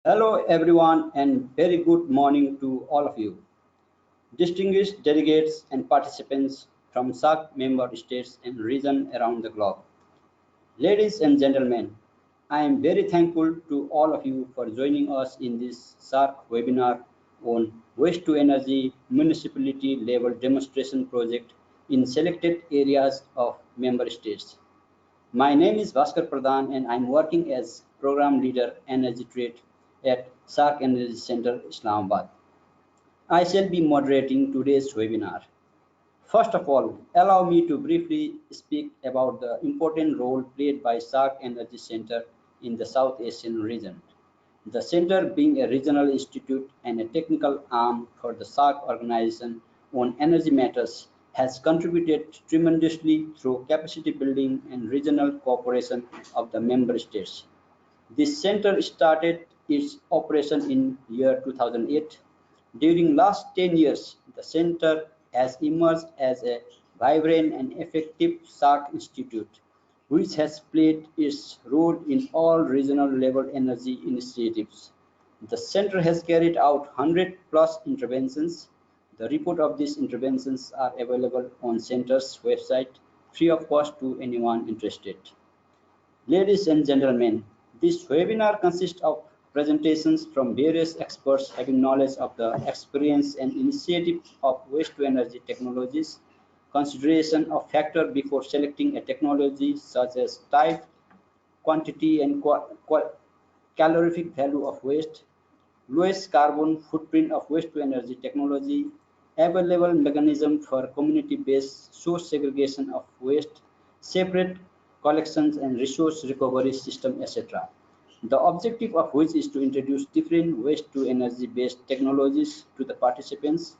Hello, everyone, and very good morning to all of you. Distinguished delegates and participants from SAARC member states and regions around the globe. Ladies and gentlemen, I am very thankful to all of you for joining us in this SAARC webinar on waste to energy municipality level demonstration project in selected areas of member states. My name is Bhaskar Pradhan and I'm working as Program Leader Energy Trade at SAARC Energy Center, Islamabad. I shall be moderating today's webinar. First of all, allow me to briefly speak about the important role played by SAARC Energy Center in the South Asian region. The center, being a regional institute and a technical arm for the SAARC organization on energy matters, has contributed tremendously through capacity building and regional cooperation of the member states. This center started its operation in year 2008. During last 10 years, the center has emerged as a vibrant and effective SAARC institute, which has played its role in all regional level energy initiatives. The center has carried out 100 plus interventions. The report of these interventions are available on center's website free of cost to anyone interested. Ladies and gentlemen, this webinar consists of presentations from various experts having knowledge of the experience and initiative of waste to energy technologies, consideration of factor before selecting a technology such as type, quantity and calorific value of waste, lowest carbon footprint of waste to energy technology, available mechanism for community-based source segregation of waste, separate collections and resource recovery system, etc. The objective of which is to introduce different waste to energy based technologies to the participants.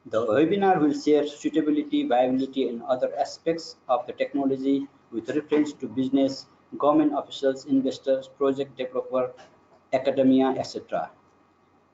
The webinar will share suitability, viability, and other aspects of the technology with reference to business, government officials, investors, project developer, academia, etc.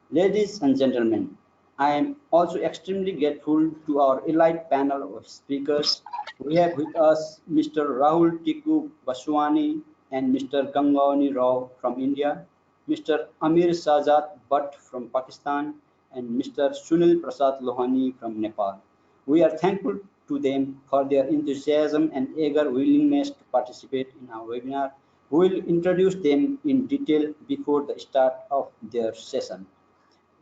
Ladies and gentlemen, I am also extremely grateful to our elite panel of speakers. We have with us Mr. Rahul Tikku Baswani and Mr. Gangawani Rao from India, Mr. Amir Sajad Bhatt from Pakistan, and Mr. Sunil Prasad Lohani from Nepal. We are thankful to them for their enthusiasm and eager willingness to participate in our webinar. We will introduce them in detail before the start of their session.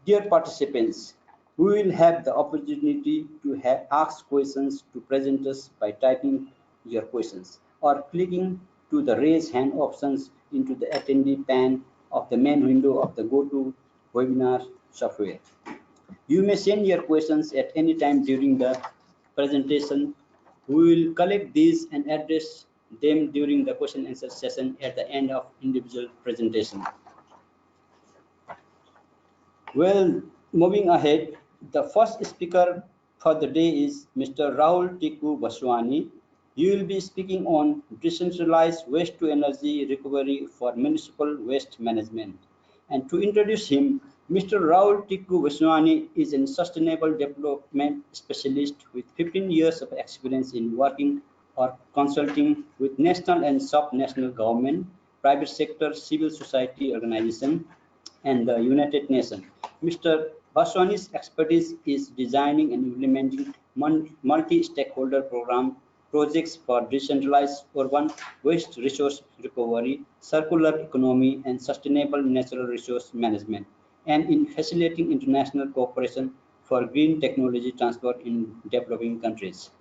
Dear participants, we will have the opportunity to ask questions to presenters by typing your questions or clicking to the raise hand options into the attendee pane of the main window of the GoToWebinar software. You may send your questions at any time during the presentation. We will collect these and address them during the question and answer session at the end of individual presentation. Well, moving ahead, the first speaker for the day is Mr. Rahul Tikku Baswani. He will be speaking on decentralized waste to energy recovery for municipal waste management. And to introduce him, Mr. Rahul Tikku Baswani is a sustainable development specialist with 15 years of experience in working or consulting with national and sub-national government, private sector, civil society organization, and the United Nations. Mr. Baswani's expertise is designing and implementing multi-stakeholder projects for decentralized urban waste resource recovery, circular economy, and sustainable natural resource management, and in facilitating international cooperation for green technology transfer in developing countries.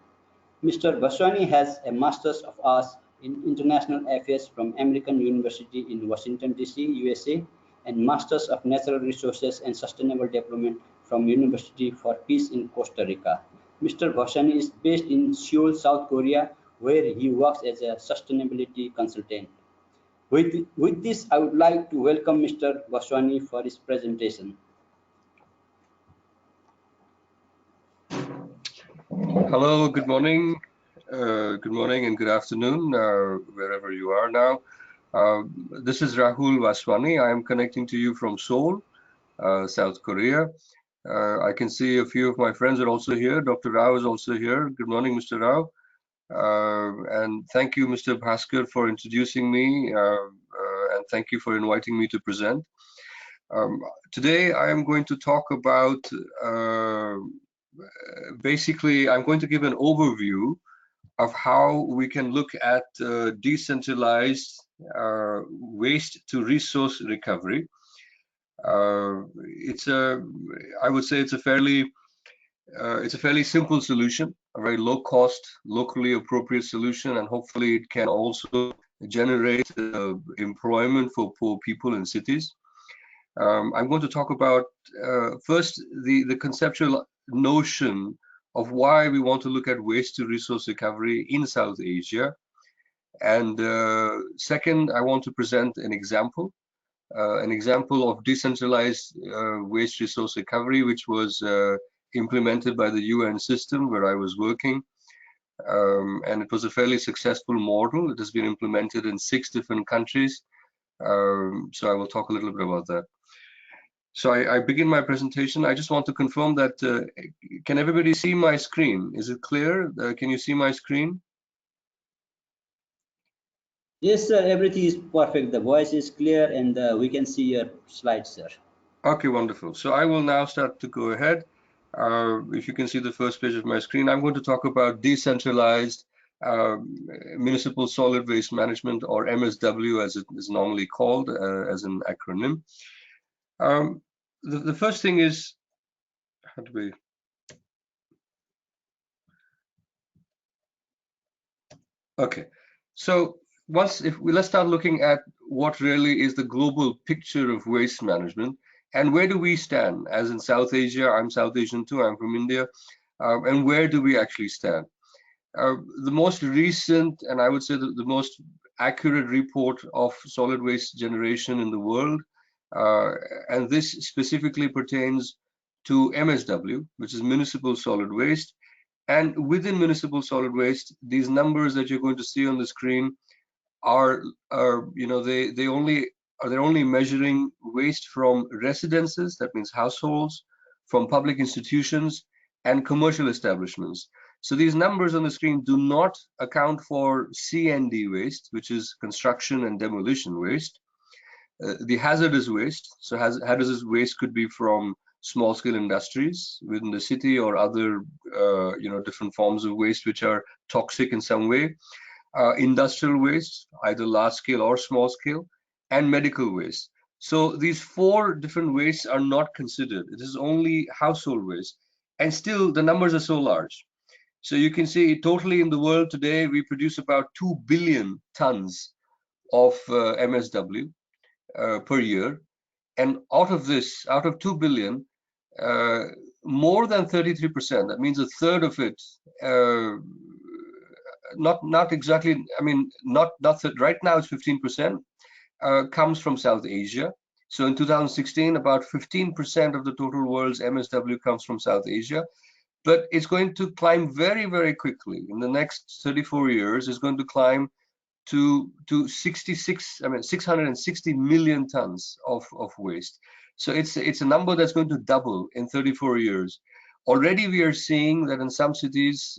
Mr. Baswani has a Master's of Arts in International Affairs from American University in Washington, D.C., USA, and Masters of Natural Resources and Sustainable Development from University for Peace in Costa Rica. Mr. Baswani is based in Seoul, South Korea, where he works as a sustainability consultant. With this, I would like to welcome Mr. Baswani for his presentation. Hello, good morning. Good morning and good afternoon, wherever you are now. This is Rahul Vaswani. I am connecting to you from Seoul, South Korea. I can see a few of my friends are also here. Dr. Rao is also here. Good morning, Mr. Rao. And thank you, Mr. Bhaskar, for introducing me, and thank you for inviting me to present. Um, Today, I am going to talk about basically, I'm going to give an overview of how we can look at decentralized waste to resource recovery. It's a, I would say it's a fairly simple solution, a very low cost, locally appropriate solution, and hopefully it can also generate employment for poor people in cities. I'm going to talk about first the conceptual notion of why we want to look at waste to resource recovery in South Asia. And second, I want to present an example of decentralized waste resource recovery, which was implemented by the UN system where I was working. And it was a fairly successful model. It has been implemented in 6 different countries. So I will talk a little bit about that. So I begin my presentation. I just want to confirm that, can everybody see my screen? Is it clear? Can you see my screen? Yes, sir. Everything is perfect. The voice is clear, and we can see your slides, sir. Okay, wonderful. So I will now start to go ahead. If you can see the first page of my screen, I'm going to talk about decentralized municipal solid waste management, or MSW as it is normally called as an acronym. The first thing is, how do we? Okay, so let's start looking at what really is the global picture of waste management and where do we stand as in South Asia. I'm South Asian too, I'm from India, and where do we actually stand? The most recent, and I would say the most accurate report of solid waste generation in the world, and this specifically pertains to MSW, which is municipal solid waste. And within municipal solid waste, these numbers that you're going to see on the screen are you know, they're only measuring waste from residences, that means households, from public institutions and commercial establishments. So these numbers on the screen do not account for C&D waste, which is construction and demolition waste. The hazardous waste, so hazardous waste could be from small scale industries within the city or other you know, different forms of waste which are toxic in some way. Industrial waste, either large scale or small scale, and medical waste. So these 4 different wastes are not considered. It is only household waste, and still the numbers are so large. So you can see totally in the world today, we produce about 2 billion tons of MSW per year. And out of this, out of 2 billion, uh, more than 33%, that means a third of it, not exactly, I mean, not right now it's 15%, comes from South Asia. So in 2016, about 15% of the total world's MSW comes from South Asia, but it's going to climb very, very quickly. In the next 34 years, it's going to climb to 660 million tons of waste. So it's a number that's going to double in 34 years. Already we are seeing that in some cities,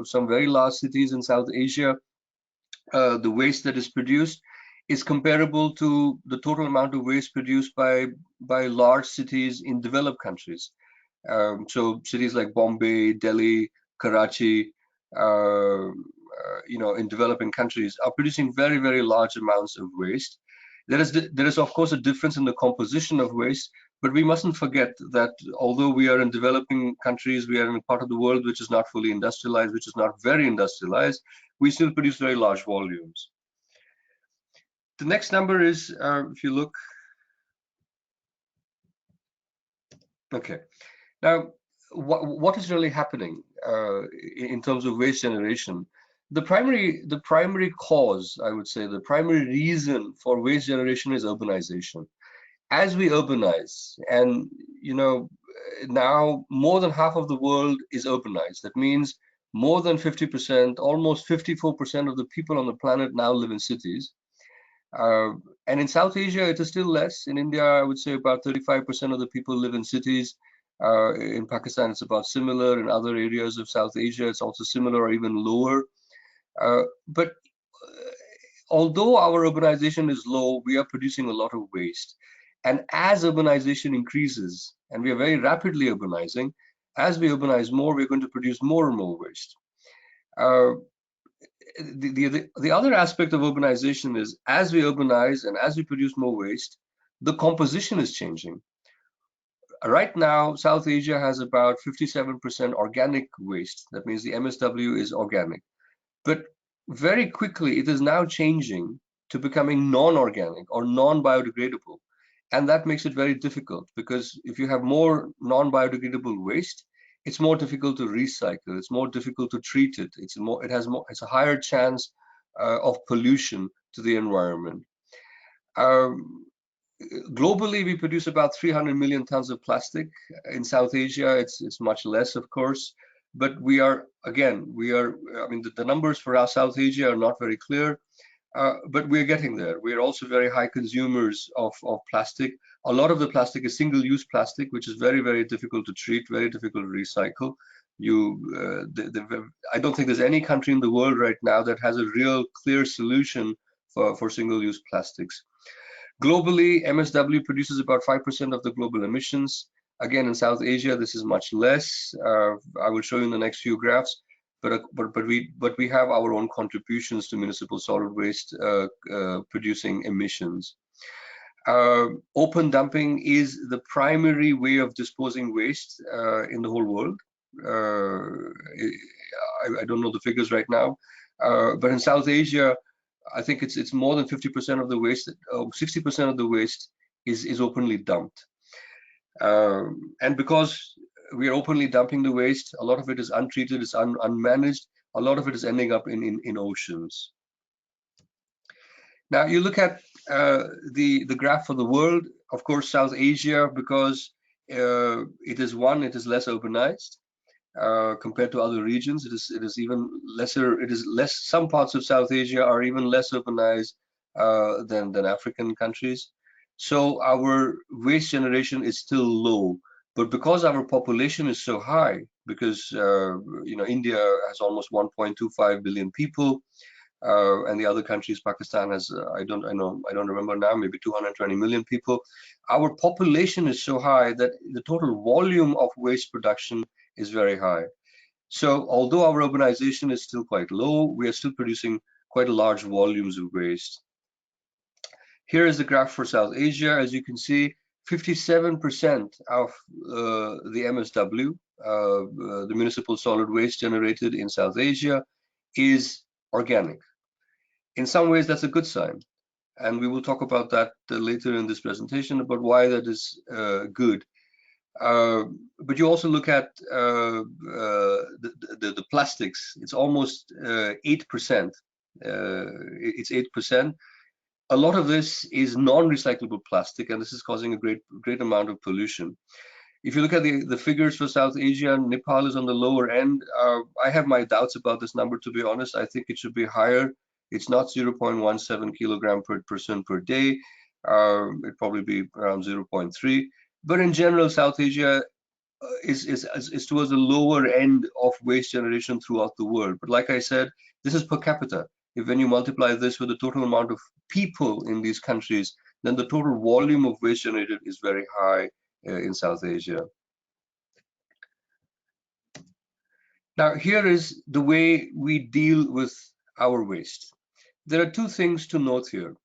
some very large cities in South Asia, the waste that is produced is comparable to the total amount of waste produced by large cities in developed countries. So cities like Bombay, Delhi, Karachi, you know, in developing countries are producing very, very large amounts of waste. There is of course a difference in the composition of waste, but we mustn't forget that although we are in developing countries, we are in a part of the world which is not fully industrialized, which is not very industrialized, we still produce very large volumes. The next number is, if you look, okay. Now, what is really happening in terms of waste generation? The primary cause, I would say, the primary reason for waste generation is urbanization. As we urbanize, and you know, now more than half of the world is urbanized. That means more than 50%, almost 54% of the people on the planet now live in cities. And in South Asia, it is still less. In India, I would say about 35% of the people live in cities. In Pakistan, it's about similar. In other areas of South Asia, it's also similar or even lower. But although our urbanization is low, we are producing a lot of waste. And as urbanization increases, and we are very rapidly urbanizing, as we urbanize more, we're going to produce more and more waste. Uh, the other aspect of urbanization is, as we urbanize and as we produce more waste, the composition is changing. Right now, South Asia has about 57% organic waste. That means the MSW is organic. But very quickly, it is now changing to becoming non-organic or non-biodegradable. And that makes it very difficult, because if you have more non-biodegradable waste, it's more difficult to recycle. It's more difficult to treat it. It's a higher chance of pollution to the environment. Um, Globally, we produce about 300 million tons of plastic. In South Asia, it's much less, of course. But we are, again, I mean, the numbers for our South Asia are not very clear, but we're getting there. We're also very high consumers of plastic. A lot of the plastic is single-use plastic, which is very, very difficult to treat, very difficult to recycle. I don't think there's any country in the world right now that has a real clear solution for single-use plastics. Globally, MSW produces about 5% of the global emissions. Again, in South Asia, this is much less. I will show you in the next few graphs. But we have our own contributions to municipal solid waste producing emissions. Open dumping is the primary way of disposing waste in the whole world. I don't know the figures right now, but in South Asia, I think it's more than 50% of the waste, 60% of the waste is openly dumped. And because we are openly dumping the waste, a lot of it is untreated, it's unmanaged, a lot of it is ending up in oceans. Now you look at the graph for the world. Of course, South Asia, because it is less urbanized compared to other regions. It is even lesser. It is less. Some parts of South Asia are even less urbanized than African countries. So our waste generation is still low. But because our population is so high, because India has almost 1.25 billion people, and the other countries, Pakistan has I don't remember now, maybe 220 million people. Our population is so high that the total volume of waste production is very high. So although our urbanization is still quite low, we are still producing quite large volumes of waste. Here is the graph for South Asia. As you can see, 57% of the MSW, the municipal solid waste generated in South Asia, is organic. In some ways, that's a good sign. And we will talk about that later in this presentation, about why that is good. But you also look at the plastics. It's almost 8%. It's 8%. A lot of this is non-recyclable plastic, and this is causing a great amount of pollution. If you look at the figures for South Asia, Nepal is on the lower end. I have my doubts about this number, to be honest. I think it should be higher. It's not 0.17 kilogram per person per day. It'd probably be around 0.3. But in general, South Asia is towards the lower end of waste generation throughout the world. But like I said, this is per capita. When you multiply this with the total amount of people in these countries, then the total volume of waste generated is very high in South Asia. Now, here is the way we deal with our waste. There are two things to note here.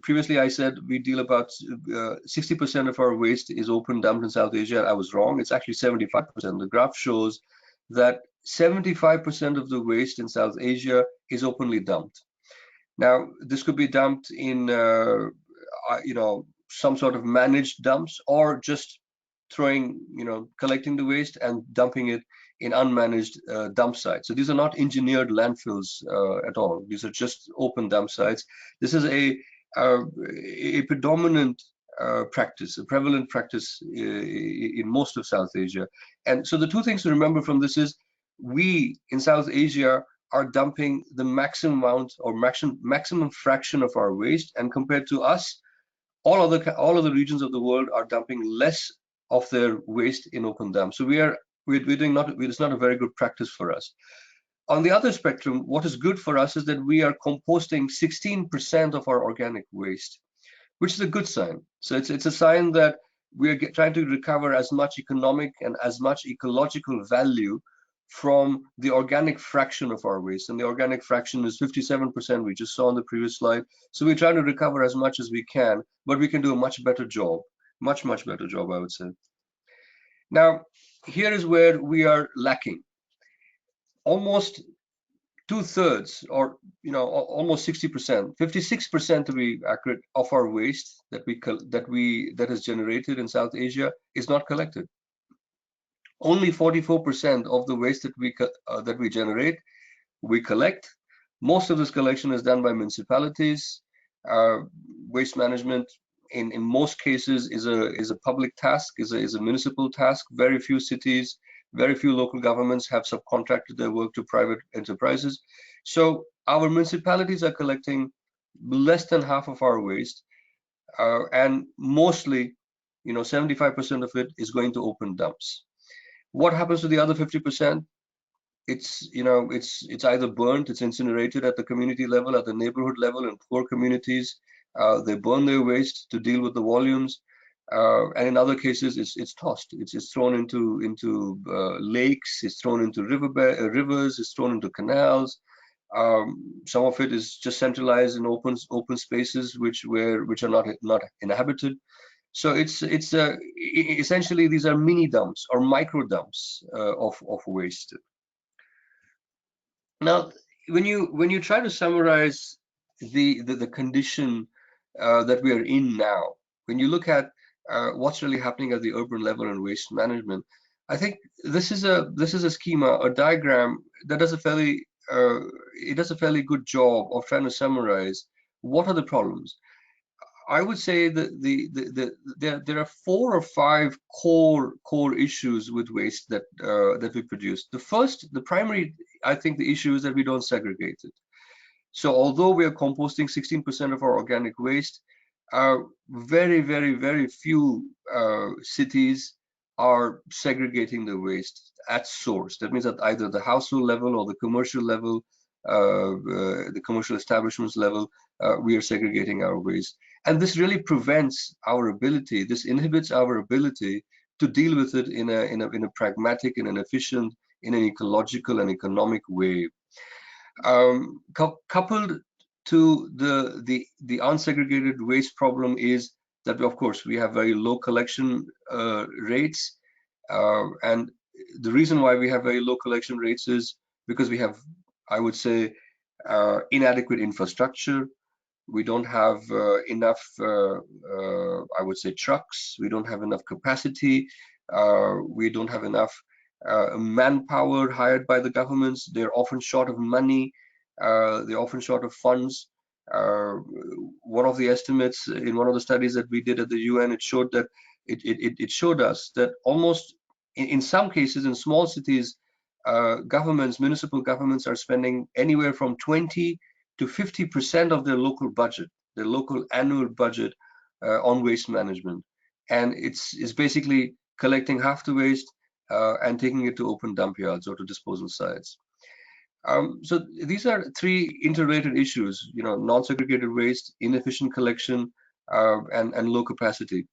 Previously I said we deal about 60% of our waste is open dumped in South Asia. I was wrong. It's actually 75%. The graph shows that 75% of the waste in South Asia is openly dumped. Now, this could be dumped in some sort of managed dumps, or just collecting the waste and dumping it in unmanaged dump sites. So these are not engineered landfills at all. These are just open dump sites. This is a predominant practice, a prevalent practice in most of South Asia. And so the two things to remember from this is, we in South Asia are dumping the maximum amount or maximum fraction of our waste, and compared to us, all of the regions of the world are dumping less of their waste in open dumps. So it's not a very good practice for us. On the other spectrum, what is good for us is that we are composting 16% of our organic waste. which is a good sign. So it's a sign that we're trying to recover as much economic and as much ecological value from the organic fraction of our waste. And the organic fraction is 57%, we just saw on the previous slide. So we're trying to recover as much as we can, but we can do a much better job, much better job, I would say. Now, here is where we are lacking. Almost 2/3, or almost 60%, 56% to be accurate, of our waste that is generated in South Asia is not collected. Only 44% of the waste that we generate, we collect. Most of this collection is done by municipalities. Waste management, in most cases, is a public task, is a municipal task. Very few cities, very few local governments have subcontracted their work to private enterprises. So our municipalities are collecting less than half of our waste, and mostly, 75% of it is going to open dumps. What happens to the other 50%? It's either burnt, it's incinerated at the community level, at the neighborhood level. In poor communities, they burn their waste to deal with the volumes, and in other cases it's tossed. It's thrown into lakes, it's thrown into rivers, it's thrown into canals. Some of it is just centralized in open spaces which are not inhabited. So it's essentially these are mini dumps or micro dumps of waste. Now, when you try to summarize the condition that we are in now, when you look at what's really happening at the urban level in waste management, I think this is a schema, a diagram that does a fairly good job of trying to summarize what are the problems. I would say that there are 4 or 5 core issues with waste that we produce. The primary, I think, the issue is that we don't segregate it. So although we are composting 16% of our organic waste, very few cities are segregating the waste at source. That means at either the household level or the commercial level, the commercial establishments level, we are segregating our waste. And this really prevents our ability, this inhibits our ability to deal with it in a pragmatic, in an efficient, in an ecological and economic way. Coupled to the unsegregated waste problem is that, of course, we have very low collection rates, and the reason why we have very low collection rates is because we have, I would say, inadequate infrastructure. We don't have enough, I would say, trucks. We don't have enough capacity. We don't have enough manpower hired by the governments. They're often short of money. They're often short of funds. One of the estimates in one of the studies that we did at the UN, it showed that it showed us that almost in some cases in small cities, municipal governments are spending anywhere from 20 to 50% of their local budget, their local annual budget, on waste management, and it's basically collecting half the waste and taking it to open dump yards or to disposal sites. So these are 3 interrelated issues: non-segregated waste, inefficient collection, and low capacity.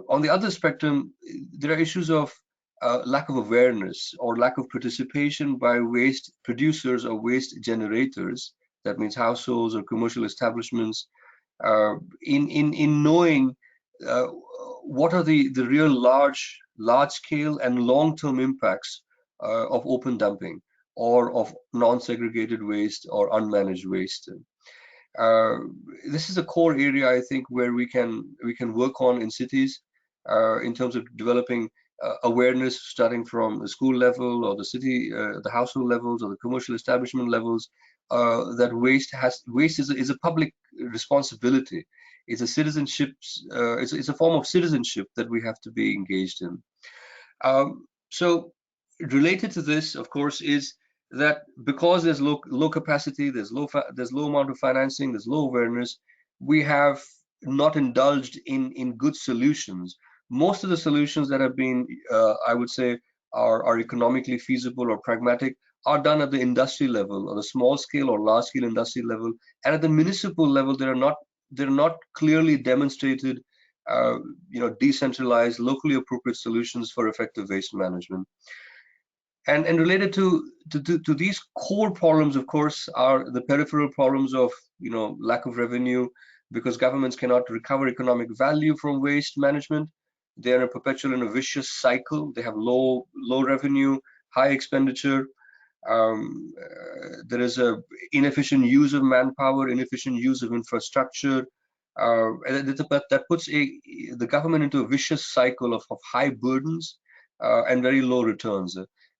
On the other spectrum, there are issues of lack of awareness or lack of participation by waste producers or waste generators. That means households or commercial establishments, in knowing what are the real large scale and long-term impacts of open dumping or of non-segregated waste or unmanaged waste. This is a core area, I think, where we can work on in cities in terms of developing awareness, starting from the school level or the city, the household levels or the commercial establishment levels, that waste is a public responsibility. It's a citizenship. It's a form of citizenship that we have to be engaged in. So related to this, of course, is that because there's low capacity, there's low amount of financing, there's low awareness, we have not indulged in good solutions. Most of the solutions that have been, I would say, are economically feasible or pragmatic are done at the industry level, or the small scale or large scale industry level, and at the municipal level, there are there are not clearly demonstrated, decentralized, locally appropriate solutions for effective waste management. And related to these core problems, of course, are the peripheral problems of lack of revenue, because governments cannot recover economic value from waste management. They are perpetual in a vicious cycle. They have low revenue, high expenditure. There is a inefficient use of manpower, inefficient use of infrastructure, and that puts the government into a vicious cycle of high burdens and very low returns.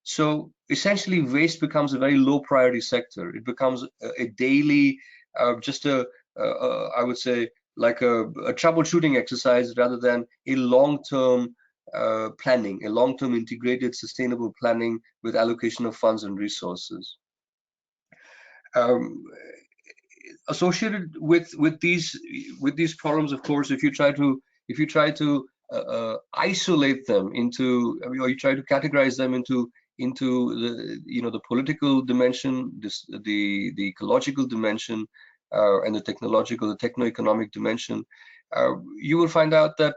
So essentially, waste becomes a very low priority sector. It becomes a daily, I would say, like a troubleshooting exercise rather than a long-term planning, a long-term integrated sustainable planning with allocation of funds and resources. Associated with these problems, of course, if you try to isolate them into, or you try to categorize them into the political dimension, the ecological dimension, and the techno-economic dimension, you will find out that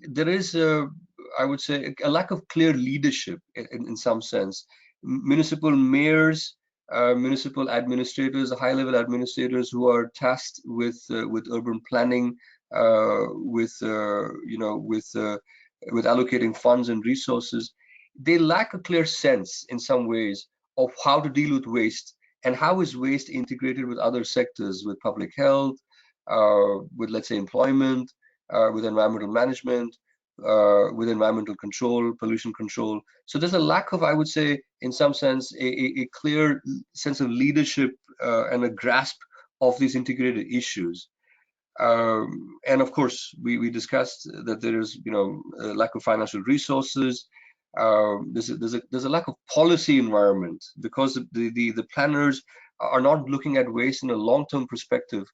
there is, I would say, a lack of clear leadership in some sense. Municipal mayors, municipal administrators, high-level administrators who are tasked with urban planning, with allocating funds and resources, they lack a clear sense in some ways of how to deal with waste, and how is waste integrated with other sectors, with public health, with, let's say, employment, with environmental management, with environmental control, pollution control. So there's a lack of, I would say, in some sense, a clear sense of leadership and a grasp of these integrated issues. And of course, we discussed that there is, a lack of financial resources. There's a lack of policy environment, because the planners are not looking at waste in a long-term perspective.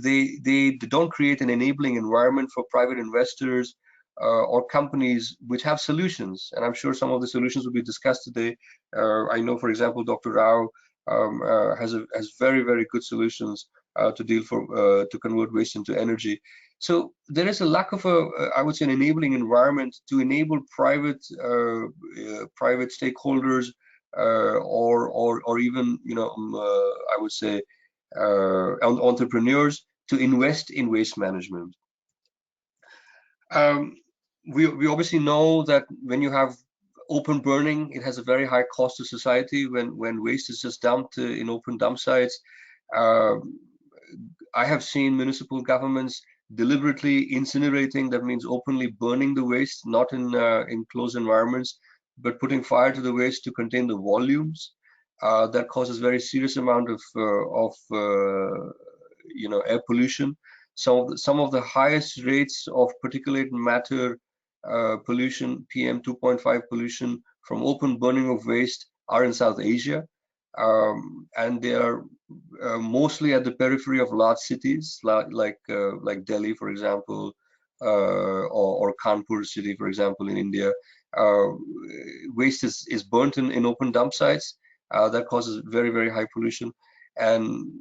They don't create an enabling environment for private investors or companies which have solutions, and I'm sure some of the solutions will be discussed today. I know, for example, Dr. Rao has very, very good solutions to convert waste into energy. So there is a lack of I would say, an enabling environment to enable private stakeholders or even I would say entrepreneurs to invest in waste management. We obviously know that when you have open burning, it has a very high cost to society when waste is just dumped in open dump sites. I have seen municipal governments deliberately incinerating, that means openly burning the waste, not in closed environments, but putting fire to the waste to contain the volumes. That causes very serious amount of air pollution. Some of the highest rates of particulate matter pollution, PM 2.5 pollution from open burning of waste are in South Asia, and they are mostly at the periphery of large cities like Delhi, for example, or Kanpur city, for example, in India. Waste is burnt in open dump sites. That causes very, very high pollution. And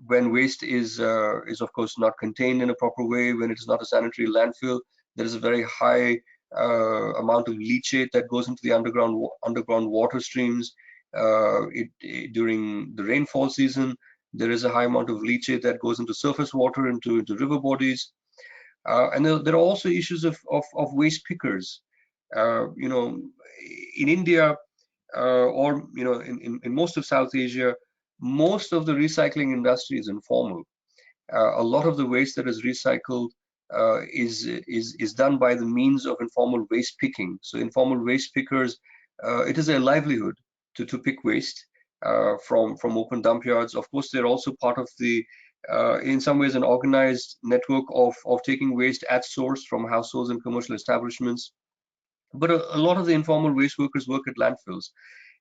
when waste is of course not contained in a proper way, when it is not a sanitary landfill, there is a very high amount of leachate that goes into the underground water streams. During the rainfall season, there is a high amount of leachate that goes into surface water, into river bodies. And there are also issues of waste pickers. In India, or in most of South Asia, most of the recycling industry is informal. A lot of the waste that is recycled is done by the means of informal waste picking. So informal waste pickers, it is their livelihood to pick waste from open dump yards. Of course, they're also part of the in some ways an organized network of taking waste at source from households and commercial establishments. But a lot of the informal waste workers work at landfills,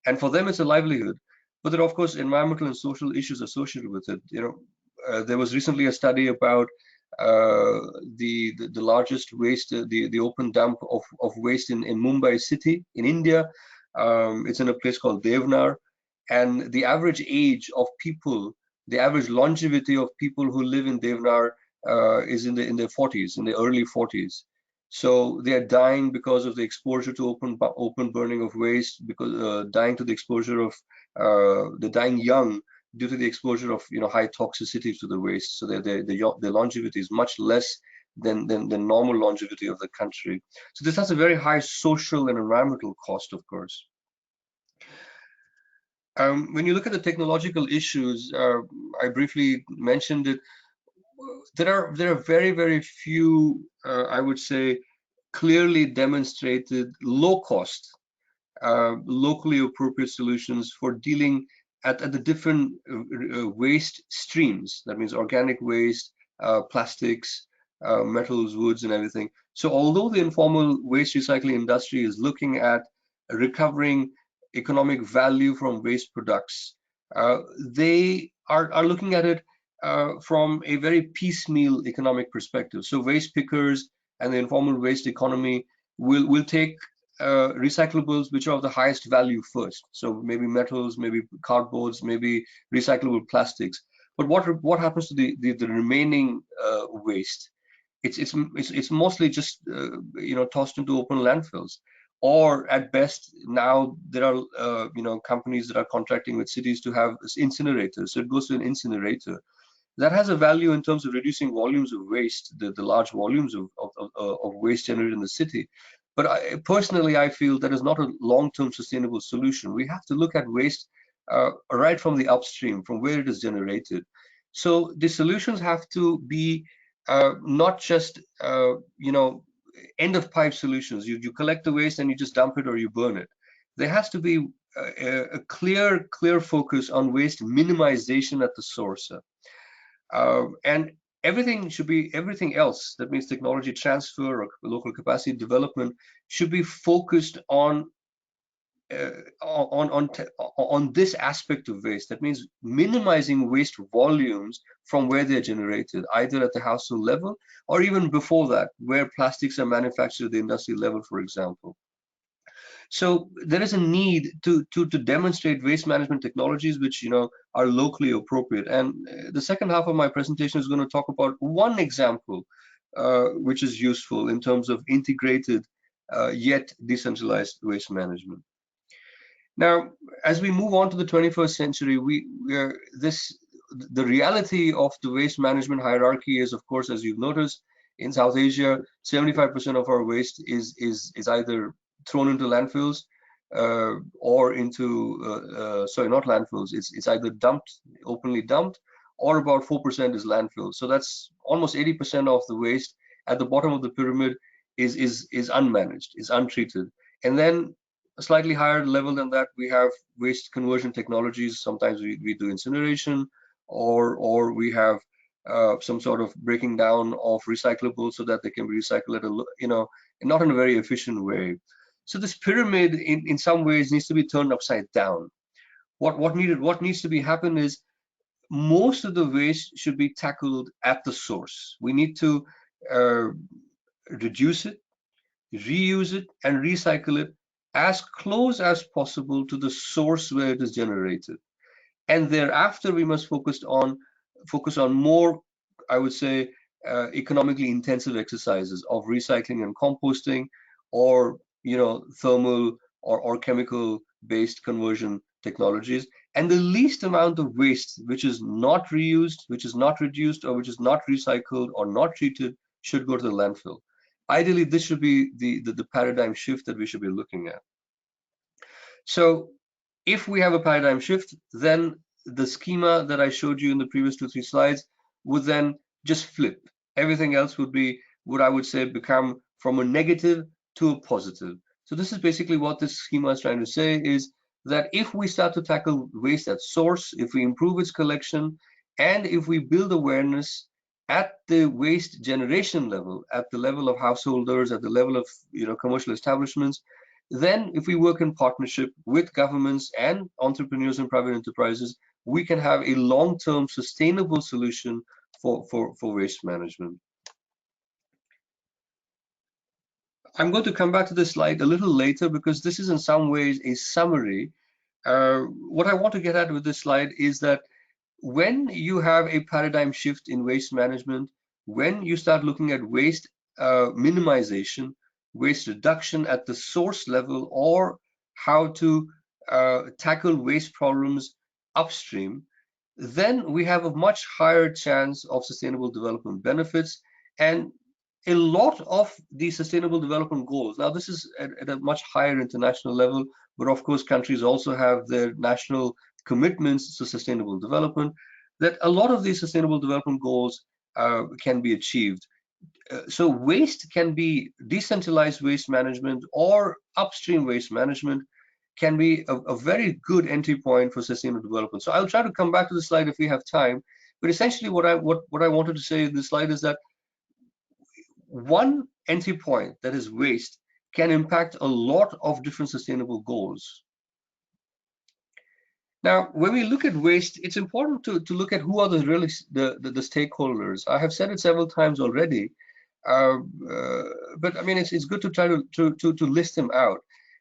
and for them it's a livelihood. But there are, of course, environmental and social issues associated with it. There was recently a study about the largest waste, the open dump of waste in Mumbai city in India. It's in a place called Devnar, and the average age of people the average longevity of people who live in Deonar is in their 40s, in the early 40s. So they are dying because of the exposure to open burning of waste, because dying to the exposure of they're dying young due to the exposure of high toxicity to the waste. So the longevity is much less than the normal longevity of the country. So this has a very high social and environmental cost, of course. When you look at the technological issues, I briefly mentioned it. There are very few, I would say, clearly demonstrated low cost, locally appropriate solutions for dealing at the different waste streams. That means organic waste, plastics, metals, woods, and everything. So although the informal waste recycling industry is looking at recovering economic value from waste products, they are looking at it from a very piecemeal economic perspective. So waste pickers and the informal waste economy will take recyclables which are of the highest value first. So maybe metals, maybe cardboards, maybe recyclable plastics. But what happens to the remaining waste? It's mostly just tossed into open landfills, or at best now there are companies that are contracting with cities to have incinerators. So it goes to an incinerator. That has a value in terms of reducing volumes of waste, the large volumes of waste generated in the city. But personally, I feel that is not a long-term sustainable solution. We have to look at waste right from the upstream, from where it is generated. So the solutions have to be not just end of pipe solutions. You collect the waste and you just dump it or you burn it. There has to be a clear focus on waste minimization at the source. And everything else, that means technology transfer or local capacity development, should be focused on this aspect of waste. That means minimizing waste volumes from where they're generated, either at the household level or even before that, where plastics are manufactured at the industrial level, for example. So there is a need to demonstrate waste management technologies which are locally appropriate. And the second half of my presentation is going to talk about one example which is useful in terms of integrated yet decentralized waste management. Now, as we move on to the 21st century, the reality of the waste management hierarchy is, of course, as you've noticed, in South Asia, 75% of our waste is either thrown into landfills or into sorry, not landfills. It's either openly dumped, or about 4% is landfill. So that's almost 80% of the waste at the bottom of the pyramid is unmanaged, is untreated. And then a slightly higher level than that, we have waste conversion technologies. Sometimes we do incineration, or we have some sort of breaking down of recyclables so that they can be recycled at not in a very efficient way. So this pyramid, in some ways, needs to be turned upside down. What needs to be happen is most of the waste should be tackled at the source. We need to reduce it, reuse it, and recycle it as close as possible to the source where it is generated. And thereafter, we must focus on more, I would say, economically intensive exercises of recycling and composting, or thermal or chemical based conversion technologies. And the least amount of waste which is not reused, which is not reduced, or which is not recycled or not treated should go to the landfill. Ideally, this should be the paradigm shift that we should be looking at. So if we have a paradigm shift, then the schema that I showed you in the previous 2-3 slides would then just flip. Everything else would I would say become from a negative to a positive. So this is basically what this schema is trying to say, is that if we start to tackle waste at source, if we improve its collection, and if we build awareness at the waste generation level, at the level of householders, at the level of commercial establishments, then if we work in partnership with governments and entrepreneurs and private enterprises, we can have a long-term sustainable solution for waste management. I'm going to come back to this slide a little later because this is in some ways a summary. What I want to get at with this slide is that when you have a paradigm shift in waste management, when you start looking at waste minimization, waste reduction at the source level, or how to tackle waste problems upstream, then we have a much higher chance of sustainable development benefits. And a lot of the sustainable development goals, now this is at a much higher international level, but of course countries also have their national commitments to sustainable development, that a lot of these sustainable development goals can be achieved. So waste can be decentralized waste management or upstream waste management can be a very good entry point for sustainable development. So I'll try to come back to the slide if we have time. But essentially what I wanted to say in this slide is that one entry point, that is waste, can impact a lot of different sustainable goals. Now, when we look at waste, it's important to look at who are the really the stakeholders. I have said it several times already, uh, uh, but I mean it's good to try to list them out.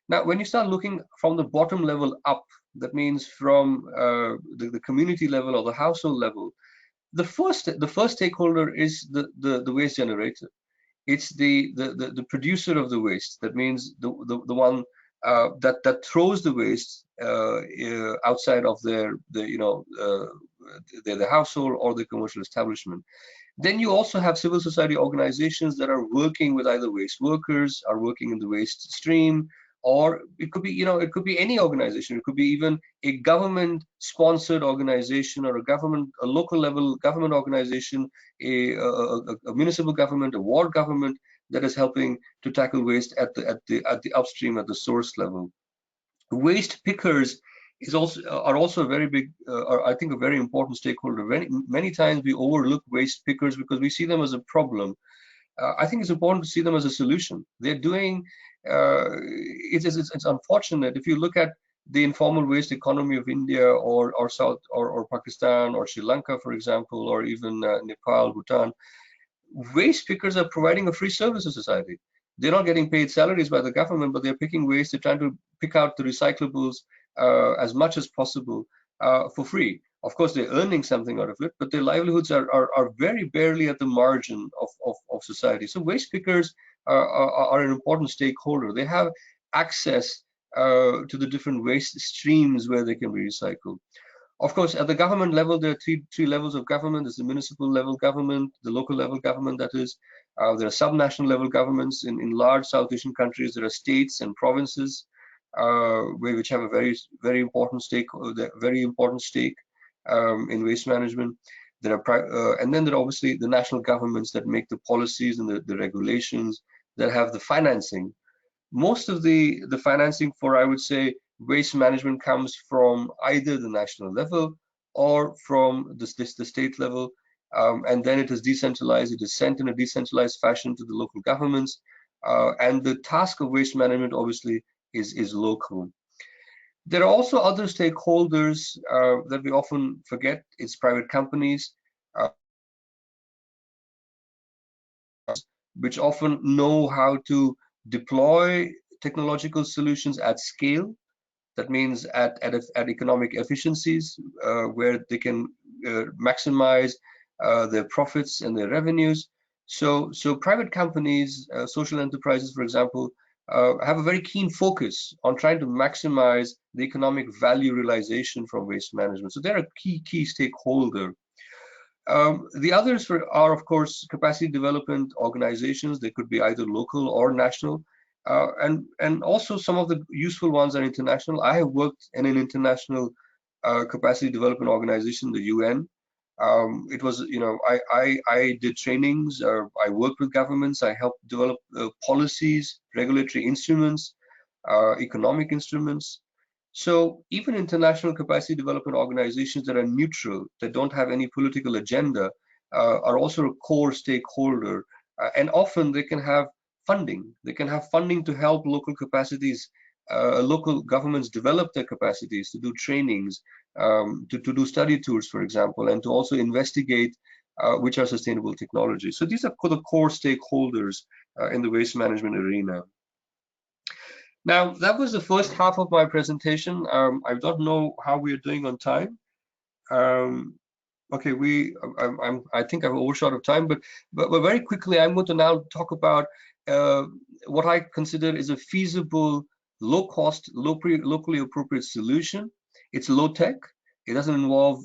Now, when you start looking from the bottom level up, that means from the community level or the household level, the first stakeholder is the waste generator. It's the producer of the waste. That means the one that throws the waste outside of their household or the commercial establishment. Then you also have civil society organizations that are working with either waste workers, are working in the waste stream, or it could be any organization. It could be even a government-sponsored organization or a local level government organization, a municipal government, a ward government that is helping to tackle waste at the upstream, at the source level. Waste pickers are also a very big, I think, a very important stakeholder. Many times we overlook waste pickers because we see them as a problem. I think it's important to see them as a solution. They're doing. It's unfortunate if you look at the informal waste economy of India or South or Pakistan or Sri Lanka, for example, or even Nepal, Bhutan. Waste pickers are providing a free service to society. They're not getting paid salaries by the government, but they're picking waste. They're trying to pick out the recyclables as much as possible for free. Of course, they're earning something out of it, but their livelihoods are very barely at the margin of society. So waste pickers are an important stakeholder. They have access to the different waste streams where they can be recycled. Of course, at the government level, there are three levels of government. There's the municipal level government, the local level government, that is. There are subnational level governments in large South Asian countries. There are states and provinces, which have a very important stake in waste management. And then there are obviously the national governments that make the policies and the regulations, that have the financing. Most of the financing for, I would say, waste management comes from either the national level or from the state level, and then it is decentralized. It is sent in a decentralized fashion to the local governments, and the task of waste management obviously is local. There are also other stakeholders that we often forget. It's private companies, which often know how to deploy technological solutions at scale. That means at economic efficiencies, where they can maximize their profits and their revenues. So private companies, social enterprises, for example, have a very keen focus on trying to maximize the economic value realization from waste management. So they're a key stakeholder. The others are, of course, capacity development organizations. They could be either local or national. And also some of the useful ones are international. I have worked in an international capacity development organization, the UN. It was, I did trainings. I worked with governments. I helped develop policies, regulatory instruments, economic instruments. So even international capacity development organizations that are neutral, that don't have any political agenda, are also a core stakeholder. And often they can have funding. They can have funding to help local capacities, local governments develop their capacities, to do trainings, to do study tours, for example, and to also investigate which are sustainable technologies. So these are the core stakeholders in the waste management arena. Now, that was the first half of my presentation. I don't know how we are doing on time. Okay, I think I've overshot of time, but very quickly, I'm going to now talk about uh, what I consider is a feasible, low cost, locally appropriate solution. It's low tech. It doesn't involve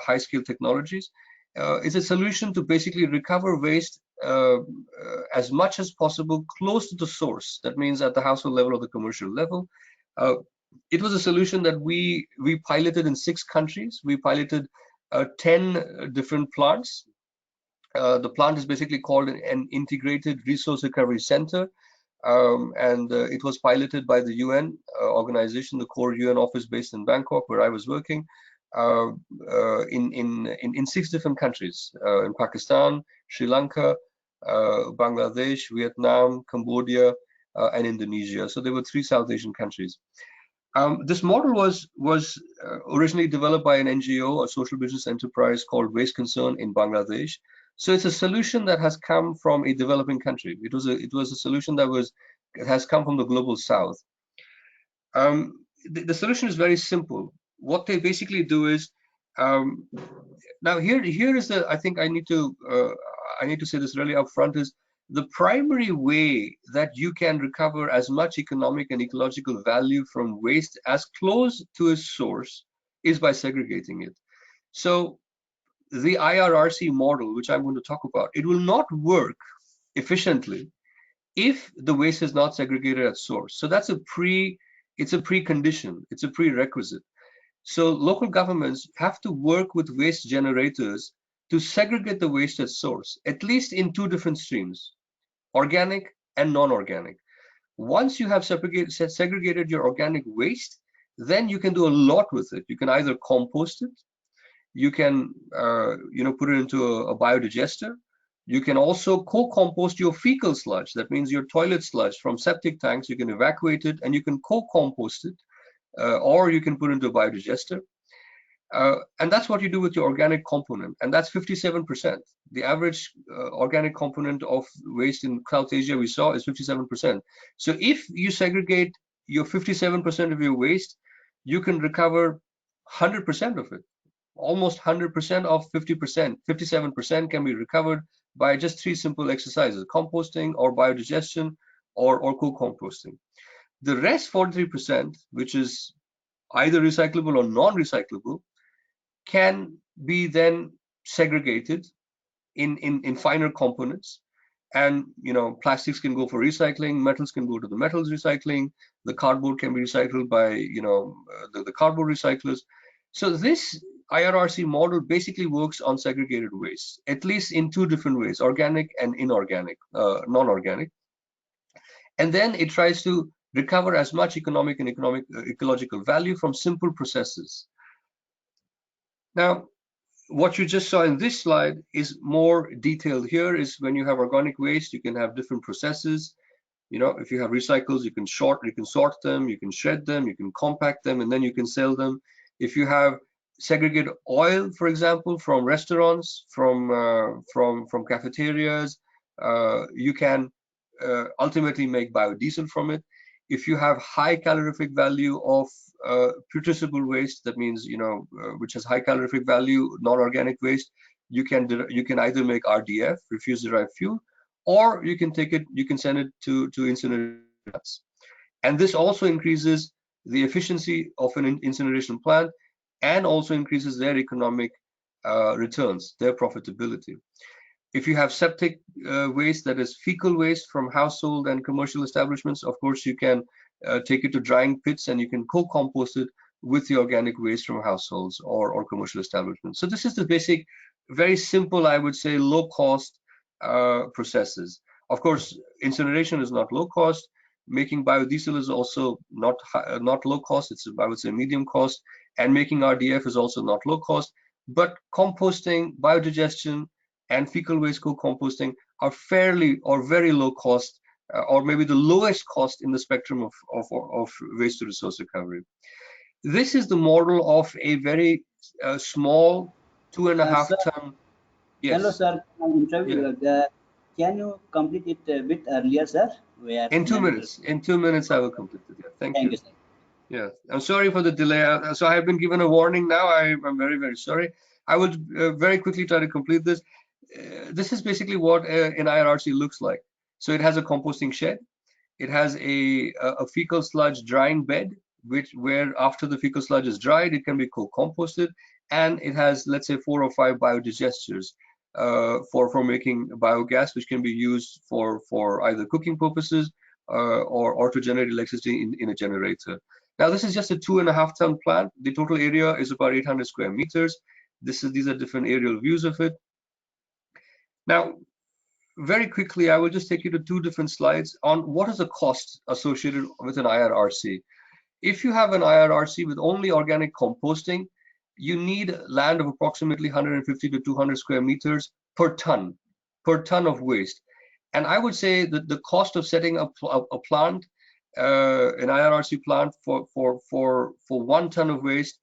high scale technologies. It's a solution to basically recover waste as much as possible close to the source. That means at the household level or the commercial level. Uh, it was a solution that we piloted in 6 countries. We piloted 10 different plants. The plant is basically called an Integrated Resource Recovery Center, and it was piloted by the UN organization, the core UN office based in Bangkok, where I was working, uh, in 6 different countries, in Pakistan, Sri Lanka, Bangladesh, Vietnam, Cambodia, and Indonesia. So there were 3 South Asian countries. This model was originally developed by an NGO, a social business enterprise called Waste Concern in Bangladesh. So it's a solution that has come from a developing country. It was a solution that has come from the global south. The solution is very simple. What they basically do is, um, now here is the, I think I need to say this really upfront, is the primary way that you can recover as much economic and ecological value from waste as close to its source is by segregating it. So the IRRC model, which I'm going to talk about, it will not work efficiently if the waste is not segregated at source. So it's a precondition, it's a prerequisite. So local governments have to work with waste generators to segregate the waste at source, at least in 2 different streams, organic and non-organic. Once you have segregated your organic waste, then you can do a lot with it. You can either compost it, you can put it into a biodigester. You can also co-compost your fecal sludge. That means your toilet sludge from septic tanks. You can evacuate it and you can co-compost it, or you can put it into a biodigester. And that's what you do with your organic component, and that's 57%. The average organic component of waste in South Asia we saw is 57%. So if you segregate your 57% of your waste, you can recover 100% of it. Almost 100% of 50%, 57% can be recovered by just 3 simple exercises: composting or biodigestion or co-composting. The rest 43%, which is either recyclable or non-recyclable, can be then segregated in finer components. And plastics can go for recycling, metals can go to the metals recycling, the cardboard can be recycled by the cardboard recyclers. So this IRRC model basically works on segregated waste, at least in 2 different ways: organic and inorganic, non-organic. And then it tries to recover as much economic and ecological value from simple processes. Now, what you just saw in this slide is more detailed. Here is when you have organic waste, you can have different processes. If you have recycles, you can sort them, you can shred them, you can compact them, and then you can sell them. If you have segregated oil, for example, from restaurants, from cafeterias, you can ultimately make biodiesel from it. If you have high calorific value of putrescible waste, that means which has high calorific value, non-organic waste, you can either make RDF, refuse derived fuel, or you can send it to incineration plants. And this also increases the efficiency of an incineration plant and also increases their economic returns, their profitability. If you have septic waste, that is fecal waste from household and commercial establishments, of course you can take it to drying pits and you can co-compost it with the organic waste from households or commercial establishments. So this is the basic, very simple, I would say, low cost processes. Of course, incineration is not low cost. Making biodiesel is also not low cost. It's, I would say, medium cost. And making RDF is also not low cost. But composting, biodigestion, and fecal waste co-composting are fairly or very low cost, or maybe the lowest cost in the spectrum of waste to resource recovery. This is the model of a very small 2.5 Sir, ton. hello, Yes. sir. I'm Yeah. interview. Can you complete it a bit earlier, sir? We are In 2 unable to. minutes. In 2 minutes, I will complete it. Yeah. Thank Thank you. you, sir. Yeah. I'm sorry for the delay. So I have been given a warning now. I'm very, very sorry. I will very quickly try to complete this. This is basically what an IRRC looks like. So it has a composting shed. It has a fecal sludge drying bed, where after the fecal sludge is dried, it can be co-composted, and it has, let's say, 4 or 5 biodigesters for making biogas, which can be used for either cooking purposes or to generate electricity in a generator. Now, this is just a 2.5 ton plant. The total area is about 800 square meters. These are different aerial views of it. Now, very quickly, I will just take you to 2 different slides on what is the cost associated with an IRRC. If you have an IRRC with only organic composting, you need land of approximately 150 to 200 square meters per ton of waste. And I would say that the cost of setting up a plant, an IRRC plant for 1 ton of waste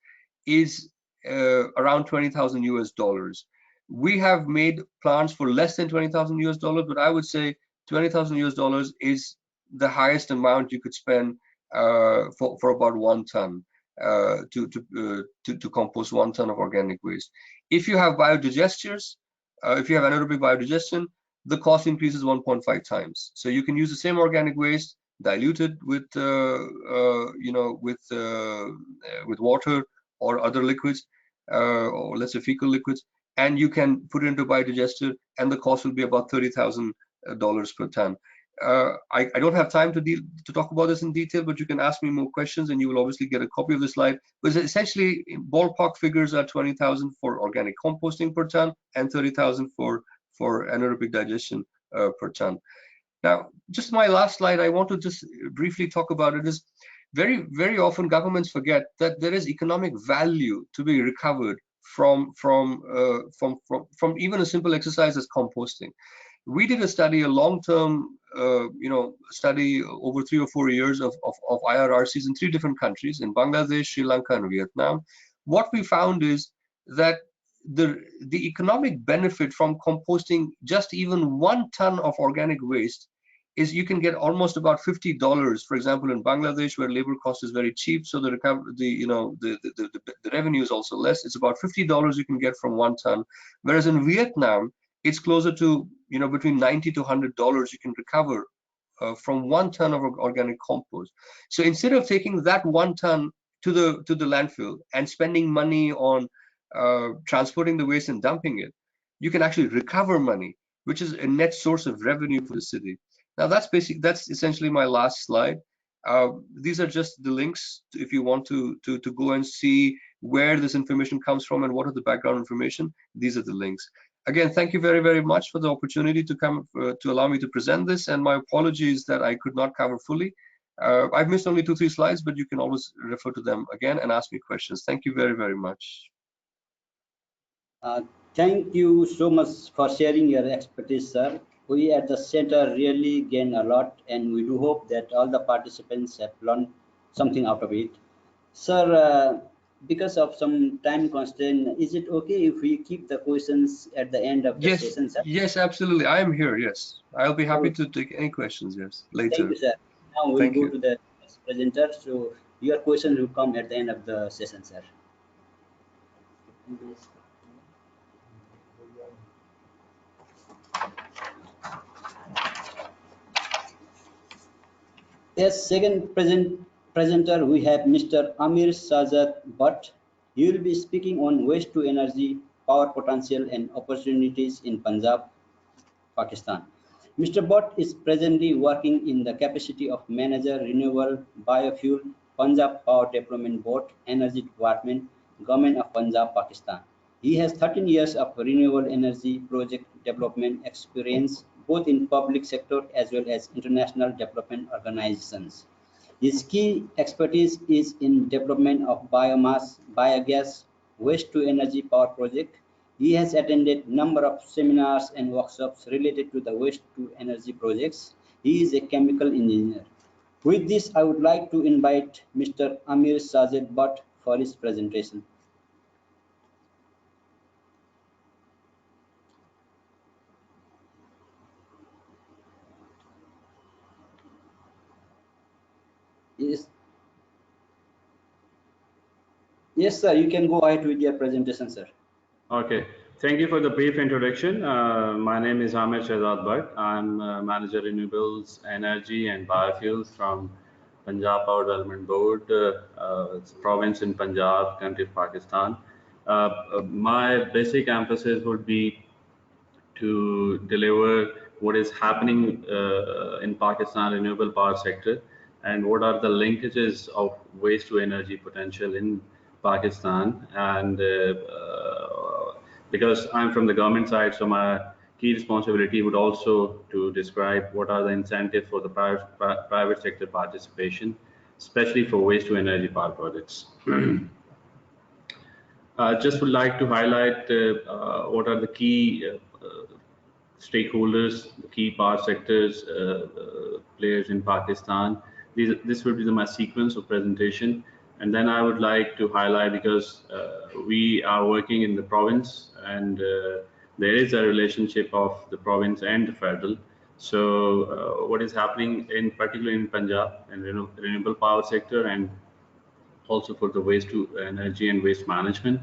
is around 20,000 US dollars. We have made plants for less than 20,000 US dollars, but I would say 20,000 US dollars is the highest amount you could spend for about 1 ton to compost 1 ton of organic waste. If you have biodigesters, if you have anaerobic biodigestion, the cost increases 1.5 times. So you can use the same organic waste diluted with with water or other liquids, or let's say fecal liquids, and you can put it into a biodigester, and the cost will be about $30,000 per ton. I don't have time to talk about this in detail, but you can ask me more questions, and you will obviously get a copy of the slide. But essentially, ballpark figures are 20,000 for organic composting per ton and 30,000 for anaerobic digestion per ton. Now, just my last slide, I want to just briefly talk about it. Is very often governments forget that there is economic value to be recovered from even a simple exercise as composting. We did a study, a long-term study over 3 or 4 years of IRRCs in 3 different countries, in Bangladesh, Sri Lanka, and Vietnam. What we found is that the economic benefit from composting just even 1 ton of organic waste is you can get almost about $50. For example, in Bangladesh, where labor cost is very cheap, so the revenue is also less. It's about $50 you can get from 1 ton, whereas in Vietnam, it's closer to between $90 to $100 you can recover from 1 ton of organic compost. So instead of taking that 1 ton to the landfill and spending money on transporting the waste and dumping it, you can actually recover money, which is a net source of revenue for the city. Now that's essentially my last slide. These are just the links if you want to go and see where this information comes from and what are the background information. These are the links. Again, thank you very, very much for the opportunity to come to allow me to present this, and my apologies that I could not cover fully. I've missed only 2-3 slides, but you can always refer to them again and ask me questions. Thank you very, very much. Thank you so much for sharing your expertise, sir. We at the center really gain a lot, and we do hope that all the participants have learned something out of it. Sir, because of some time constraint, is it okay if we keep the questions at the end of the Yes, session, sir? yes, absolutely. I am here. Yes, I'll be happy So, to take any questions. Yes, thank later. you, sir. Now we'll Thank go you. to the next presenter. So your questions will come at the end of the session, sir. As second presenter, we have Mr. Amir Sajad Bhatt. He will be speaking on waste to energy, power potential and opportunities in Punjab, Pakistan. Mr. Bhatt is presently working in the capacity of Manager Renewable Biofuel, Punjab Power Development Board, Energy Department, Government of Punjab, Pakistan. He has 13 years of renewable energy project development experience, both in public sector as well as international development organizations. His key expertise is in development of biomass, biogas, waste to energy power project. He has attended number of seminars and workshops related to the waste to energy projects. He is a chemical engineer. With this, I would like to invite Mr. Amir Sajed Bhatt for his presentation. Yes, yes, sir. You can go ahead with your presentation, sir. Okay, thank you for the brief introduction. My name is Ahmed Shehzad Bhatt. I'm Manager Renewables, Energy and Biofuels from Punjab Power Development Board, it's a province in Punjab, country of Pakistan. My basic emphasis would be to deliver what is happening in Pakistan renewable power sector and what are the linkages of waste to energy potential in Pakistan. And because I'm from the government side, so my key responsibility would also to describe what are the incentives for the private sector participation, especially for waste to energy power projects. Just would like to highlight what are the key stakeholders, the key power sectors, players in Pakistan. This would be my sequence of presentation. And then I would like to highlight, because we are working in the province and there is a relationship of the province and the federal. So what is happening in particular in Punjab and renewable power sector, and also for the waste to energy and waste management.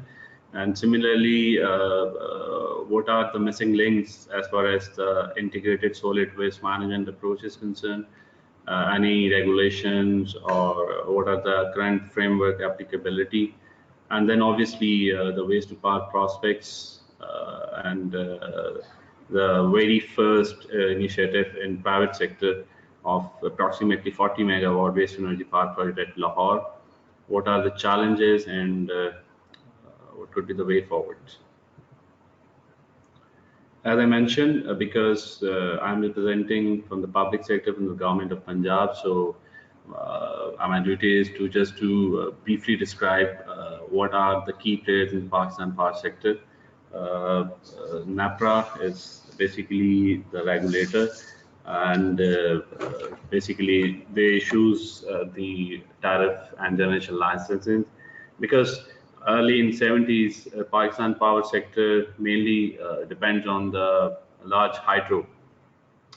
And similarly, what are the missing links as far as the integrated solid waste management approach is concerned? Any regulations, or what are the current framework applicability? And then obviously the waste to power prospects and the very first initiative in private sector of approximately 40 megawatt waste to energy power project at Lahore. What are the challenges, and what could be the way forward? As I mentioned, because I'm representing from the public sector, from the government of Punjab, so my duty is to just to briefly describe what are the key players in Pakistan power sector. NAPRA is basically the regulator, and basically they issues the tariff and generation licenses, because early in 70s Pakistan power sector mainly depends on the large hydro,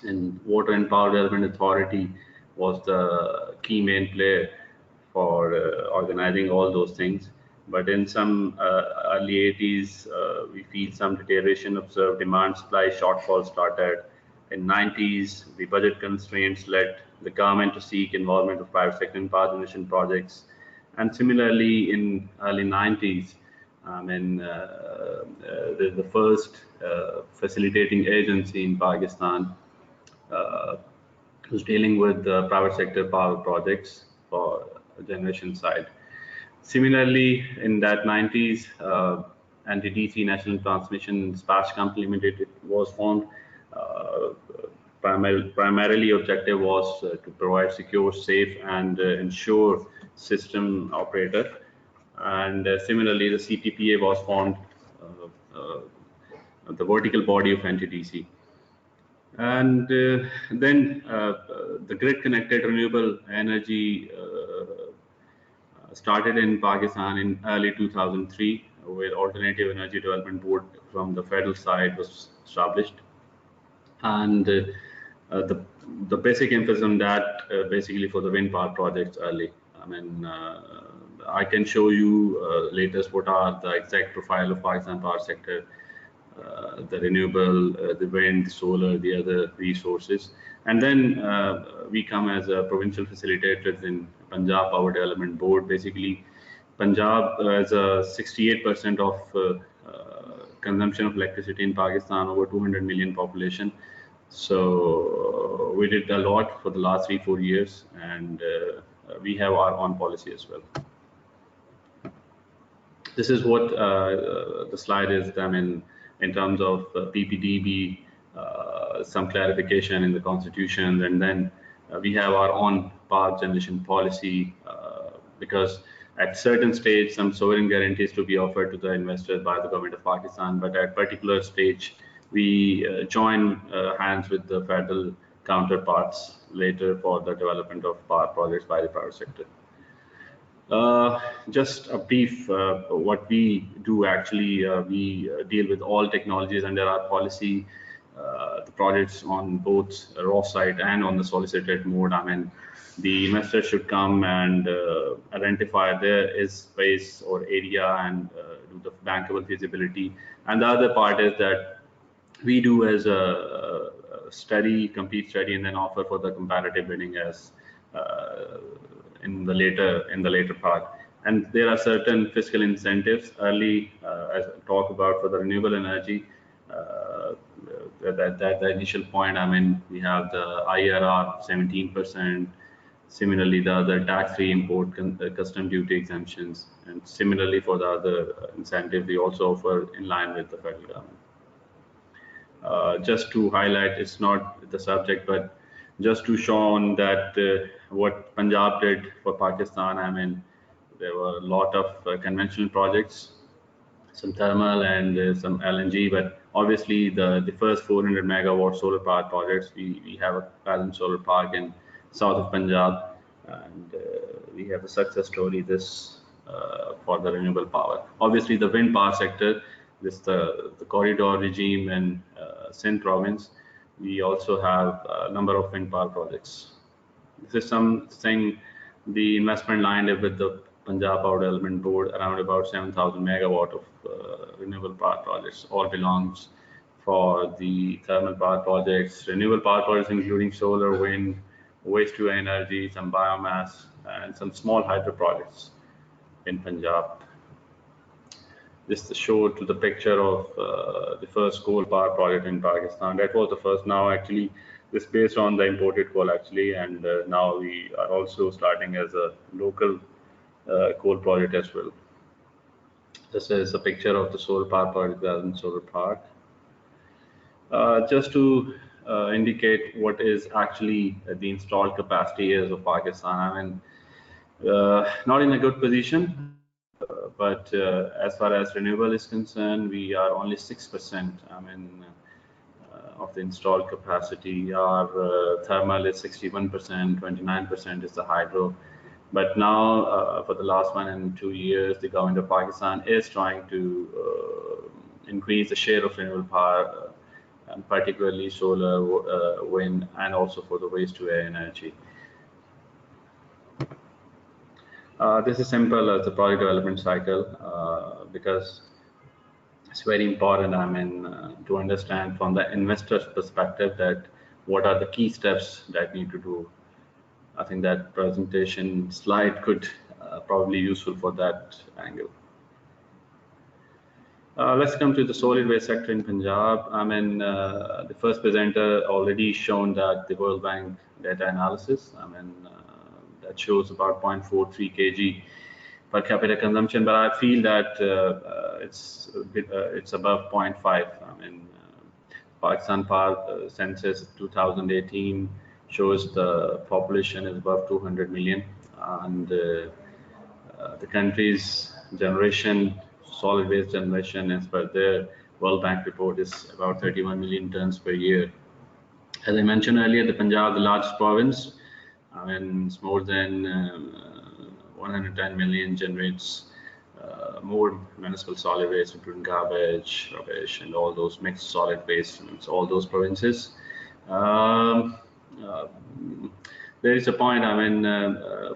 and Water and Power Development Authority was the key main player for organizing all those things. But in some early 80s, we feel some deterioration observed, demand supply shortfall started. In 90s, the budget constraints led the government to seek involvement of private sector in power generation projects. And similarly, in early 90s, the first facilitating agency in Pakistan who's dealing with the private sector power projects for generation side. Similarly, in that 90s, NTDC, National Transmission Dispatch Company Limited, was formed. Primarily objective was to provide secure, safe, and ensure system operator. And similarly, the CTPA was formed, the vertical body of NTDC. And then the grid connected renewable energy started in Pakistan in early 2003, where Alternative Energy Development Board from the federal side was established. And the basic emphasis on that basically for the wind power projects early. I can show you latest what are the exact profile of Pakistan power sector, the renewable, the wind, the solar, the other resources. And then we come as a provincial facilitators in Punjab Power Development Board. Basically, Punjab has a 68% of consumption of electricity in Pakistan, over 200 million population. So we did a lot for the last 3-4 years, and we have our own policy as well. This is what the slide is. In terms of PPDB, some clarification in the constitution, and then we have our own power generation policy, because at certain stage some sovereign guarantees to be offered to the investors by the government of Pakistan, but at particular stage we join hands with the federal counterparts later for the development of power projects by the private sector. Just a brief, what we do actually, we deal with all technologies under our policy, the projects on both raw site and on the solicited mode. I mean, the investor should come and identify there is space or area and do the bankable feasibility. And the other part is that we do as a study, complete study, and then offer for the comparative bidding as in the later part. And there are certain fiscal incentives early, as I talk about for the renewable energy. The initial point, I mean, we have the IRR 17%. Similarly, the other tax-free import custom duty exemptions, and similarly for the other incentive, we also offer in line with the federal government. Just to highlight, it's not the subject, but just to show on that what Punjab did for Pakistan. I mean, there were a lot of conventional projects, some thermal and some LNG, but obviously the first 400 megawatt solar power projects, we have a present solar park in south of Punjab, and we have a success story this for the renewable power. Obviously, the wind power sector, this the corridor regime in Sindh province, we also have a number of wind power projects. This is something the investment lined up with the Punjab Power Development Board, around about 7,000 megawatt of renewable power projects, all belongs for the thermal power projects, renewable power projects including solar, wind, waste to energy, some biomass, and some small hydro projects in Punjab. This is showed to the picture of the first coal power project in Pakistan. That was the first. Now actually this based on the imported coal actually, and now we are also starting as a local coal project as well. This is a picture of the solar power project in solar park. Just to indicate what is actually the installed capacity is of Pakistan. I mean, not in a good position, but as far as renewable is concerned, we are only 6%. I mean, of the installed capacity. Our thermal is 61%, 29% is the hydro. But now, for the last 1 and 2 years, the government of Pakistan is trying to increase the share of renewable power, and particularly solar, wind, and also for the waste to air energy. This is simple as the project development cycle because it's very important. I mean, to understand from the investor's perspective that what are the key steps that need to do. I think that presentation slide could probably useful for that angle. Let's come to the solid waste sector in Punjab. I mean, the first presenter already shown that the World Bank data analysis. I mean, that shows about 0.43 kg per capita consumption, but I feel that it's above 0.5. I mean, Pakistan Power Census 2018 shows the population is above 200 million, and the country's generation, solid waste generation, as per their World Bank report, is about 31 million tons per year. As I mentioned earlier, the Punjab, the largest province, I mean, it's more than 110 million, generates more municipal solid waste, including garbage, rubbish, and all those mixed solid waste. So all those provinces. There is a point. I mean,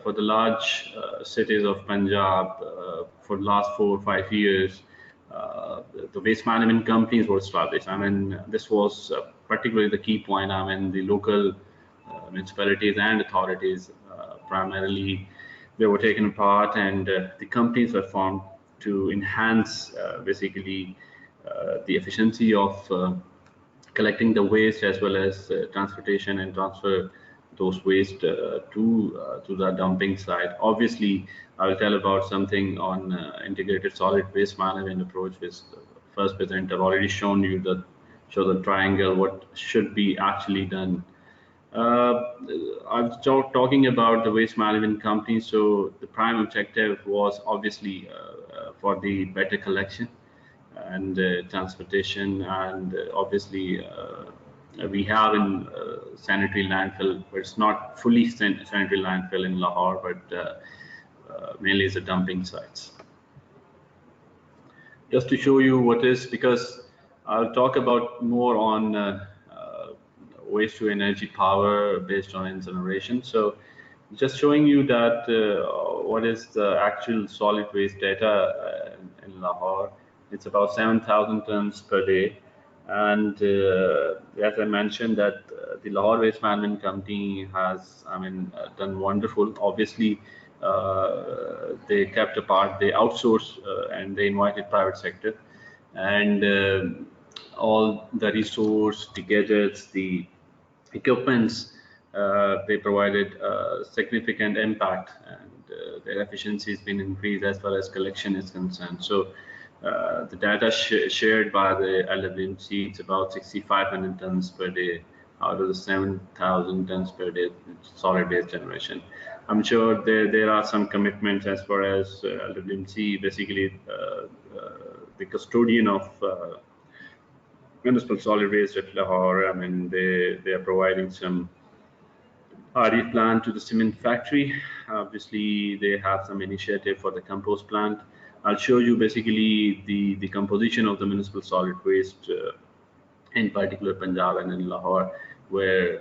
for the large cities of Punjab, for the last 4 or 5 years, the waste management companies were established. I mean, this was particularly the key point. I mean, the local municipalities and authorities primarily, they were taken apart, and the companies were formed to enhance basically the efficiency of collecting the waste, as well as transportation and transfer those waste to the dumping site. Obviously, I will tell about something on integrated solid waste management approach, which the first presenter already shown you show the triangle what should be actually done. I was talking about the waste management company. So the prime objective was obviously for the better collection and transportation, and obviously we have in sanitary landfill, but it's not fully sanitary landfill in Lahore, but mainly it's the dumping sites. Just to show you what is, because I'll talk about more on waste to energy power based on incineration. So just showing you that what is the actual solid waste data in Lahore. It's about 7,000 tons per day. And as I mentioned that the Lahore Waste Management Company has, done wonderful. Obviously, they kept apart, they outsourced and they invited private sector. And all the resource, the gadgets, the equipments, they provided significant impact, and their efficiency has been increased as far as collection is concerned. So the data shared by the LWMC, it's about 6,500 tons per day out of the 7,000 tons per day solid waste generation. I'm sure there are some commitments as far as LWMC, basically the custodian of municipal solid waste at Lahore. They are providing some RE plant to the cement factory. Obviously, they have some initiative for the compost plant. I'll show you basically the composition of the municipal solid waste, in particular Punjab and in Lahore, where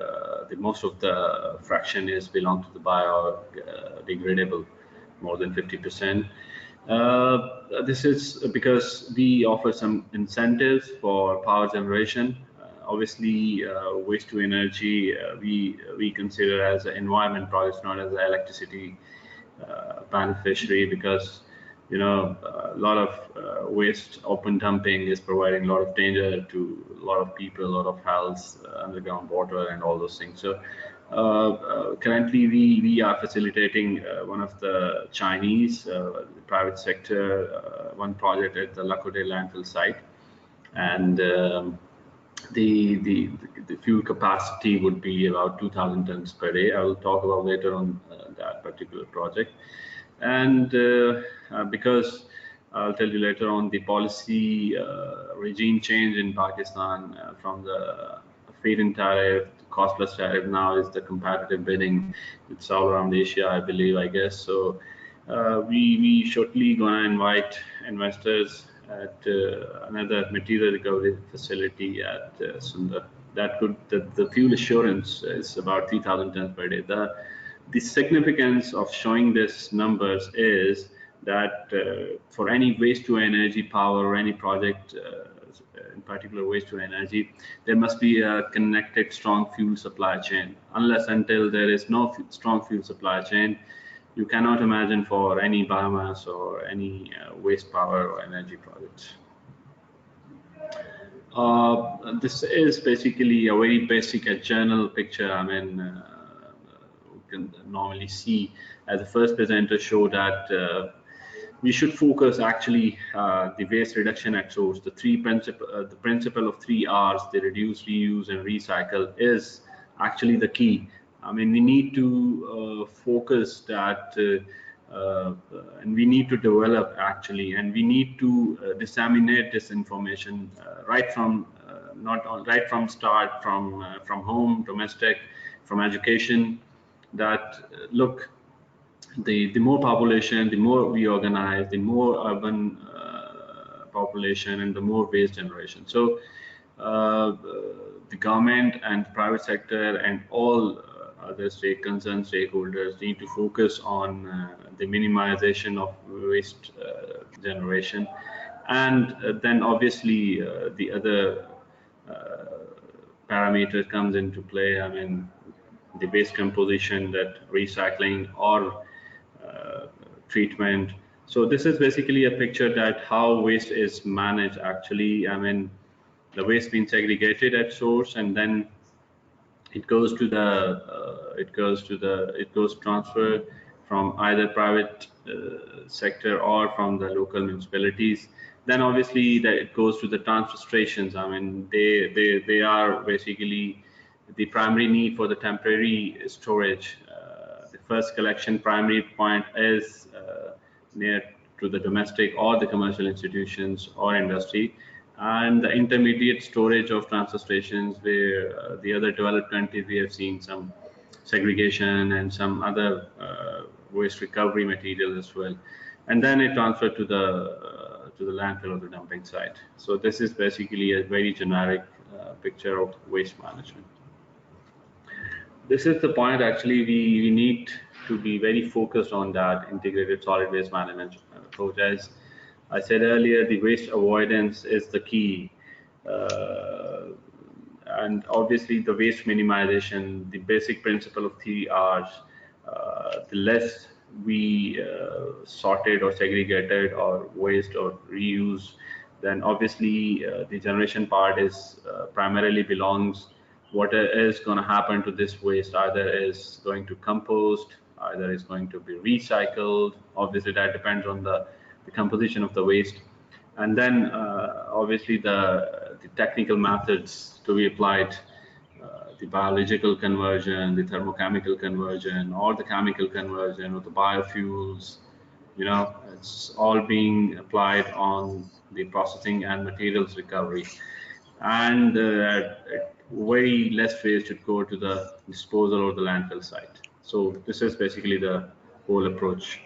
the most of the fraction is belong to the biodegradable, more than 50%. This is because we offer some incentives for power generation. Obviously, waste to energy we consider as an environment project, not as an electricity beneficiary, because a lot of waste open dumping is providing a lot of danger to a lot of people, a lot of health, underground water, and all those things. So currently we are facilitating one of the Chinese private sector one project at the Lakote landfill site, and the fuel capacity would be about 2,000 tons per day. I will talk about later on that particular project. And because I'll tell you later on, the policy regime change in Pakistan from the feed-in tariff to cost-plus tariff now is the competitive bidding. It's all around Asia, I believe, I guess. So we shortly gonna invite investors at another material recovery facility at Sundar. The fuel assurance is about 3,000 tons per day. The significance of showing this numbers is that for any waste to energy power or any project, in particular waste to energy, there must be a connected strong fuel supply chain. Unless until there is no strong fuel supply chain, you cannot imagine for any biomass or any waste power or energy projects. This is basically a very basic journal picture. Can normally see as the first presenter show that we should focus actually the waste reduction at source. The principle of 3 R's, the reduce, reuse, and recycle, is actually the key. We need to focus that, and we need to develop actually, and we need to disseminate this information right from start, from home, domestic, from education. That look, the more population, the more we organize, the more urban population, and the more waste generation. So the government and private sector and all other concerned stakeholders need to focus on the minimization of waste generation, and then obviously the other parameter comes into play. The waste composition, that recycling or treatment. So this is basically a picture that how waste is managed actually. The waste being segregated at source, and then it goes transfer from either private sector or from the local municipalities. Then obviously that it goes to the transfer stations. They are basically the primary need for the temporary storage. The first collection primary point is near to the domestic or the commercial institutions or industry, and the intermediate storage of transfer stations, where the other developed countries we have seen some segregation and some other waste recovery material as well, and then it transferred to to the landfill or the dumping site. So this is basically a very generic picture of waste management. This is the point actually we need to be very focused on that integrated solid waste management approach. As I said earlier, the waste avoidance is the key. And obviously the waste minimization, the basic principle of 3 R's, the less we sorted or segregated or waste or reuse, then obviously the generation part is primarily belongs what is going to happen to this waste. Either is going to compost, either is going to be recycled. Obviously that depends on the composition of the waste. And then obviously the technical methods to be applied, the biological conversion, the thermochemical conversion, or the chemical conversion, or the biofuels, it's all being applied on the processing and materials recovery. And very less waste should go to the disposal or the landfill site. So this is basically the whole approach.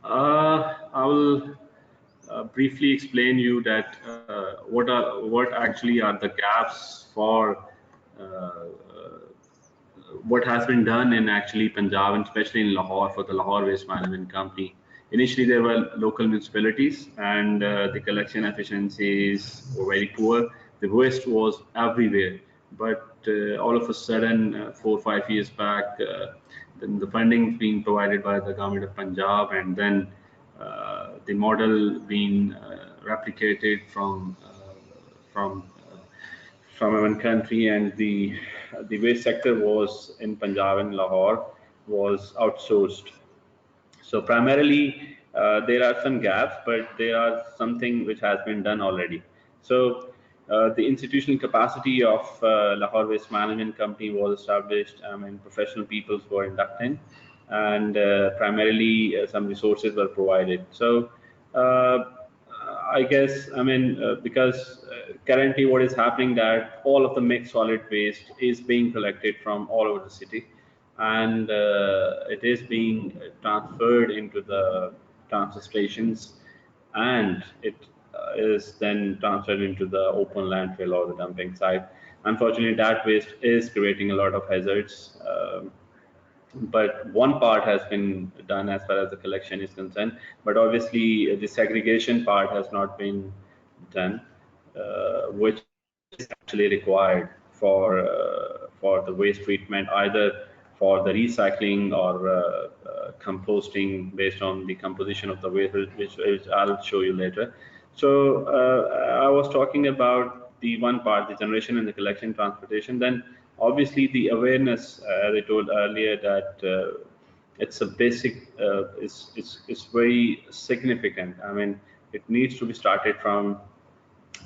I will briefly explain you that what actually are the gaps for what has been done in actually Punjab, and especially in Lahore, for the Lahore Waste Management Company. Initially, there were local municipalities, and the collection efficiencies were very poor. The waste was everywhere, but all of a sudden, 4 or 5 years back, then the funding being provided by the government of Punjab, and then the model being replicated from one country, and the waste sector was in Punjab and Lahore was outsourced. So primarily there are some gaps, but there are something which has been done already. So the institutional capacity of Lahore Waste Management Company was established. Professional people were inducted, and primarily some resources were provided. So I guess, because currently what is happening, that all of the mixed solid waste is being collected from all over the city, and it is being transferred into the transfer stations, and it is then transferred into the open landfill or the dumping site. Unfortunately, that waste is creating a lot of hazards. But one part has been done as far as the collection is concerned, but obviously the segregation part has not been done, which is actually required for the waste treatment, either for the recycling or composting based on the composition of the waste, which I'll show you later. So I was talking about the one part, the generation and the collection transportation. Then obviously the awareness, as I told earlier, that it's a basic, it's very significant. It needs to be started from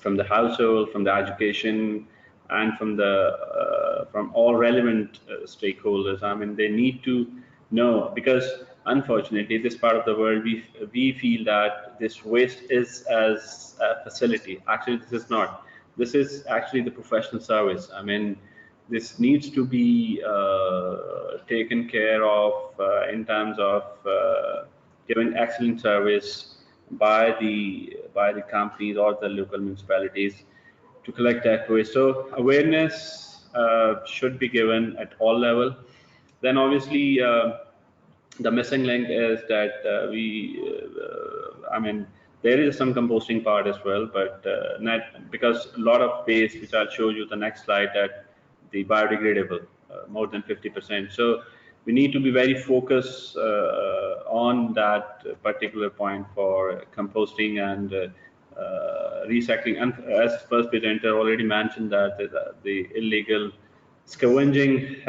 the household, from the education, and from all relevant stakeholders. They need to know, because unfortunately, this part of the world, we feel that this waste is as a facility. Actually, this is not. This is actually the professional service. This needs to be taken care of in terms of giving excellent service by the companies or the local municipalities to collect that waste. So awareness should be given at all level. Then obviously the missing link is that there is some composting part as well, but not, because a lot of waste, which I'll show you the next slide, that the biodegradable, more than 50%. So we need to be very focused on that particular point for composting and recycling. And as first presenter already mentioned, that the illegal scavenging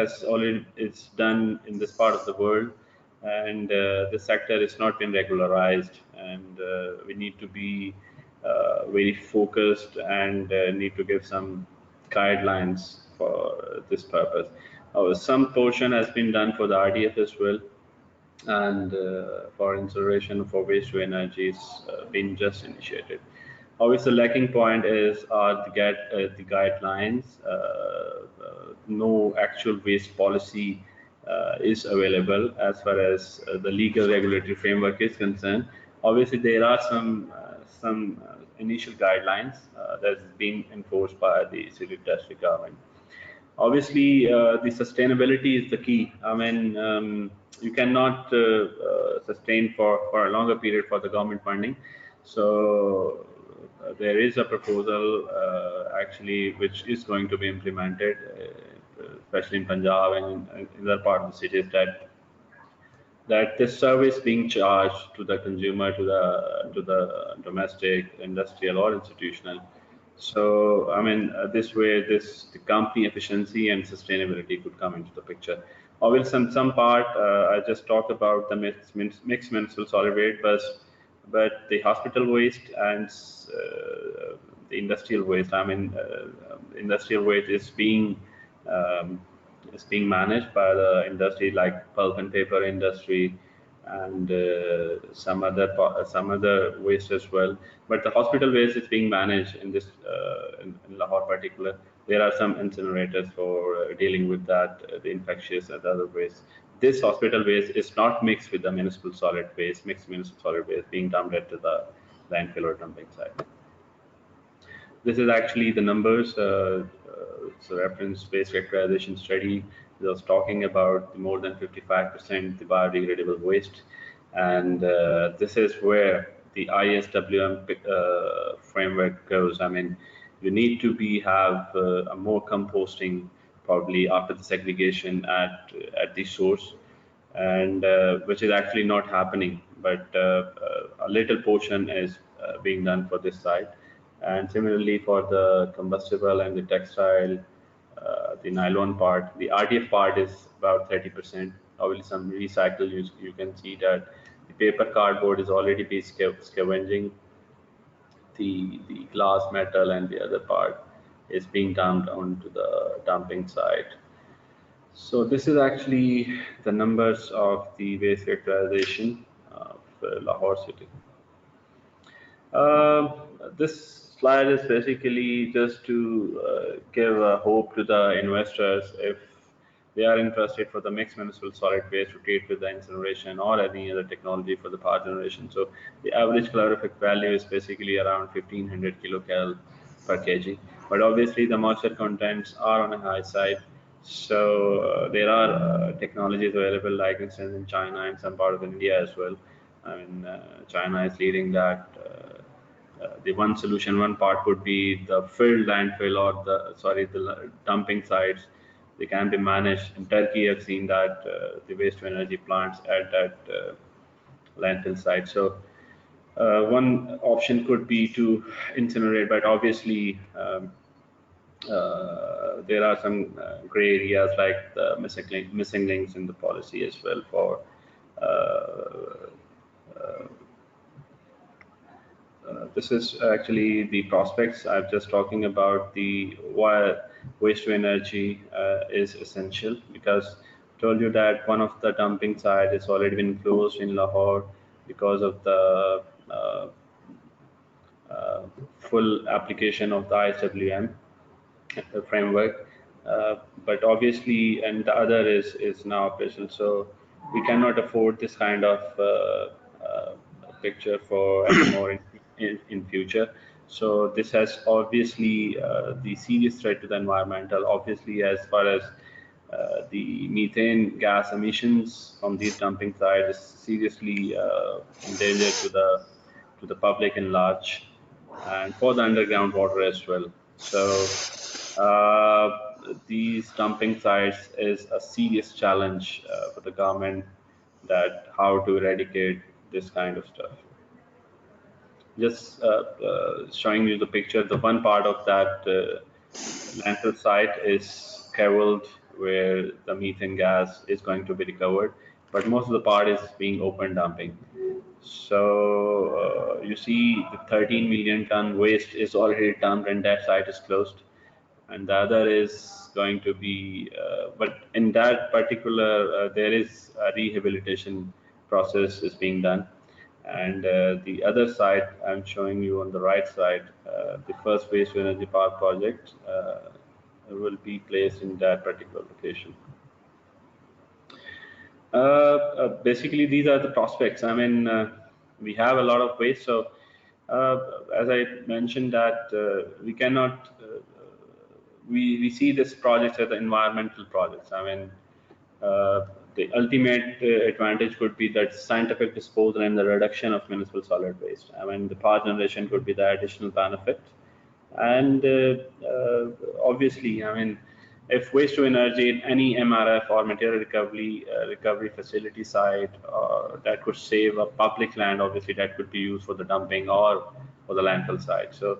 is done in this part of the world, and the sector is not been regularized, and we need to be very focused and need to give some guidelines for this purpose. Some portion has been done for the RDF as well, and for incineration for waste to energy is been just initiated. Obviously, the lacking point is the guidelines. No actual waste policy is available as far as the legal regulatory framework is concerned. Obviously, there are some initial guidelines that's being enforced by the city district government. Obviously, the sustainability is the key. I mean, you cannot sustain for a longer period for the government funding. So there is a proposal actually which is going to be implemented, especially in Punjab and in other part of the cities, that this service being charged to the consumer, to the domestic, industrial, or institutional. So I mean, this way, the company efficiency and sustainability could come into the picture. Or will some part I just talked about the mixed municipal solid waste, but the hospital waste and the industrial waste. I mean, industrial waste um, is being managed by the industry like pulp and paper industry and some other waste as well. But the hospital waste is being managed in this in Lahore particular. There are some incinerators for dealing with that, the infectious and other waste. This hospital waste is not mixed with the municipal solid waste, mixed municipal solid waste being dumped at the landfill or dumping site. This is actually the numbers. It's a reference-based characterization study that was talking about more than 55% the biodegradable waste, and this is where the ISWM framework goes. I mean, you need to have a more composting probably after the segregation at the source, and which is actually not happening. But a little portion is being done for this site, and similarly for the combustible and the textile, the nylon part, the RDF part is about 30%. Obviously, some recycle. You can see that the paper cardboard is already be scavenging. The glass, metal, and the other part is being dumped onto the dumping site. So this is actually the numbers of the waste characterization of Lahore city. Uh, this slide is basically just to give a hope to the investors if they are interested for the mixed municipal solid waste to treat with the incineration or any other technology for the power generation. So the average calorific value is basically around 1500 kilocal per kg. But obviously the moisture contents are on a high side. So there are technologies available, like instance in China and some part of India as well. I mean, China is leading that. The one solution, one part would be the filled landfill or the dumping sites. They can be managed. In Turkey, I've seen that the waste to energy plants at that landfill site. So one option could be to incinerate, but obviously there are some gray areas like the missing links in the policy as well for this is actually the prospects. I'm just talking about the why waste to energy is essential, because I told you that one of the dumping site has already been closed in Lahore because of the uh, full application of the ISWM framework. But obviously, and the other is now operational. So we cannot afford this kind of picture for anymore in future. So this has obviously the serious threat to the environmental. Obviously, as far as the methane gas emissions from these dumping sites is seriously in danger to the public in large, and for the underground water as well. So these dumping sites is a serious challenge for the government, that how to eradicate this kind of stuff. Just showing you the picture. The one part of that landfill site is cabled where the methane gas is going to be recovered, but most of the part is being open dumping. So you see the 13 million ton waste is already dumped and that site is closed, and the other is going to be, but in that particular, there is a rehabilitation process is being done. And the other side, I'm showing you on the right side, the first waste to energy park project will be placed in that particular location. Basically, these are the prospects. I mean, we have a lot of waste. So as I mentioned that we cannot we see this project as environmental projects. I mean, the ultimate advantage could be that scientific disposal and the reduction of municipal solid waste. I mean, the power generation could be the additional benefit. And obviously, I mean, if waste to energy in any MRF or material recovery facility site that could save a public land, obviously that could be used for the dumping or for the landfill site. So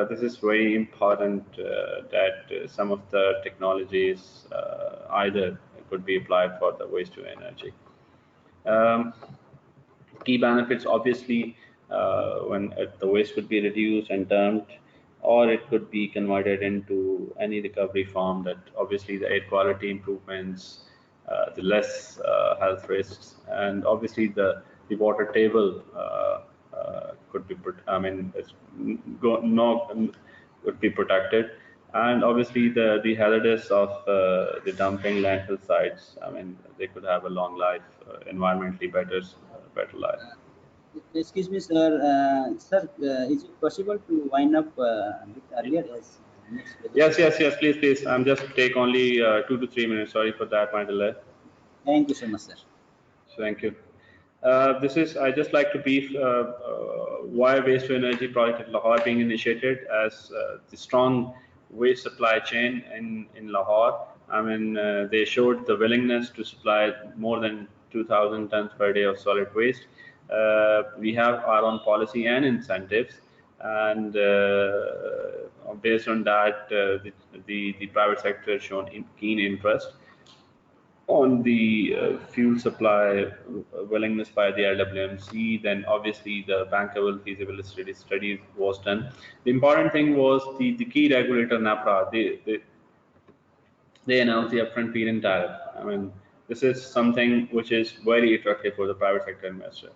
this is very important that some of the technologies either could be applied for the waste to energy. Um, Key benefits, obviously, when the waste could be reduced and dumped, or it could be converted into any recovery form. That obviously the air quality improvements, the less health risks, and obviously the water table could be, I mean, would be protected, and obviously the hazardous of the dumping landfill sites. I mean, they could have a long life, environmentally better life. Excuse me, sir. Is it possible to wind up a bit earlier as next Yes, please. I'm just take only 2 to 3 minutes. Sorry for that, my delay. Thank you so much, sir. Thank you. I just like to brief why waste to energy project at Lahore being initiated as the strong waste supply chain in Lahore. I mean, they showed the willingness to supply more than 2,000 tons per day of solid waste. We have our own policy and incentives, and based on that, the private sector has shown keen interest on the fuel supply willingness by the LWMC. Then obviously the bankable feasibility study was done. The important thing was the key regulator NAPRA. They announced the upfront feed-in tariff. I mean, this is something which is very attractive for the private sector investor.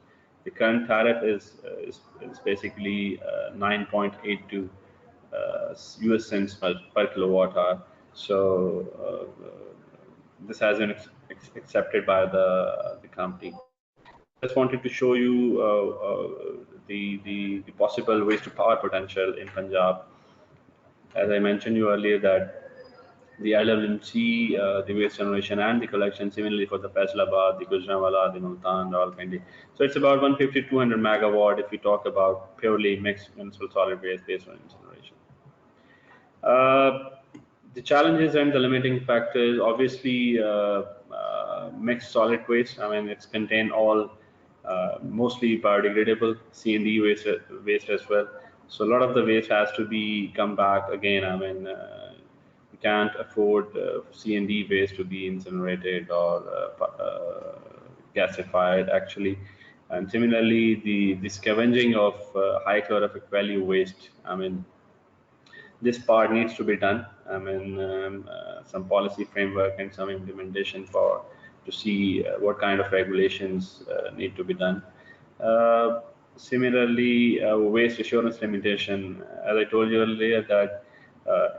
The current tariff is basically 9.82 US cents per kilowatt hour. So this has been accepted by the company. Just wanted to show you the possible waste to power potential in Punjab. As I mentioned you earlier that the LWMC, the waste generation and the collection, similarly for the Faisalabad, the Gujranwala, the Multan, Rawalpindi. So it's about 150 to 200 megawatt if we talk about purely mixed municipal solid waste based on incineration. The challenges and the limiting factors, obviously, mixed solid waste. I mean, it's contain all mostly biodegradable C&D waste as well. So a lot of the waste has to be come back again. I mean, we can't afford C&D waste to be incinerated or gasified actually. And similarly, the scavenging of high calorific value waste. I mean, this part needs to be done. I mean, some policy framework and some implementation to see what kind of regulations need to be done. Similarly, waste assurance limitation. As I told you earlier, that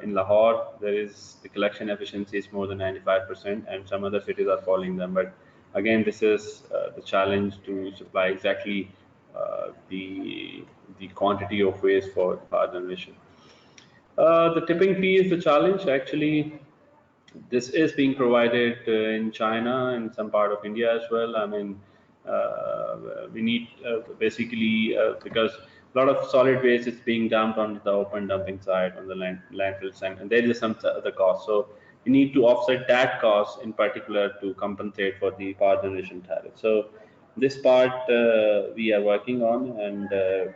in Lahore there is the collection efficiency is more than 95%, and some other cities are following them. But again, this is the challenge to supply exactly the quantity of waste for power generation. The tipping fee is the challenge. Actually, this is being provided in China and some part of India as well. I mean, we need basically because a lot of solid waste is being dumped on the open dumping site on the landfills, and there is some other cost. So we need to offset that cost in particular to compensate for the power generation tariff. So this part we are working on, and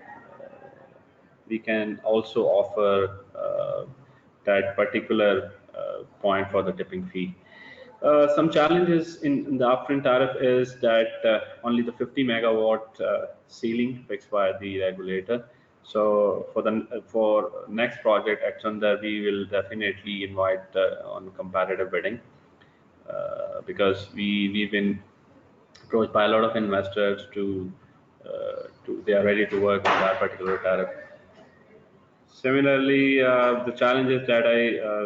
we can also offer that particular point for the tipping fee. Some challenges in the upfront tariff is that only the 50 megawatt ceiling fixed by the regulator. So for next project at Chandar, we will definitely invite on comparative bidding because we've been approached by a lot of investors to they are ready to work on that particular tariff. Similarly, the challenge is that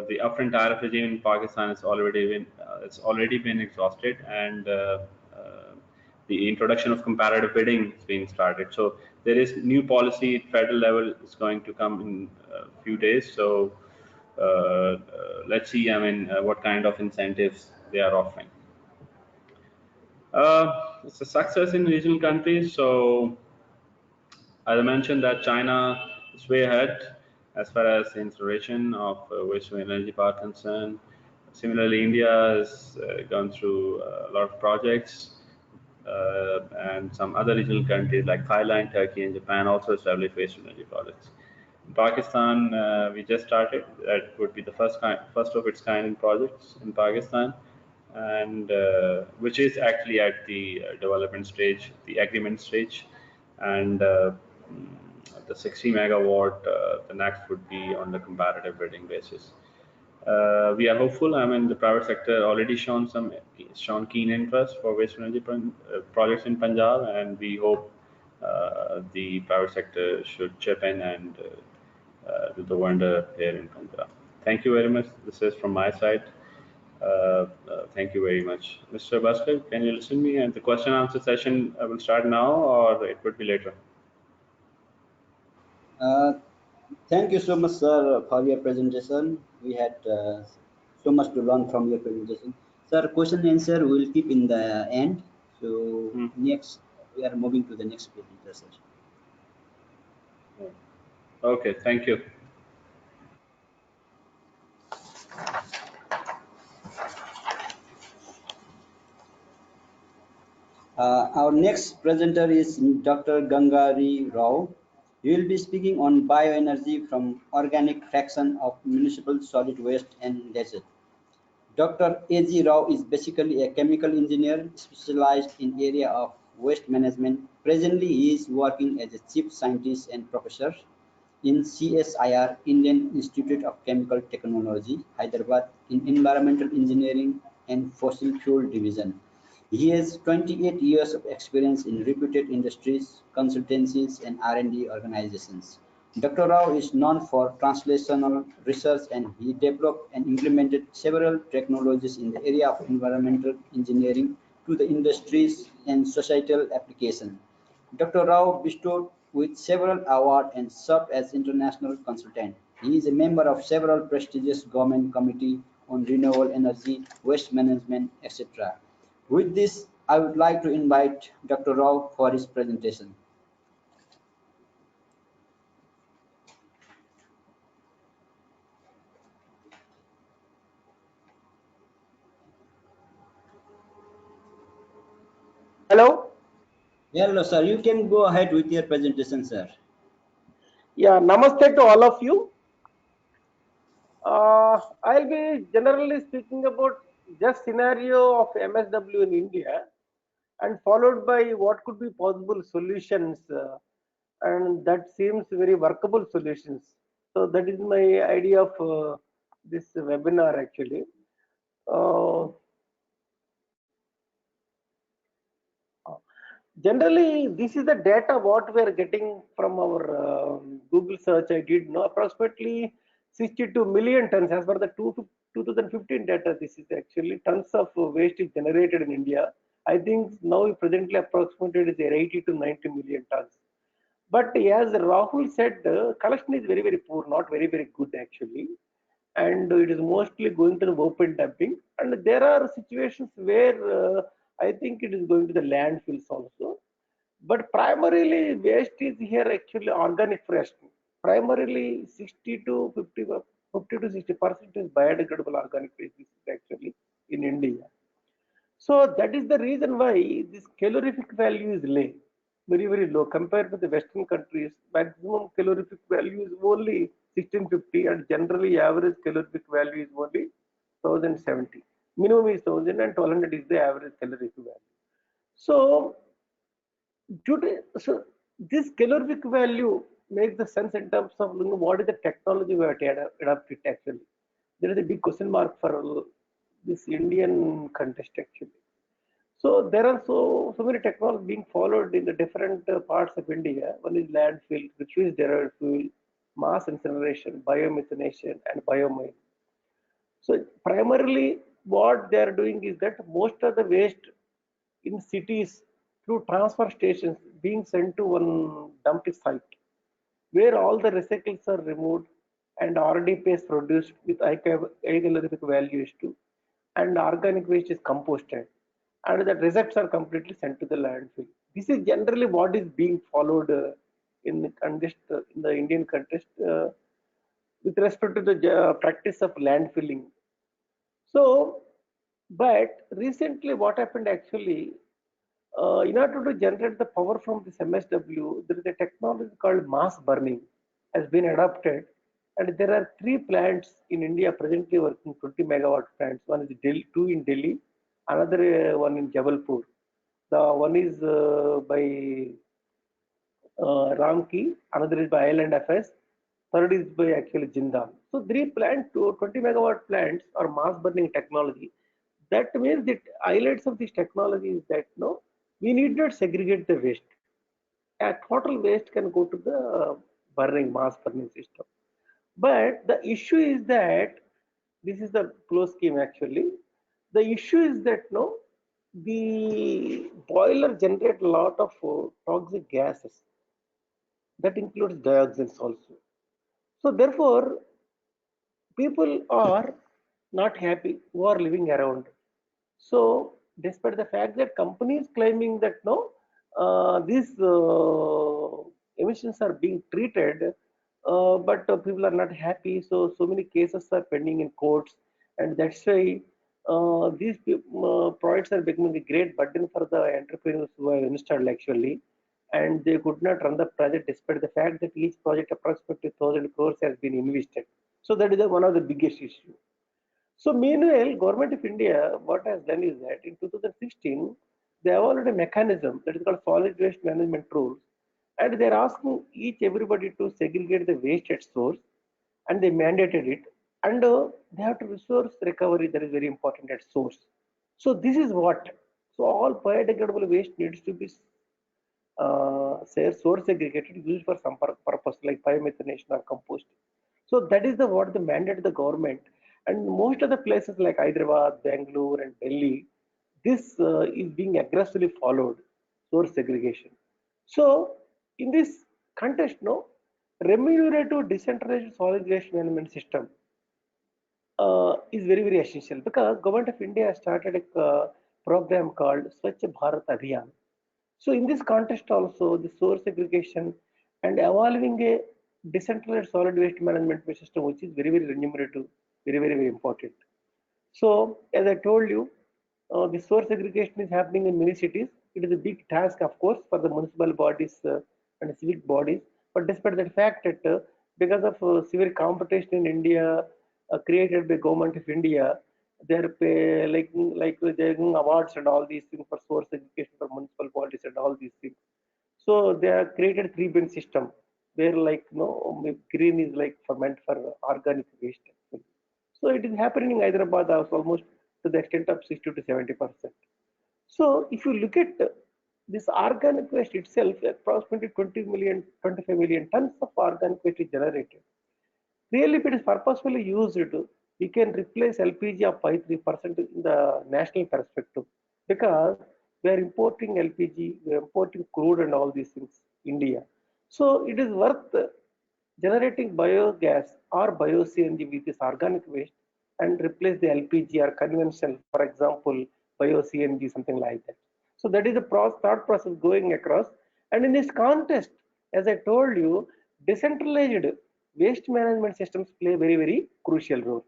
the upfront tariff regime in Pakistan is already been it's already been exhausted, and the introduction of comparative bidding is being started. So there is new policy at federal level is going to come in a few days. So let's see, what kind of incentives they are offering. It's a success in regional countries. So as I mentioned that China is way ahead as far as the installation of waste to energy power concerned. Similarly, India has gone through a lot of projects, and some other regional countries like Thailand, Turkey, and Japan also established waste to energy projects. In Pakistan, we just started. That would be the first of its kind in projects in Pakistan, and which is actually at the development stage, the agreement stage, and the 60 megawatt, the next would be on the comparative bidding basis. We are hopeful. The private sector already shown keen interest for waste energy projects in Punjab, and we hope the private sector should chip in and do the wonder here in Punjab. Thank you very much. This is from my side. Thank you very much, Mr. Bhaskar. Can you listen to me? And the question answer session will start now, or it would be later. Thank you so much, sir, for your presentation. We had so much to learn from your presentation. Sir, question and answer we will keep in the end. So next, we are moving to the next presentation. Okay, thank you. Our next presenter is Dr. Gangari Rao. He will be speaking on bioenergy from organic fraction of municipal solid waste and desert. Dr. A.G. Rao is basically a chemical engineer specialized in area of waste management. Presently, he is working as a chief scientist and professor in CSIR, Indian Institute of Chemical Technology, Hyderabad, in environmental engineering and fossil fuel division. He has 28 years of experience in reputed industries, consultancies, and R&D organizations. Dr. Rao is known for translational research, and he developed and implemented several technologies in the area of environmental engineering to the industries and societal application. Dr. Rao bestowed with several awards and served as international consultant. He is a member of several prestigious government committees on renewable energy, waste management, etc. With this, I would like to invite Dr. Rao for his presentation. Hello. Hello, sir. You can go ahead with your presentation, sir. Yeah, namaste to all of you. I'll be generally speaking about just scenario of MSW in India, and followed by what could be possible solutions, and that seems very workable solutions. So that is my idea of this webinar actually. Uh, Generally, this is the data what we are getting from our Google search. I did know approximately 62 million tons as per the 2015 data. This is actually tons of waste is generated in India. I think now presently approximated is 80 to 90 million tons. But as Rahul said, collection is very poor, not very good actually, and it is mostly going to the open dumping. And there are situations where I think it is going to the landfills also. But primarily waste is here actually organic waste. Primarily 60 to 50 to 60% is biodegradable organic waste actually in India. So that is the reason why this calorific value is low, very low compared to the Western countries. Maximum calorific value is only 1650, and generally average calorific value is only 1070. Minimum is 1000 and 1200 is the average calorific value. So so this calorific value makes the sense in terms of what is the technology we have to adapt it actually. There is a big question mark for this Indian context actually. So there are so many technologies being followed in the different parts of India. One is landfill, refuse derived fuel, mass incineration, biomethanation, and biomining. So primarily, what they are doing is that most of the waste in cities through transfer stations being sent to one dumping site where all the recycles are removed and RD paste produced with high calorific values too, and organic waste is composted, and the results are completely sent to the landfill. This is generally what is being followed in the context, in the Indian context, with respect to the practice of landfilling. So, but recently, what happened actually, in order to generate the power from this MSW, there is a technology called mass burning has been adopted, and there are three plants in India presently working 20 megawatt plants. One is Delhi, two in Delhi, another one in Jabalpur. The one is by Ramki, another is by Island FS, third is by actually Jindal. So three plants, 20 megawatt plants are mass burning technology. That means the highlights of this technology is that no, we need not segregate the waste. A total waste can go to the burning mass burning system. But the issue is that this is the closed scheme actually. The issue is that no, the boiler generate a lot of toxic gases that includes dioxins also. So therefore, people are not happy who are living around. So despite the fact that companies claiming that no, these emissions are being treated, but people are not happy. So many cases are pending in courts, and that's why these projects are becoming a great burden for the entrepreneurs who have installed actually, and they could not run the project despite the fact that each project approximately 1,000 crores has been invested. So that is one of the biggest issues. So meanwhile, Government of India, what has done is that in 2016, they have already a mechanism that is called solid waste management rules, and they are asking each everybody to segregate the waste at source, and they mandated it, and they have to resource recovery that is very important at source. So this is what. So all biodegradable waste needs to be say source segregated, used for some purpose like biomethanation or composting. So that is the what the mandate the government, and most of the places like Hyderabad, Bangalore, and Delhi, this is being aggressively followed, source segregation. So in this context, no, remunerative decentralized solid waste management system is very essential because government of India has started a program called Swachh Bharat Abhiyan. So in this context also, the source segregation and evolving a decentralized solid waste management system, which is very remunerative, very important. So as I told you, the source segregation is happening in many cities. It is a big task, of course, for the municipal bodies and civic bodies. But despite that fact that because of severe competition in India created by government of India, they're like they're giving awards and all these things for source segregation for municipal bodies and all these things. So they have created three bin system where like green is like meant for organic waste. So it is happening in Hyderabad also almost to the extent of 60 to 70%. So if you look at this organic waste itself, approximately 20 million, 25 million tons of organic waste is generated. Really, if it is purposefully used, we can replace LPG of 5-3% in the national perspective because we are importing LPG, we are importing crude and all these things, India. So it is worth generating biogas or bio-CNG with this organic waste and replace the LPG or conventional, for example, bio-CNG, something like that. So that is the thought process going across. And in this context, as I told you, decentralized waste management systems play a very crucial role.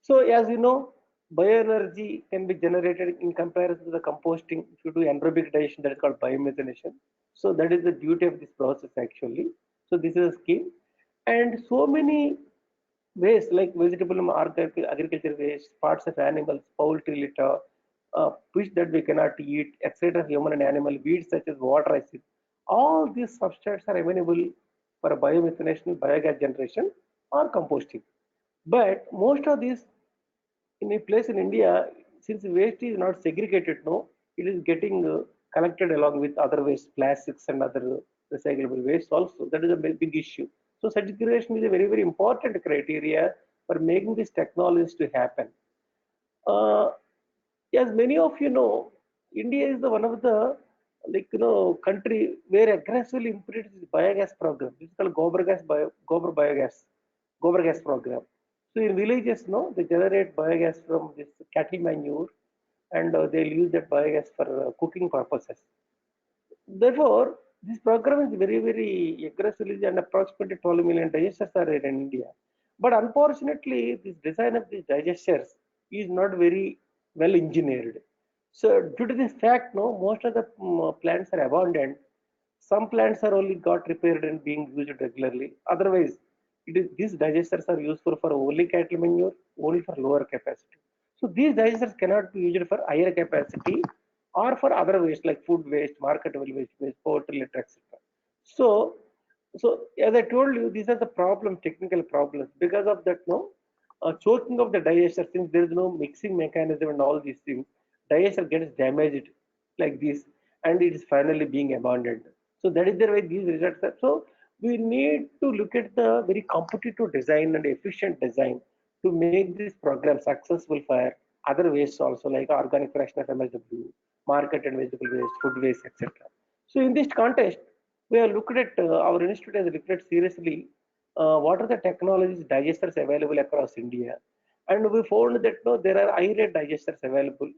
So as you know, bioenergy can be generated in comparison to the composting. If you do anaerobic digestion, that is called biomethanation. So that is the beauty of this process actually. So this is a scheme. And so many waste like vegetable and agriculture waste, parts of animals, poultry litter, fish that we cannot eat, etc. Human and animal weeds such as water acid. All these substrates are available for biomethanation, biogas generation, or composting. But most of these in a place in India, since waste is not segregated, no, it is getting collected along with other waste, plastics and other recyclable waste also. That is a big issue. So segregation is a very important criteria for making these technologies to happen. Uh, as many of you know, India is one of the like country where aggressively implements this biogas program. This is called gobar gas program. So in villages, no, they generate biogas from this cattle manure, and they'll use that biogas for cooking purposes. Therefore, this program is very, very aggressively, and approximately 12 million digesters are in India. But unfortunately, this design of these digesters is not very well engineered. So due to this fact, no, most of the plants are abandoned. Some plants are only got repaired and being used regularly. Otherwise, these digesters are useful for only cattle manure, only for lower capacity. So these digesters cannot be used for higher capacity or for other waste like food waste, marketable waste, poultry litter, etc. So, so as I told you, these are the problems, technical problems. Because of that, no, choking of the digester, since there is no mixing mechanism and all these things, digester gets damaged like this, and it is finally being abandoned. So that is the way these results are. So we need to look at the very competitive design and efficient design to make this program successful for other wastes also, like organic fraction of MSW, market and vegetable waste, food waste, etc. So in this context, we have looked at our institute has looked at seriously what are the technologies digesters available across India, and we found that there are high rate digesters available,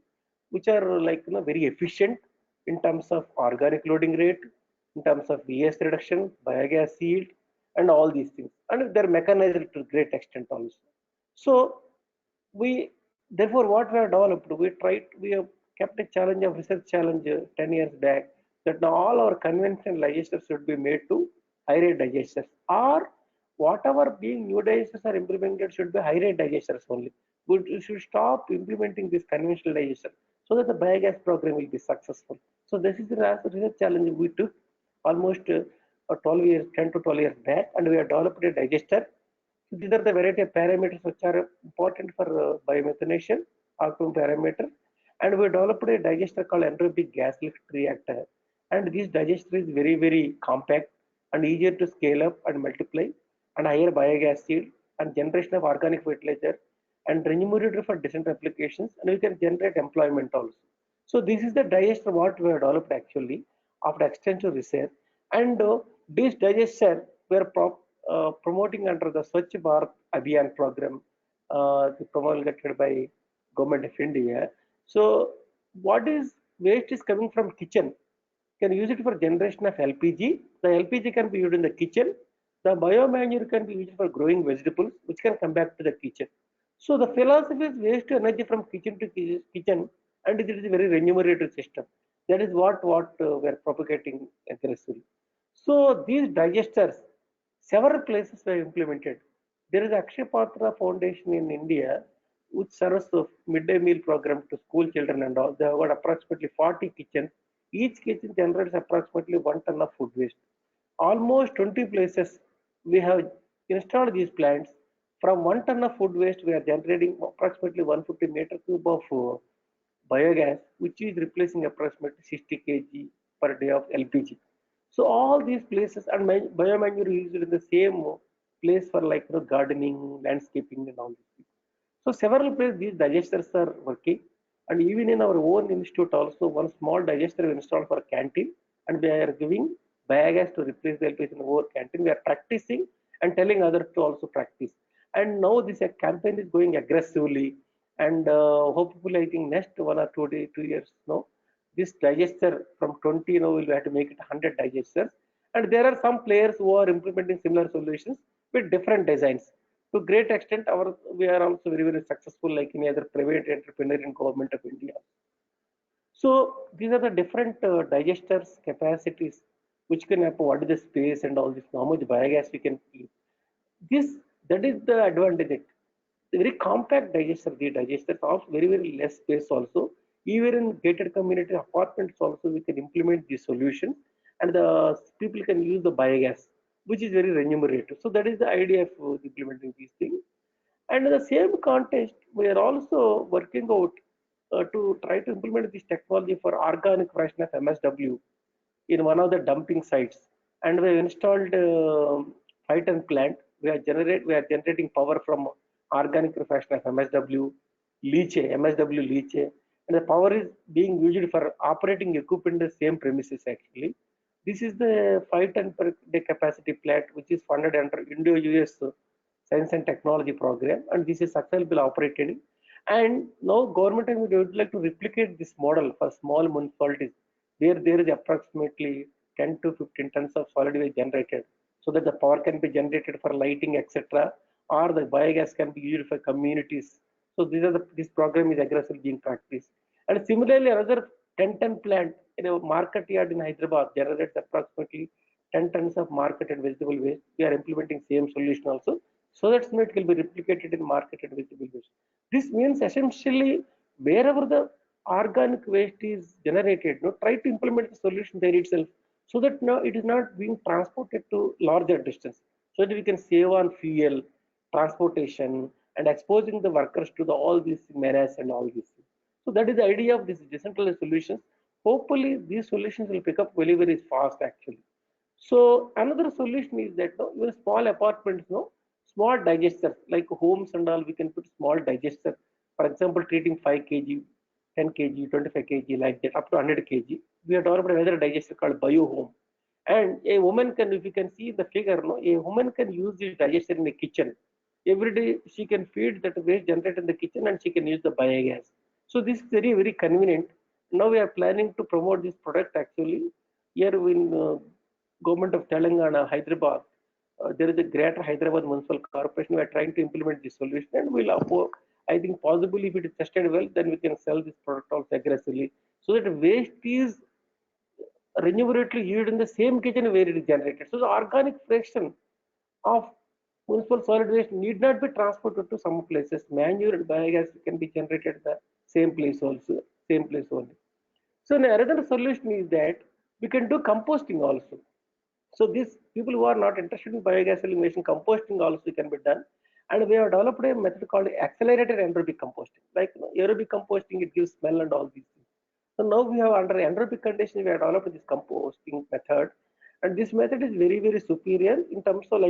which are like very efficient in terms of organic loading rate, in terms of VS reduction, biogas yield, and all these things, and they're mechanized to a great extent also. So we therefore what we have developed, we have kept a challenge of research challenge 10 years back, that now all our conventional digesters should be made to high rate digesters, or whatever being new digesters are implemented should be high rate digesters only. We should stop implementing this conventional digester so that the biogas program will be successful. So this is the research challenge we took almost 12 years, 10 to 12 years back, and we have developed a digester. So these are the variety of parameters which are important for biomethanation, outcome parameter. And we developed a digester called entropic gas lift reactor. And this digester is very, very compact and easier to scale up and multiply, and higher biogas yield and generation of organic fertilizer, and remunerated for different applications, and we can generate employment also. So this is the digester what we have developed actually after extensive research, and this digester were promoting under the Swachh Bharat Abhiyan program, promulgated by Government of India. So what is waste is coming from kitchen, can use it for generation of LPG. The LPG can be used in the kitchen. The biomanure can be used for growing vegetables, which can come back to the kitchen. So the philosophy is waste to energy from kitchen to kitchen, and it is a very remunerative system. That is what we are propagating aggressively. So these digesters, several places were implemented. There is Akshay Patra Foundation in India, which serves the midday meal program to school children and all. They have got approximately 40 kitchens. Each kitchen generates approximately 1 ton of food waste. Almost 20 places we have installed these plants. From 1 ton of food waste, we are generating approximately 150 meter cube of biogas, which is replacing approximately 60 kg per day of LPG. So all these places, and biomanure is used in the same place for like gardening, landscaping, and all this. So several places these digesters are working, and even in our own institute also, one small digester we installed for canteen, and we are giving biogas to replace the LPG in our canteen. We are practicing and telling others to also practice. And now this campaign is going aggressively, and hopefully I think next 1 or 2 years, no, this digester from 20 now we'll have to make it 100 digesters. And there are some players who are implementing similar solutions with different designs. To great extent, we are also very, very successful, like any other private entrepreneur in Government of India. So these are the different digesters capacities which can have what is the space and all this, how much biogas we can keep. This that is the advantage. The very compact digester, the digesters also very, very less space also. Even in gated community apartments also we can implement this solution, and the people can use the biogas, which is very remunerative. So that is the idea of implementing these things. And in the same context, we are also working out to try to implement this technology for organic fraction of MSW in one of the dumping sites. And we have installed Python plant. We are generating power from organic fraction of MSW, MSW leach, and the power is being used for operating equipment in the same premises actually. This is the 5 ton per day capacity plant which is funded under Indo-US Science and Technology program, and this is successfully operated. And now government would like to replicate this model for small municipalities where there is approximately 10 to 15 tons of solid waste generated, so that the power can be generated for lighting, etc., or the biogas can be used for communities. So this program is aggressively being practiced. And similarly, another 10-ton plant in a market yard in Hyderabad generates approximately 10 tons of marketed vegetable waste. We are implementing same solution also, so that it will be replicated in marketed vegetable waste. This means essentially wherever the organic waste is generated, try to implement the solution there itself, so that now it is not being transported to larger distance, so that we can save on fuel, transportation, and exposing the workers to all these menace and all these things. So that is the idea of this decentralized solutions. Hopefully, these solutions will pick up very, very fast actually. So another solution is that even small apartments, small digesters like homes and all, we can put small digester. For example, treating 5 kg, 10 kg, 25 kg like that, up to 100 kg. We have developed another digester called Bio Home. And a woman can, if you can see the figure, a woman can use this digester in the kitchen. Every day she can feed that waste generated in the kitchen and she can use the biogas. So this is very, very convenient. Now we are planning to promote this product actually. Here in government of Telangana, Hyderabad, there is a Greater Hyderabad Municipal Corporation. We are trying to implement this solution, and we'll, I think, possibly if it is tested well, then we can sell this product also aggressively, so that waste is renewably used in the same kitchen where it is generated. So the organic fraction of municipal solid waste need not be transported to some places. Manure and biogas can be generated at the same place also, same place only. So another solution is that we can do composting also. So these people who are not interested in biogas elimination, composting also can be done. And we have developed a method called accelerated anaerobic composting. Like aerobic composting, it gives smell and all these things. So now we have under anaerobic conditions, we have developed this composting method. And this method is very, very superior in terms of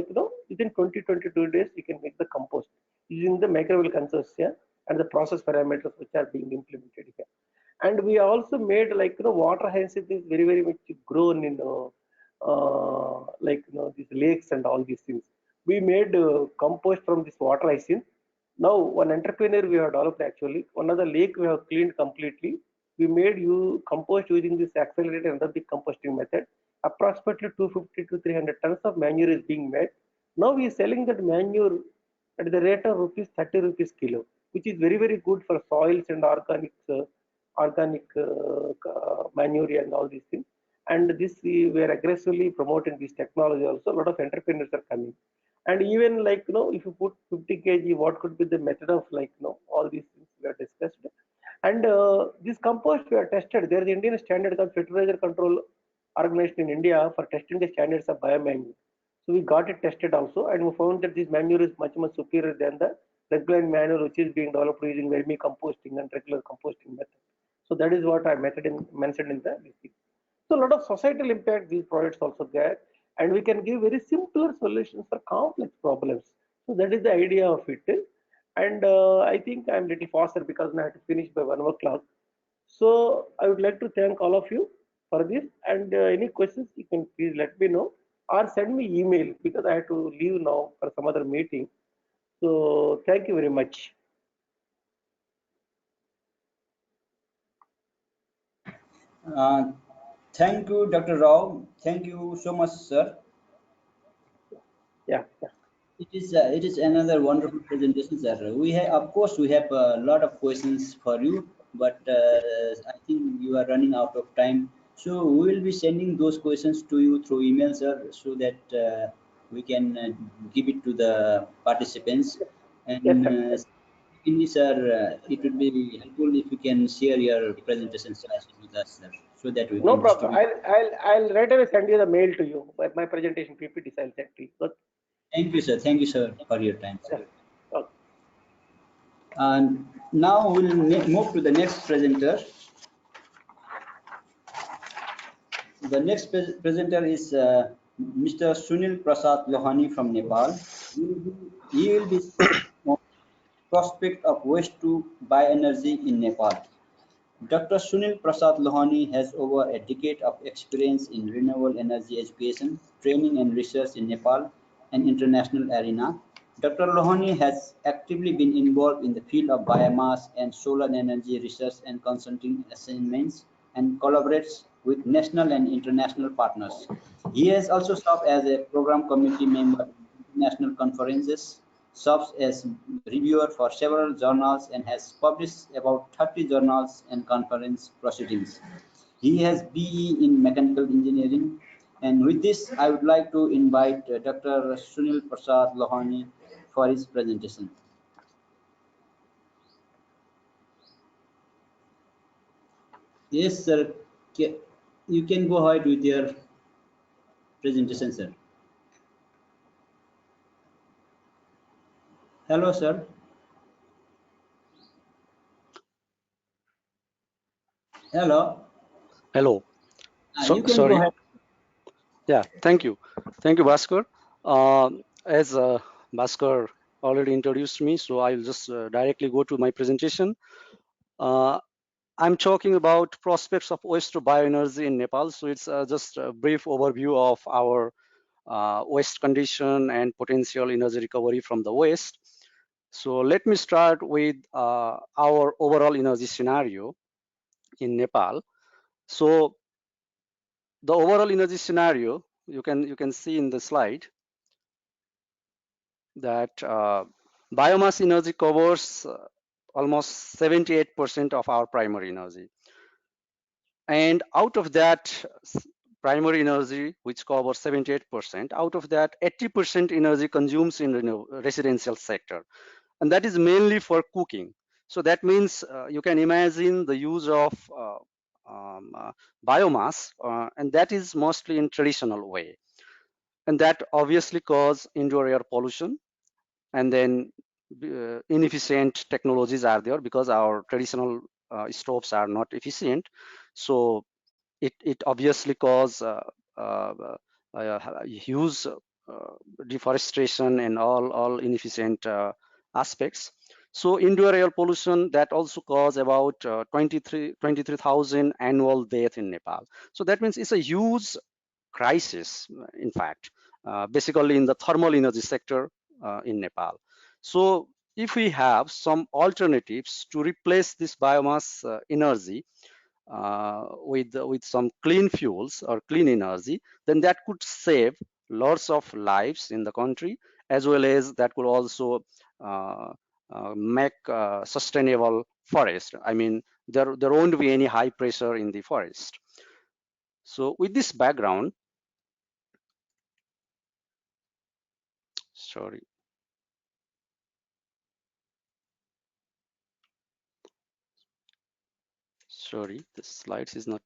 within 20-22 days, you can make the compost using the microbial consortia and the process parameters which are being implemented here. And we also made water hyacinth is very, very much grown in these lakes and all these things. We made compost from this water hyacinth. Now one entrepreneur we have developed actually, one of the lake we have cleaned completely. We made compost using this accelerated anaerobic composting method. Approximately 250 to 300 tons of manure is being made. Now we are selling that manure at the rate of rupees 30 rupees kilo, which is very, very good for soils and organic manure and all these things. And this we are aggressively promoting this technology also. A lot of entrepreneurs are coming. And even if you put 50 kg, what could be the method of all these things we have discussed. And this compost we are tested. There is Indian standard called Fertilizer Control Organization in India for testing the standards of biomanure. So we got it tested also, and we found that this manure is much, much superior than the regular manure which is being developed using vermicomposting and regular composting method. So that is what I mentioned in the listing. So a lot of societal impact these products also get, and we can give very simpler solutions for complex problems. So that is the idea of it. And I think I'm little faster because I have to finish by 1 o'clock. So I would like to thank all of you for this, and any questions you can please let me know or send me email because I have to leave now for some other meeting. So thank you very much. Thank you, Dr. Rao. Thank you so much, sir. Yeah. It is another wonderful presentation, sir. We have, of course, we have a lot of questions for you, but I think you are running out of time. So we will be sending those questions to you through email, sir, so that we can give it to the participants. Yes, And sir. secondly, sir, it would be helpful if you can share your presentation slides with us, sir, so that we No can problem. distribute. I'll right away send you the mail to you. But my presentation PPT I'll send to you. Good. Thank you, sir. Thank you, sir, for your time, sir. Yeah. Okay. And now we'll move to the next presenter. The next presenter is Mr. Sunil Prasad Lohani from Nepal. He will be on prospect of waste to bioenergy in Nepal. Dr. Sunil Prasad Lohani has over a decade of experience in renewable energy education, training and research in Nepal and international arena. Dr. Lohani has actively been involved in the field of biomass and solar energy research and consulting assignments and collaborates with national and international partners. He has also served as a program committee member in international conferences, serves as reviewer for several journals and has published about 30 journals and conference proceedings. He has BE in mechanical engineering. And with this, I would like to invite Dr. Sunil Prasad Lohani for his presentation. Yes, sir. You can go ahead with your presentation, sir. Hello, sir. Hello. Hello. You can go Sorry. ahead. Yeah, thank you. Thank you, Bhaskar. As Bhaskar already introduced me, so I'll just directly go to my presentation. I'm talking about prospects of waste to bioenergy in Nepal. So it's just a brief overview of our waste condition and potential energy recovery from the waste. So let me start with our overall energy scenario in Nepal. So the overall energy scenario, you can see in the slide that biomass energy covers almost 78% of our primary energy. And out of that primary energy, which covers 78%, out of that 80% energy consumes in residential sector. And that is mainly for cooking. So that means you can imagine the use of um, uh, biomass, and that is mostly in traditional way. And that obviously cause indoor air pollution, and then inefficient technologies are there because our traditional stoves are not efficient. So it obviously cause uh, huge deforestation and all inefficient aspects. So indoor air pollution, that also cause about 23,000 annual death in Nepal. So that means it's a huge crisis, in fact, basically in the thermal energy sector in Nepal. So if we have some alternatives to replace this biomass energy with some clean fuels or clean energy, then that could save lots of lives in the country, as well as that could also uh, make sustainable forest. I mean, there won't be any high pressure in the forest. So with this background, sorry. Sorry, the slides is not.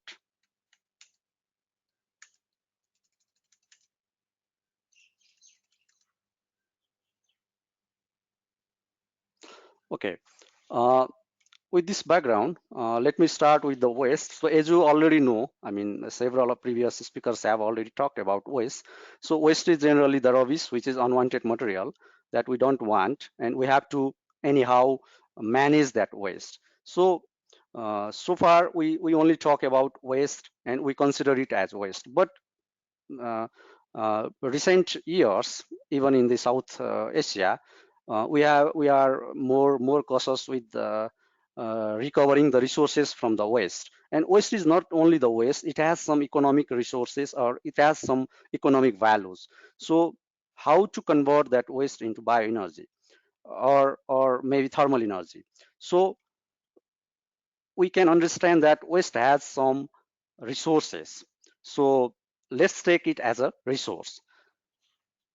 Okay. With this background, let me start with the waste. So as you already know, I mean, several of previous speakers have already talked about waste. So waste is generally the rubbish, which is unwanted material that we don't want, and we have to anyhow manage that waste. So so far we only talk about waste and we consider it as waste. But uh, recent years, even in the South Asia, we are more cautious with recovering the resources from the waste. And waste is not only the waste; it has some economic resources or it has some economic values. So how to convert that waste into bioenergy or maybe thermal energy? So we can understand that waste has some resources. So let's take it as a resource.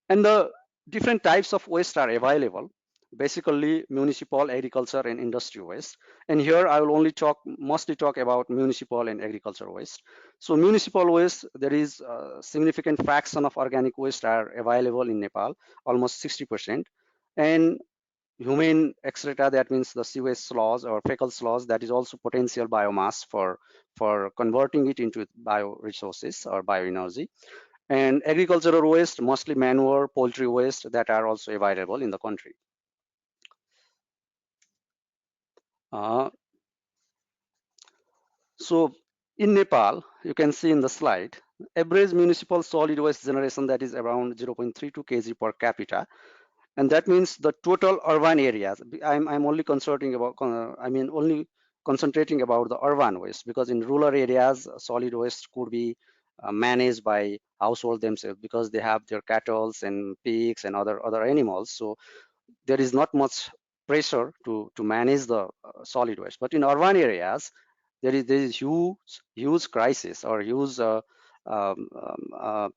And the different types of waste are available, basically municipal, agriculture, and industry waste. And here I will only mostly talk about municipal and agriculture waste. So municipal waste, there is a significant fraction of organic waste are available in Nepal, almost 60%. And human excreta, that means the sewage sloughs or fecal sloughs, that is also potential biomass for converting it into bioresources or bioenergy. And agricultural waste, mostly manure, poultry waste, that are also available in the country. So in Nepal, you can see in the slide, average municipal solid waste generation that is around 0.32 kg per capita. And that means the total urban areas. I'm only concentrating about, only concentrating about the urban waste, because in rural areas, solid waste could be managed by household themselves, because they have their cattle and pigs and other animals. So there is not much pressure to manage the solid waste. But in urban areas, there is huge crisis or huge um, um, uh,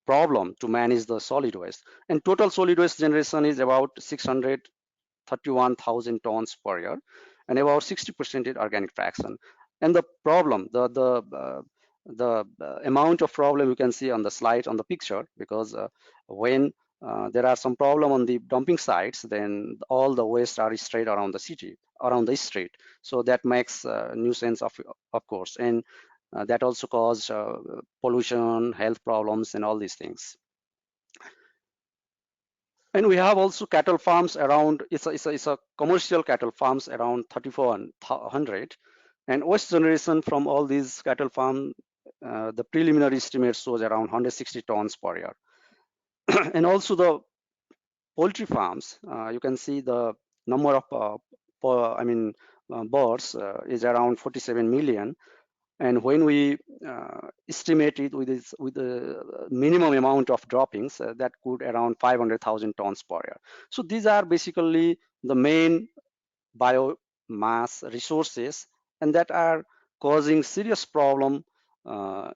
problem to manage the solid waste. And total solid waste generation is about 631,000 tons per year, and about 60% is organic fraction. And the problem, the amount of problem you can see on the slide, on the picture, because when there are some problem on the dumping sites, then all the waste are straight around the city, around the street. So that makes nuisance of course, and that also cause pollution, health problems, and all these things. And we have also cattle farms around, it's a commercial cattle farms around 3,400, and waste generation from all these cattle farm, the preliminary estimate shows around 160 tons per year. And also the poultry farms, you can see the number of birds is around 47 million. And when we estimate it with the minimum amount of droppings, that could around 500,000 tons per year. So these are basically the main biomass resources, and that are causing serious problem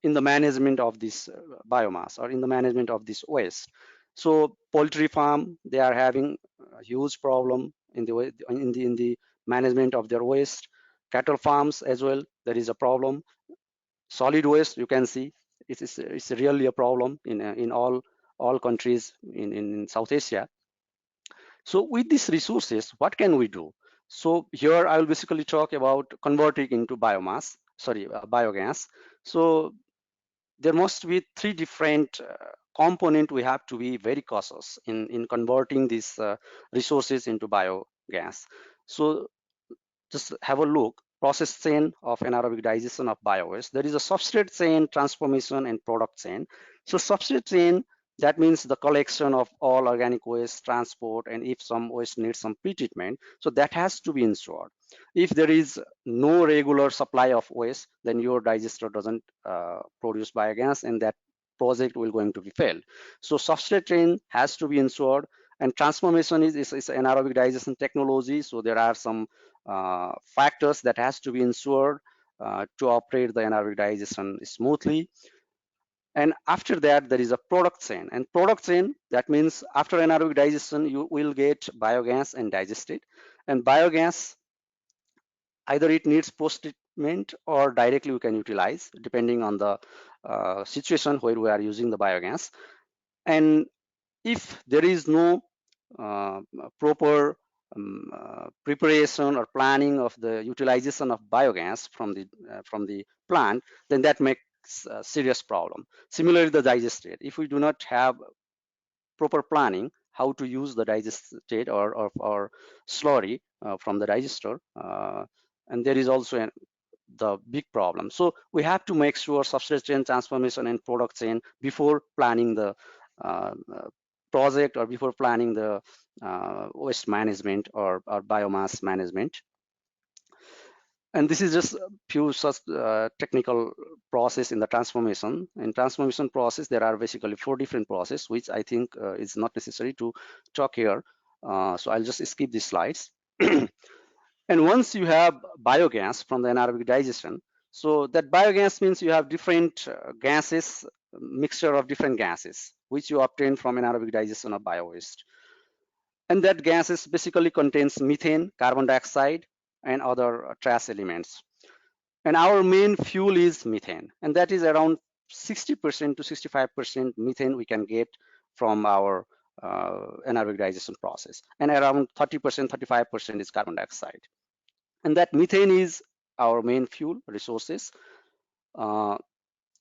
in the management of this biomass, or in the management of this waste. So poultry farm, they are having a huge problem in the management of their waste. Cattle farms as well, there is a problem. Solid waste, you can see it's really a problem in all countries in South Asia. So with these resources, what can we do? So here I will basically talk about converting into biomass, biogas. So there must be three different components. We have to be very cautious in converting these resources into biogas. So just have a look. Process chain of anaerobic digestion of biowaste. There is a substrate chain, transformation, and product chain. So substrate chain, that means the collection of all organic waste, transport, and if some waste needs some pretreatment, so that has to be ensured. If there is no regular supply of waste, then your digester doesn't produce biogas, and that project will going to be failed. So substrate chain has to be ensured, and transformation is anaerobic digestion technology. So there are some factors that has to be ensured to operate the anaerobic digestion smoothly. And after that, there is a product chain. And product chain, that means after anaerobic digestion, you will get biogas and digest it. And biogas, either it needs post-treatment or directly we can utilize, depending on the situation where we are using the biogas. And if there is no uh, proper preparation or planning of the utilization of biogas from the plant, then that makes a serious problem. Similarly, the digestate. If we do not have proper planning how to use the digestate or slurry from the digester, and there is also the big problem. So we have to make sure substrate chain transformation and product chain before planning the project, or before planning the waste management or biomass management. And this is just a few such technical process in the transformation. In transformation process, there are basically 4 different processes, which I think is not necessary to talk here. So I'll just skip these slides. And once you have biogas from the anaerobic digestion, so that biogas means you have different gases, mixture of different gases, which you obtain from anaerobic digestion of biowaste. And that gases basically contains methane, carbon dioxide, and other trace elements. And our main fuel is methane, and that is around 60% to 65% methane we can get from our anaerobic digestion process, and around 30%, 35% is carbon dioxide. And that methane is our main fuel resources. And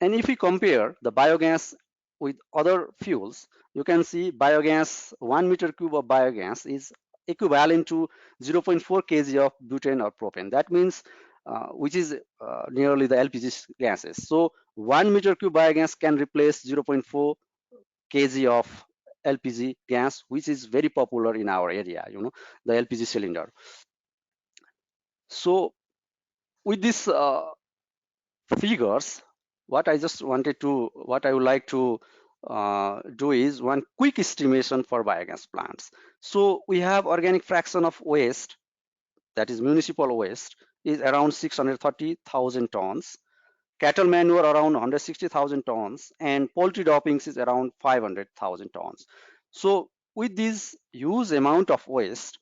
if we compare the biogas with other fuels, you can see biogas, 1 meter cube of biogas is equivalent to 0.4 kg of butane or propane. That means which is nearly the LPG gases. So 1 meter cube biogas can replace 0.4 kg of LPG gas, which is very popular in our area, the LPG cylinder. So with these figures, what I would like to do is one quick estimation for biogas plants. So we have organic fraction of waste, that is municipal waste, is around 630,000 tons. Cattle manure around 160,000 tons, and poultry droppings is around 500,000 tons. So with this huge amount of waste,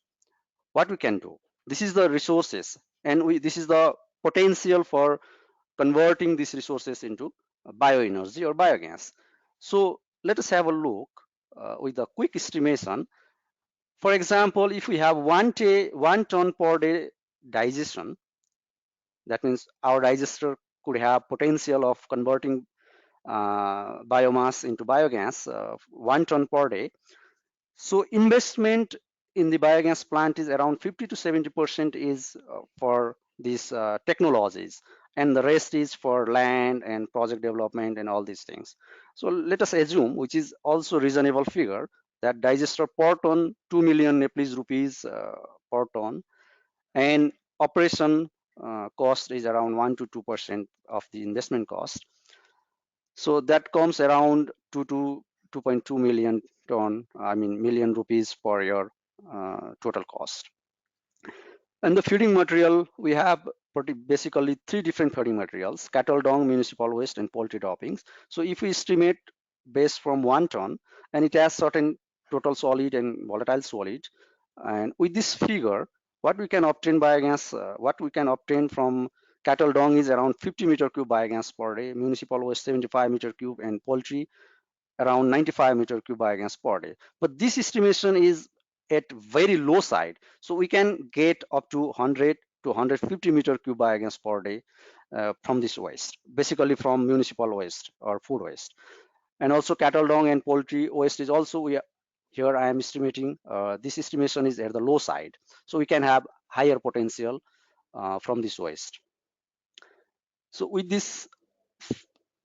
what we can do? This is the resources, and this is the potential for converting these resources into bioenergy or biogas. So let us have a look with a quick estimation. For example, if we have 1 ton per day digestion, that means our digester could have potential of converting biomass into biogas, 1 ton per day. So investment in the biogas plant is around 50 to 70% is for these technologies, and the rest is for land and project development and all these things. So let us assume, which is also reasonable figure, that digester per ton 2 million Nepalese rupees per ton, and operation cost is around 1 to 2% of the investment cost. So that comes around 2 to 2.2 million rupees per year total cost. And the feeding material, we have basically 3 different feeding materials: cattle dung, municipal waste, and poultry droppings. So if we estimate based from 1 ton, and it has certain total solid and volatile solid, and with this figure, what we can obtain biogas, what we can obtain from cattle dung is around 50 meter cube biogas per day, municipal waste 75 meter cube, and poultry around 95 meter cube biogas per day. But this estimation is at very low side, so we can get up to 100 to 150 meter cube biogas per day from this waste, basically from municipal waste or food waste. And also cattle dung and poultry waste is also, here I am estimating, this estimation is at the low side, so we can have higher potential from this waste. So with this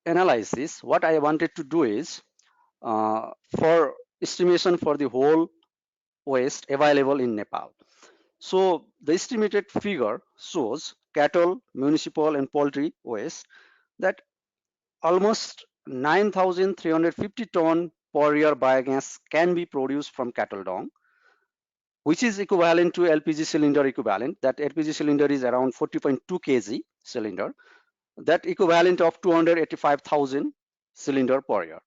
analysis, what I wanted to do is, for estimation for the whole waste available in Nepal. So the estimated figure shows cattle, municipal, and poultry waste that almost 9,350 ton per year biogas can be produced from cattle dung, which is equivalent to LPG cylinder equivalent. That LPG cylinder is around 40.2 kg cylinder. That equivalent of 285,000 cylinder per year.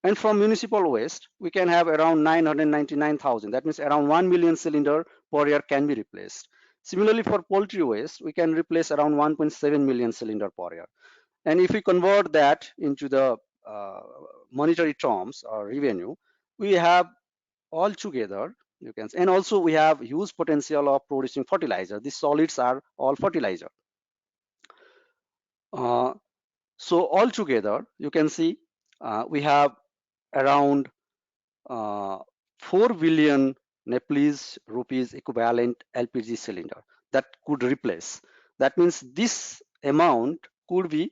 And from municipal waste, we can have around 999,000. That means around 1 million cylinder per year can be replaced. Similarly, for poultry waste, we can replace around 1.7 million cylinder per year. And if we convert that into the monetary terms or revenue, we have all together, you can, and also we have huge potential of producing fertilizer. These solids are all fertilizer. So altogether, you can see we have around 4 billion Nepalese rupees equivalent LPG cylinder that could replace. That means this amount could be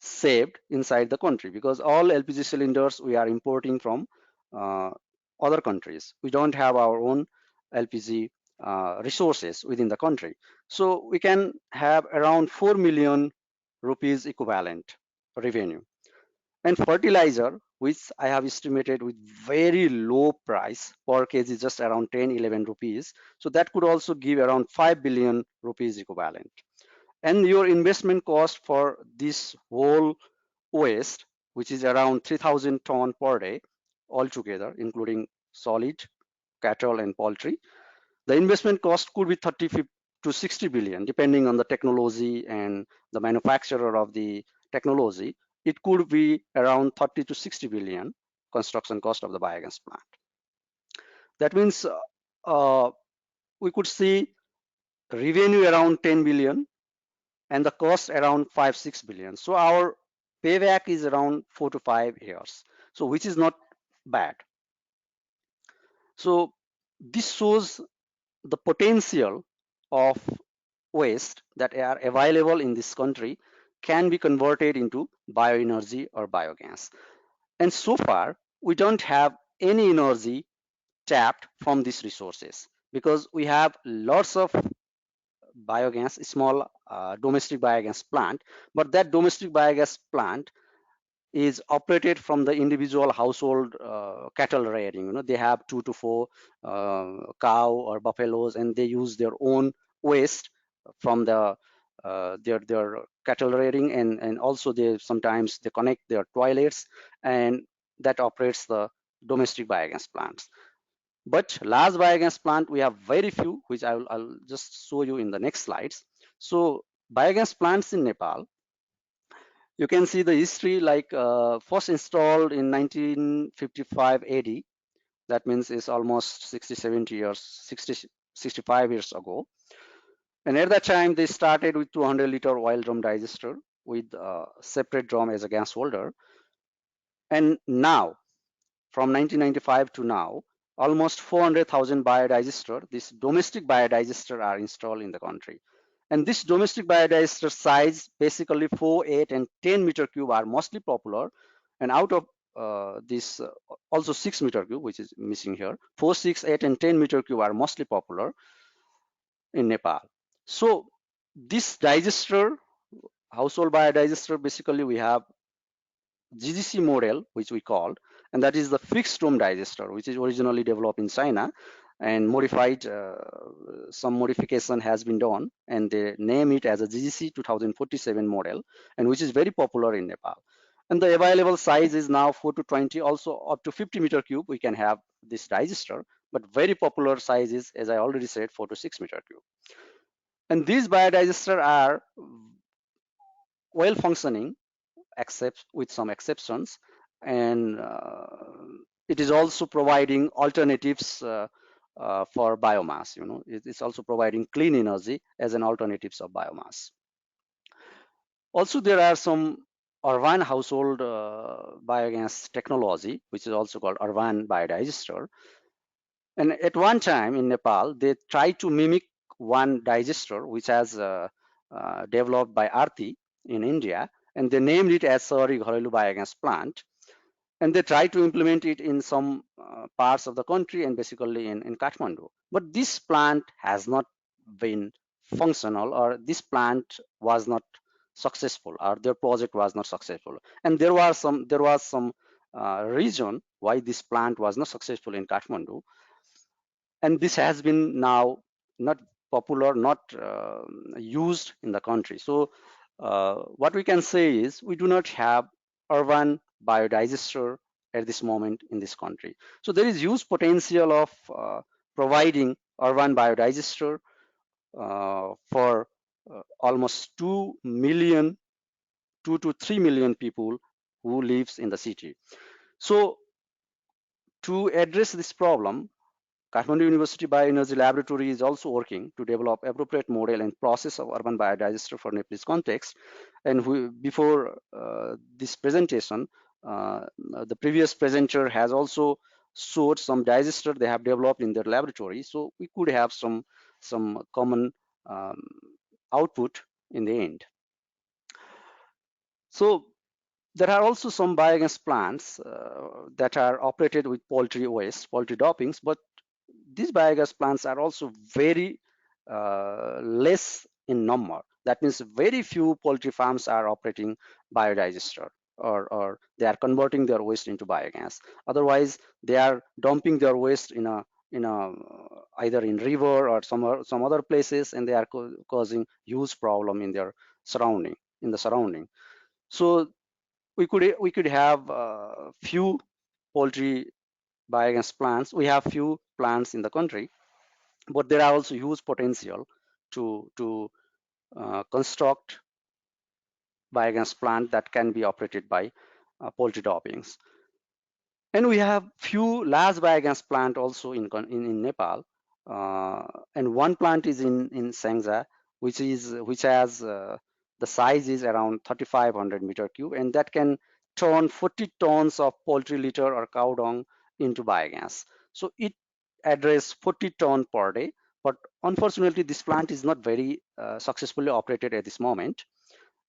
saved inside the country, because all LPG cylinders we are importing from other countries. We don't have our own LPG resources within the country. So we can have around 4 million rupees equivalent revenue. And fertilizer, which I have estimated with very low price per kg, just around 10-11 rupees. So that could also give around 5 billion rupees equivalent. And your investment cost for this whole waste, which is around 3,000 ton per day altogether, including solid, cattle, and poultry, the investment cost could be 30 to 60 billion, depending on the technology and the manufacturer of the technology. It could be around 30 to 60 billion construction cost of the biogas plant. That means we could see revenue around 10 billion and the cost around 5-6 billion. So our payback is around 4 to 5 years. So which is not bad. So this shows the potential of waste that are available in this country can be converted into bioenergy or biogas. And so far, we don't have any energy tapped from these resources because we have lots of biogas, small domestic biogas plant, but that domestic biogas plant is operated from the individual household cattle rearing. They have 2 to 4 cow or buffaloes, and they use their own waste from their cattle rearing, and also they sometimes they connect their toilets, and that operates the domestic biogas plants. But large biogas plant, we have very few, which I'll just show you in the next slides. So biogas plants in Nepal, you can see the history, like first installed in 1955 AD. That means it's almost 60, 70 years, 60, 65 years ago. And at that time, they started with 200-liter oil drum digester with a separate drum as a gas holder. And now, from 1995 to now, almost 400,000 biodigester, this domestic biodigester, are installed in the country. And this domestic biodigester size, basically 4, 8, and 10 meter cube, are mostly popular. And out of this, also 6 meter cube, which is missing here, 4, 6, 8, and 10 meter cube are mostly popular in Nepal. So this digester, household biodigester, basically we have GGC model, which we called, and that is the fixed dome digester, which is originally developed in China and modified. Some modification has been done, and they name it as a GGC 2047 model, and which is very popular in Nepal. And the available size is now 4 to 20, also up to 50 meter cube. We can have this digester, but very popular size is, as I already said, 4 to 6 meter cube. And these biodigesters are well functioning, except with some exceptions, and it is also providing alternatives for biomass. It's also providing clean energy as an alternatives of biomass. Also, there are some urban household biogas technology, which is also called urban biodigester. And at one time in Nepal, they tried to mimic one digester which has developed by Aarti in India, and they named it as SAARC Gharelu Biogas Plant. And they tried to implement it in some parts of the country, and basically in Kathmandu. But this plant has not been functional, or this plant was not successful, or their project was not successful. And there was some reason why this plant was not successful in Kathmandu. And this has been now not popular, not used in the country. So what we can say is we do not have urban biodigester at this moment in this country. So there is huge potential of providing urban biodigester for almost 2 to 3 million people who lives in the city. So to address this problem, Kathmandu University Bioenergy Laboratory is also working to develop appropriate model and process of urban biodigester for Nepalese context. And before this presentation, the previous presenter has also showed some digester they have developed in their laboratory. So we could have some common output in the end. So there are also some biogas plants that are operated with poultry waste, poultry droppings, but these biogas plants are also very less in number. That means very few poultry farms are operating biodigester, or they are converting their waste into biogas. Otherwise, they are dumping their waste in a either in river or some other places, and they are causing huge problem in their surrounding. So we could have few poultry biogas plants. We have few plants in the country, but there are also huge potential to construct biogas plant that can be operated by poultry droppings. And we have few large biogas plant also in Nepal, and one plant is in Sangja, which has the size is around 3,500 meter cube, and that can turn 40 tons of poultry litter or cow dung into biogas. So it address 40 ton per day, But unfortunately, this plant is not very successfully operated at this moment.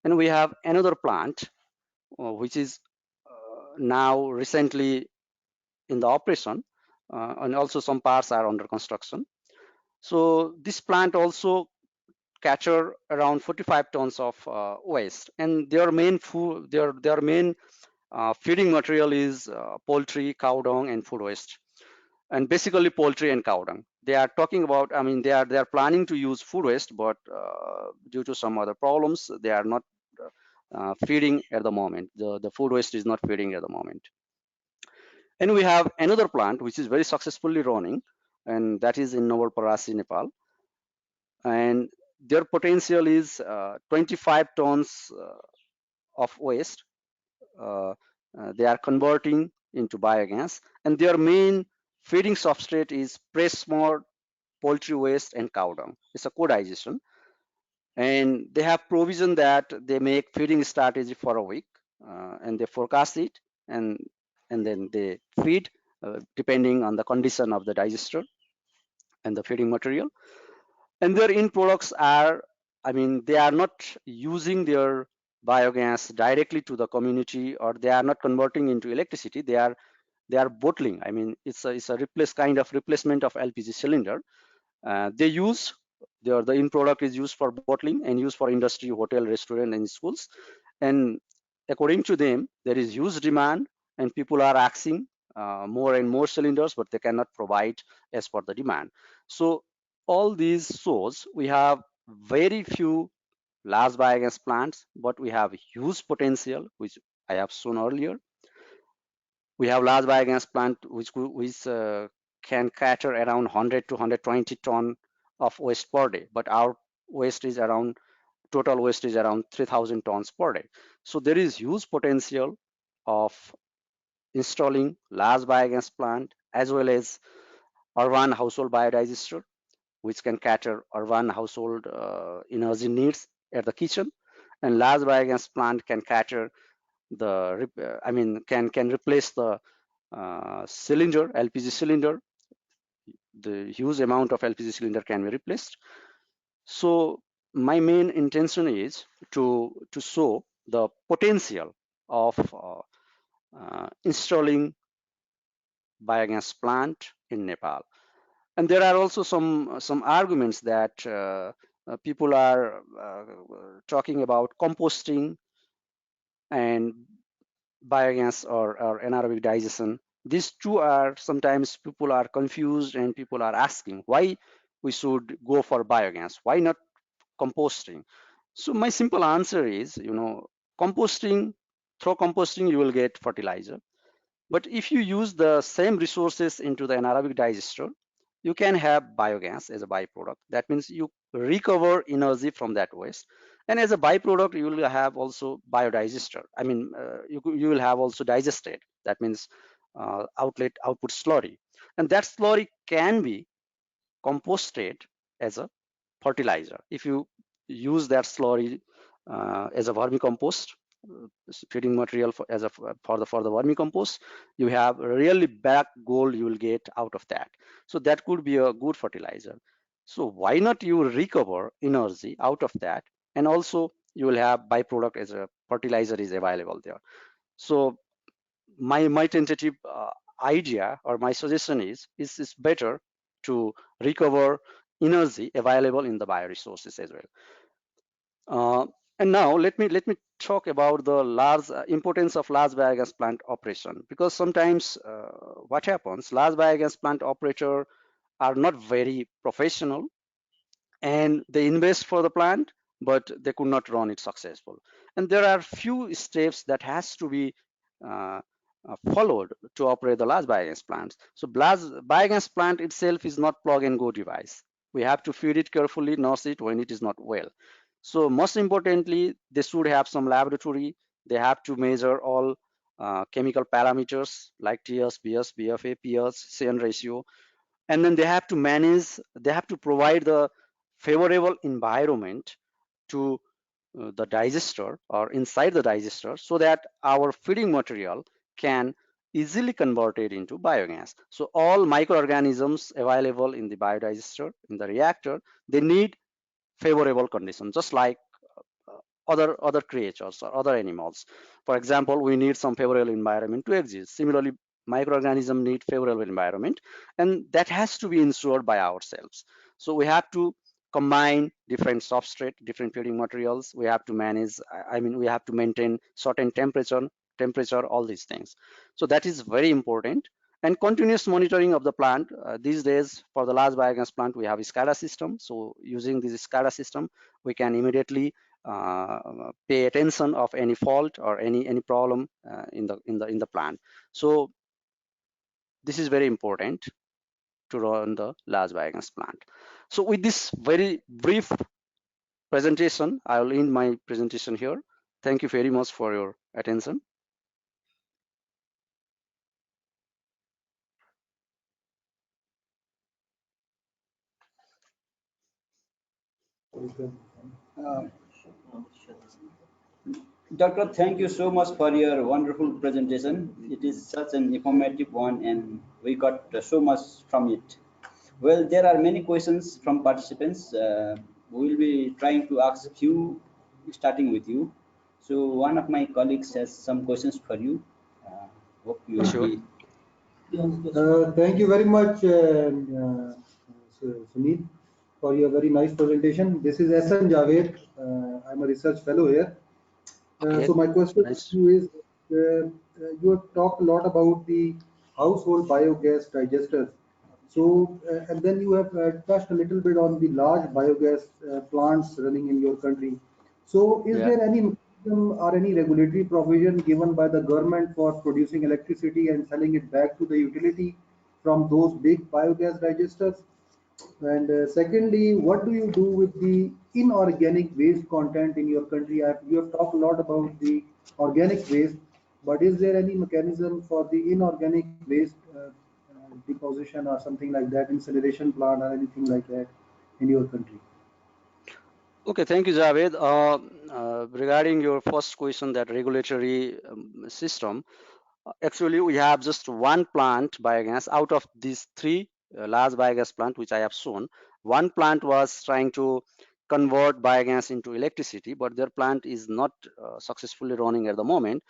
And we have another plant, which is now recently in the operation, and also some parts are under construction. So this plant also capture around 45 tons of waste, and their main food, their main feeding material is poultry, cow dung, and food waste, and basically poultry and cow dung. They are talking about, I mean, they are planning to use food waste, but due to some other problems, they are not feeding at the moment. The food waste is not feeding at the moment. And we have another plant which is very successfully running, and that is in Novalparasi, Nepal. And their potential is 25 tons of waste. They are converting into biogas, and their main feeding substrate is pressed small poultry waste and cow dung. It's a co-digestion, and they have provision that they make feeding strategy for a week, and they forecast it, and then they feed depending on the condition of the digester and the feeding material. And their end products are, I mean, they are not using their biogas directly to the community, or they are not converting into electricity. They are bottling. I mean, it's a kind of replacement of LPG cylinder. They use the end product is used for bottling and used for industry, hotel, restaurant, and schools. And according to them, there is huge demand, and people are asking more and more cylinders, but they cannot provide as per the demand. So all these shows we have very few large biogas plants, but we have huge potential, which I have shown earlier. We have large biogas plant which can cater around 100 to 120 ton of waste per day, but our waste is around total waste is around 3,000 tons per day. So there is huge potential of installing large biogas plant as well as urban household biodigester, which can cater urban household energy needs at the kitchen. And large biogas plant can cater I mean, can replace the cylinder, LPG cylinder. The huge amount of LPG cylinder can be replaced. So my main intention is to show the potential of installing biogas plant in Nepal. And there are also some arguments that people are talking about composting and biogas or anaerobic digestion. These two are sometimes people are confused, and people are asking why we should go for biogas, why not composting. So my simple answer is, composting, through composting you will get fertilizer, but if you use the same resources into the anaerobic digester, you can have biogas as a byproduct. That means you recover energy from that waste, and as a byproduct you will have also biodigester. I mean, you will have also digested. That means output slurry, and that slurry can be composted as a fertilizer. If you use that slurry as a vermicompost, feeding material for the vermicompost, you have really back gold you will get out of that. So that could be a good fertilizer. So why not you recover energy out of that, and also you will have byproduct as a fertilizer is available there. So my tentative idea or my suggestion is it's better to recover energy available in the bioresources as well. And now let me talk about the large importance of large biogas plant operation, because sometimes what happens, large biogas plant operator are not very professional, and they invest for the plant, but they could not run it successful. And there are few steps that has to be uh, followed to operate the large biogas plants. So large biogas plant itself is not plug and go device. We have to feed it carefully, nurse it when it is not well. So most importantly, they should have some laboratory. They have to measure all chemical parameters like TS, BS, BFA, PS, CN ratio, and then they have to manage, they have to provide the favorable environment to the digester or inside the digester, so that our feeding material can easily converted into biogas. So all microorganisms available in the biodigester, in the reactor, they need favorable conditions, just like uh, other creatures or other animals. For example, we need some favorable environment to exist. Similarly, microorganisms need favorable environment, and that has to be ensured by ourselves. So we have to combine different substrate, different feeding materials. We have to manage, we have to maintain certain temperature, all these things. So that is very important. And continuous monitoring of the plant. These days, for the large biogas plant, we have a SCADA system. So using this SCADA system, we can immediately pay attention of any fault or any problem in the plant. So this is very important to run the large biogas plant. So with this very brief presentation, I will end my presentation here. Thank you very much for your attention. Uh, Doctor, thank you so much for your wonderful presentation. It is such an informative one, and we got so much from it. Well, there are many questions from participants. We will be trying to ask a few, starting with you. So one of my colleagues has some questions for you. Uh, Hope you will Sure. be. Thank you very much, Sunil, for your very nice presentation. This is SN Javed. I'm a research fellow here. Okay. So my question to Nice. you is, you have talked a lot about the household biogas digesters. So, and then you have touched a little bit on the large biogas plants running in your country. So, is Yeah. there any mechanism or any regulatory provision given by the government for producing electricity and selling it back to the utility from those big biogas digesters? And secondly, what do you do with the inorganic waste content in your country? You have talked a lot about the organic waste, but is there any mechanism for the inorganic waste deposition or something like that, incineration plant or anything like that in your country? Okay, thank you, Javed. Regarding your first question, that regulatory system, actually, we have just one plant biogas out of these three large biogas plant which I have shown. One plant was trying to convert biogas into electricity, but their plant is not successfully running at the moment.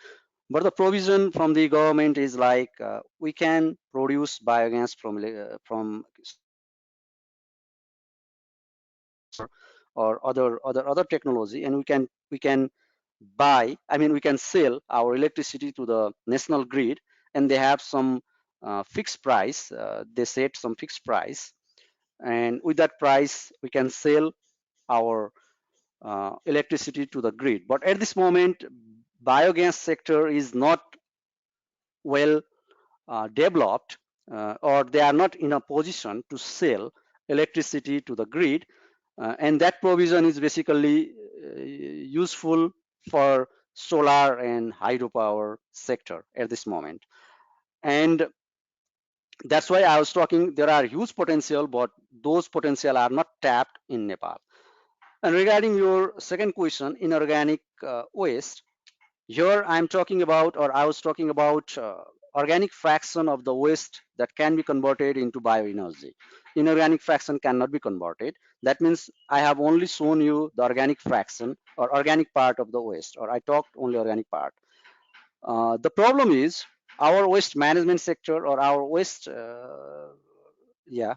But the provision from the government is like we can produce biogas from or other technology, and we can buy, we can sell our electricity to the national grid, and they have some fixed price. They set some fixed price, and with that price we can sell our electricity to the grid. But at this moment, biogas sector is not well developed, or they are not in a position to sell electricity to the grid, and that provision is basically useful for solar and hydropower sector at this moment. And that's why I was talking, there are huge potential, but those potential are not tapped in Nepal. And regarding your second question, inorganic waste, here I'm talking about, or I was talking about organic fraction of the waste that can be converted into bioenergy. Inorganic fraction cannot be converted. That means I have only shown you the organic fraction or organic part of the waste, or I talked only organic part. The problem is our waste management sector, or our waste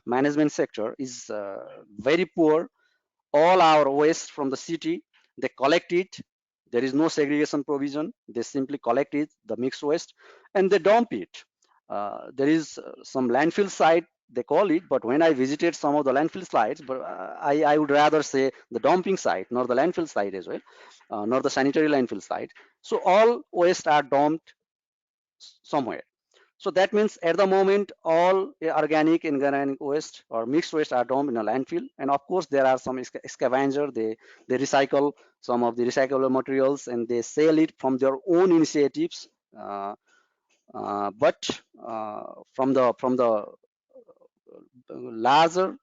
management sector is very poor. All our waste from the city, they collect it. There is no segregation provision. They simply collect it, the mixed waste, and they dump it. There is some landfill site, they call it, but when I visited some of the landfill sites, but I would rather say the dumping site, not the landfill site as well, not the sanitary landfill site. So all waste are dumped somewhere. So that means at the moment, all organic, inorganic waste or mixed waste are dumped in a landfill. And of course, there are some scavenger. They recycle some of the recyclable materials and they sell it from their own initiatives. But from the larger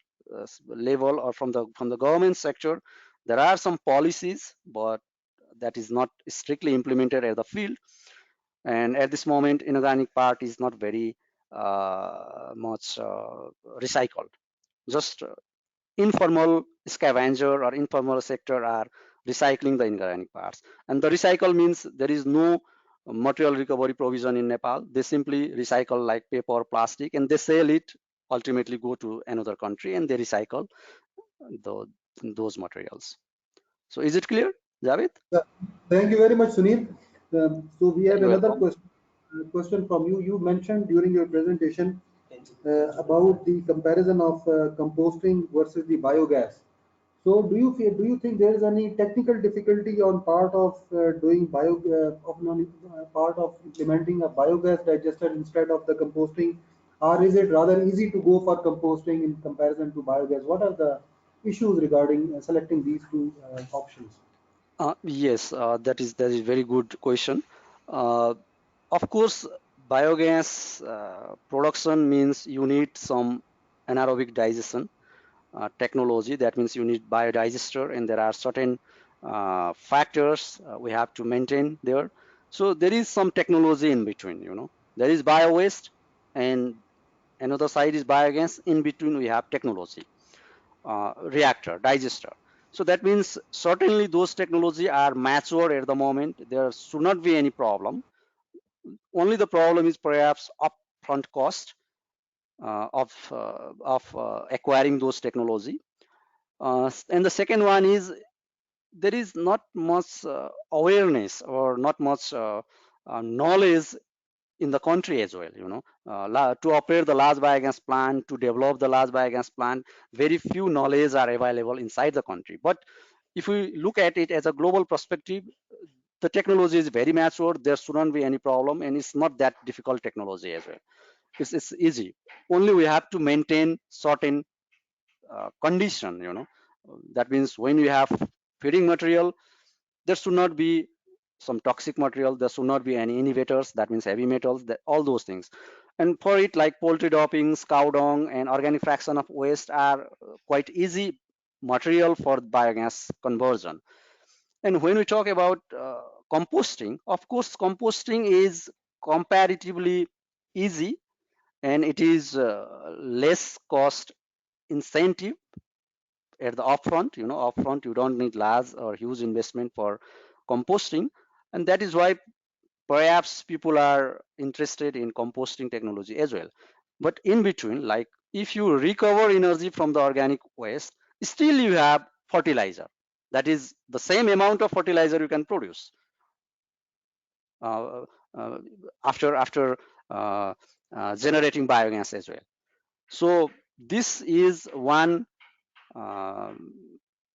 level, or from the government sector, there are some policies, but that is not strictly implemented at the field. And at this moment, inorganic part is not very much recycled. Just informal scavenger or informal sector are recycling the inorganic parts. And the recycle means there is no material recovery provision in Nepal. They simply recycle like paper, plastic, and they sell it, ultimately go to another country, and they recycle those materials. So is it clear, Javed? Thank you very much, Sunil. So we have You're another welcome. question from you. You mentioned during your presentation about the comparison of composting versus the biogas. So do you think there is any technical difficulty on part of doing part of implementing a biogas digester instead of the composting, or is it rather easy to go for composting in comparison to biogas? What are the issues regarding selecting these two options? Yes, that is very good question. Uh, of course, biogas production means you need some anaerobic digestion technology. That means you need biodigester, and there are certain factors we have to maintain there. So there is some technology in between. There is bio waste, and another side is biogas. In between, we have technology, reactor, digester. So that means certainly those technology are mature at the moment. There should not be any problem. Only the problem is perhaps upfront cost of acquiring those technology. And the second one is there is not much awareness or not much knowledge in the country as well. To operate the large biogas plant, to develop the large biogas plant, very few knowledge are available inside the country. But if we look at it as a global perspective, the technology is very mature. There shouldn't be any problem, and it's not that difficult technology as well. It's easy. Only we have to maintain certain condition. That means when you have feeding material, there should not be some toxic material. There should not be any inhibitors. That means heavy metals. All those things. And for it, like poultry droppings, cow dung, and organic fraction of waste are quite easy material for biogas conversion. And when we talk about composting, of course, composting is comparatively easy, and it is less cost incentive at the upfront. Upfront you don't need large or huge investment for composting, and that is why perhaps people are interested in composting technology as well. But in between, like if you recover energy from the organic waste, still you have fertilizer. That is the same amount of fertilizer you can produce uh, uh, after generating biogas as well. So this is one um,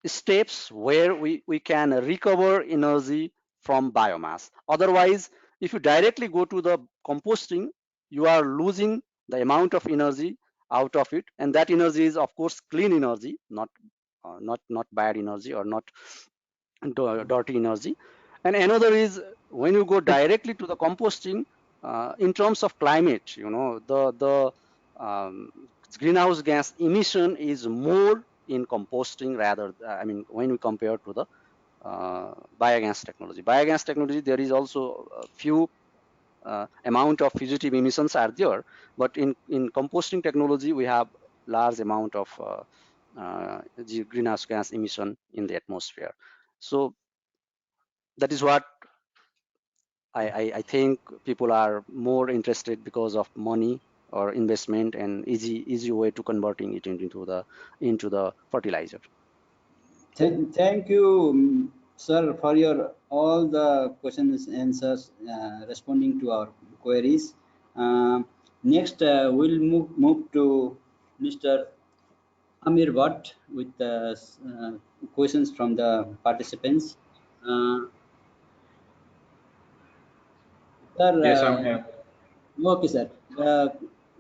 steps where we can recover energy from biomass. Otherwise, if you directly go to the composting, you are losing the amount of energy out of it, and that energy is of course clean energy, not bad energy or not dirty energy. And another is when you go directly to the composting, in terms of climate, the greenhouse gas emission is more in composting rather, when we compare to the biogas technology. Biogas technology, there is also a few amount of fugitive emissions are there, but in composting technology, we have large amount of greenhouse gas emission in the atmosphere. So that is what I think people are more interested because of money or investment and easy way to converting it into the fertilizer. Thank you, sir, for your all the questions and answers responding to our queries. Next, we'll move to Mr. Amir Bhatt with questions from the participants. Uh, Sir, Yes, I'm here. okay, sir.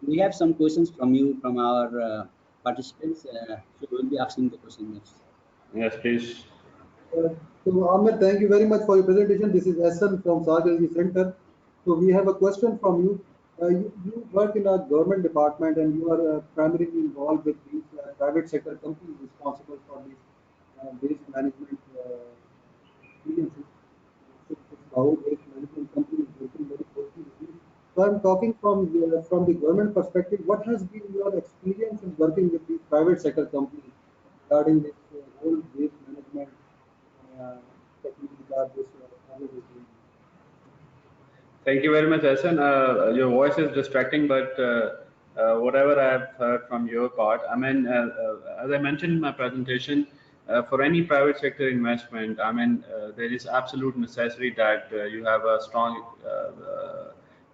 We have some questions from you from our participants. So we'll be asking the question next. Yes, please. So Ahmed, thank you very much for your presentation. This is Hassan from SAARC Center. So we have a question from you. You work in a government department and you are primarily involved with these private sector companies responsible for these waste management experiences. So this waste management company is working very closely So I'm talking from the government perspective. What has been your experience in working with the private sector companies regarding this whole waste management techniques or this availability? Thank you very much, Hassan. Your voice is distracting, but whatever I have heard from your part, I mean, as I mentioned in my presentation, for any private sector investment, I mean, there is absolute necessity that you have a strong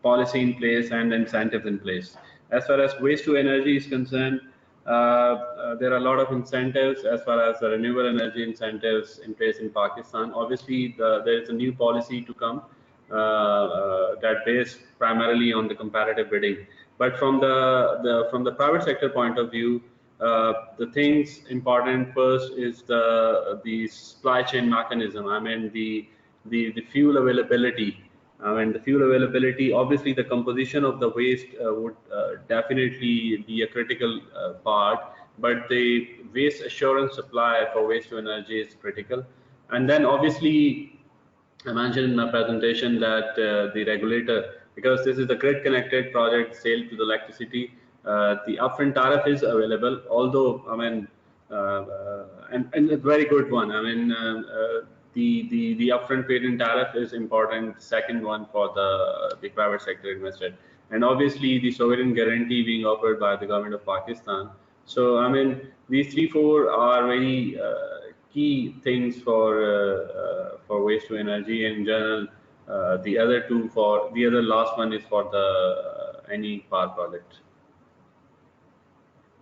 policy in place and incentives in place. As far as waste to energy is concerned, there are a lot of incentives as far as the renewable energy incentives in place in Pakistan. Obviously, there is a new policy to come that based primarily on the comparative bidding. But from the private sector point of view, the things important first is the supply chain mechanism. I mean the fuel availability. I mean the fuel availability. Obviously, the composition of the waste would definitely be a critical part, but the waste assurance supply for waste to energy is critical. And then obviously I mentioned in my presentation that the regulator, because this is the grid connected project sale to the electricity, the upfront tariff is available, although, I mean, and a very good one. I mean, the upfront paid-in tariff is important, second one for the private sector investor. And obviously the sovereign guarantee being offered by the government of Pakistan. So, I mean, these three, four are very key things for waste to energy in general. The other two for the other last one is for the any power project.